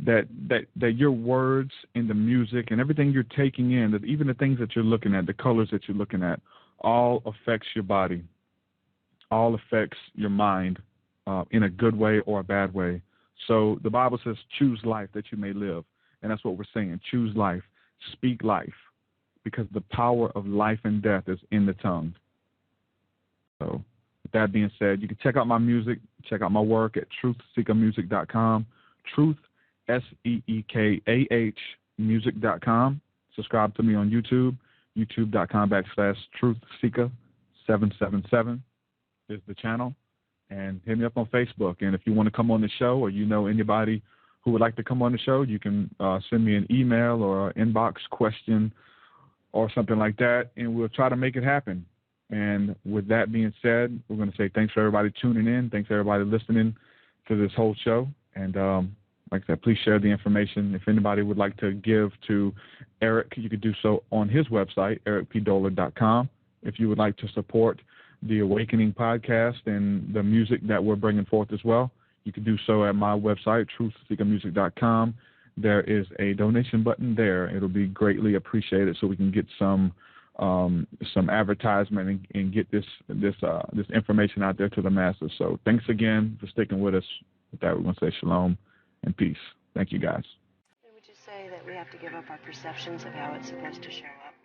S1: That your words and the music and everything you're taking in, that even the things that you're looking at, the colors that you're looking at, all affects your body, all affects your mind in a good way or a bad way. So the Bible says, choose life that you may live. And that's what we're saying. Choose life. Speak life. Because the power of life and death is in the tongue. So with that being said, you can check out my music, check out my work at truthseekermusic.com. Truth, SEEKAH, music.com. Subscribe to me on YouTube, youtube.com/truthseeker777 is the channel. And hit me up on Facebook. And if you want to come on the show, or you know anybody who would like to come on the show, you can send me an email or an inbox question or something like that, and we'll try to make it happen. And with that being said, we're going to say thanks for everybody tuning in. Thanks for everybody listening to this whole show. And like I said, please share the information. If anybody would like to give to Eric, you could do so on his website, ericpdollard.com. If you would like to support the Awakening podcast and the music that we're bringing forth as well, you can do so at my website, truthseekermusic.com. There is a donation button there. It'll be greatly appreciated, so we can get some advertisement and get this information out there to the masses. So thanks again for sticking with us. With that, we're going to say shalom and peace. Thank you, guys.
S6: Would you say that we have to give up our perceptions of how it's supposed to show up?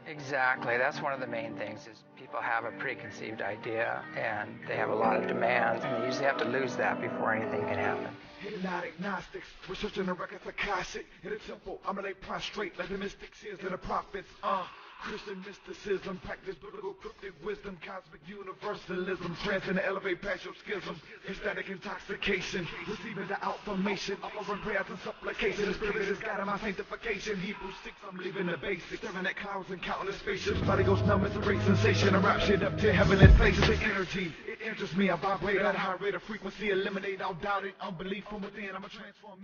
S7: Exactly. That's one of the main things is people have a preconceived idea and they have a lot of demands, and they usually have to lose that before anything can happen.
S8: Not agnostics, researching the records of Cossack. In a temple, I'm lay prostrate like the mystics is and the prophets. Christian mysticism, practice biblical cryptic wisdom, cosmic universalism, transcend and elevate past your schism, ecstatic intoxication, receiving the affirmation, offering prayers and supplication. The spirit is guiding my sanctification. Hebrews 6, I'm leaving the basics, staring at clouds and counting the spaceships. Body goes numb, it's a great sensation. I wrap shit up to heaven and places. The energy, it enters me. I vibrate at a high rate of frequency, eliminate all doubt and unbelief from within. I'm a transformed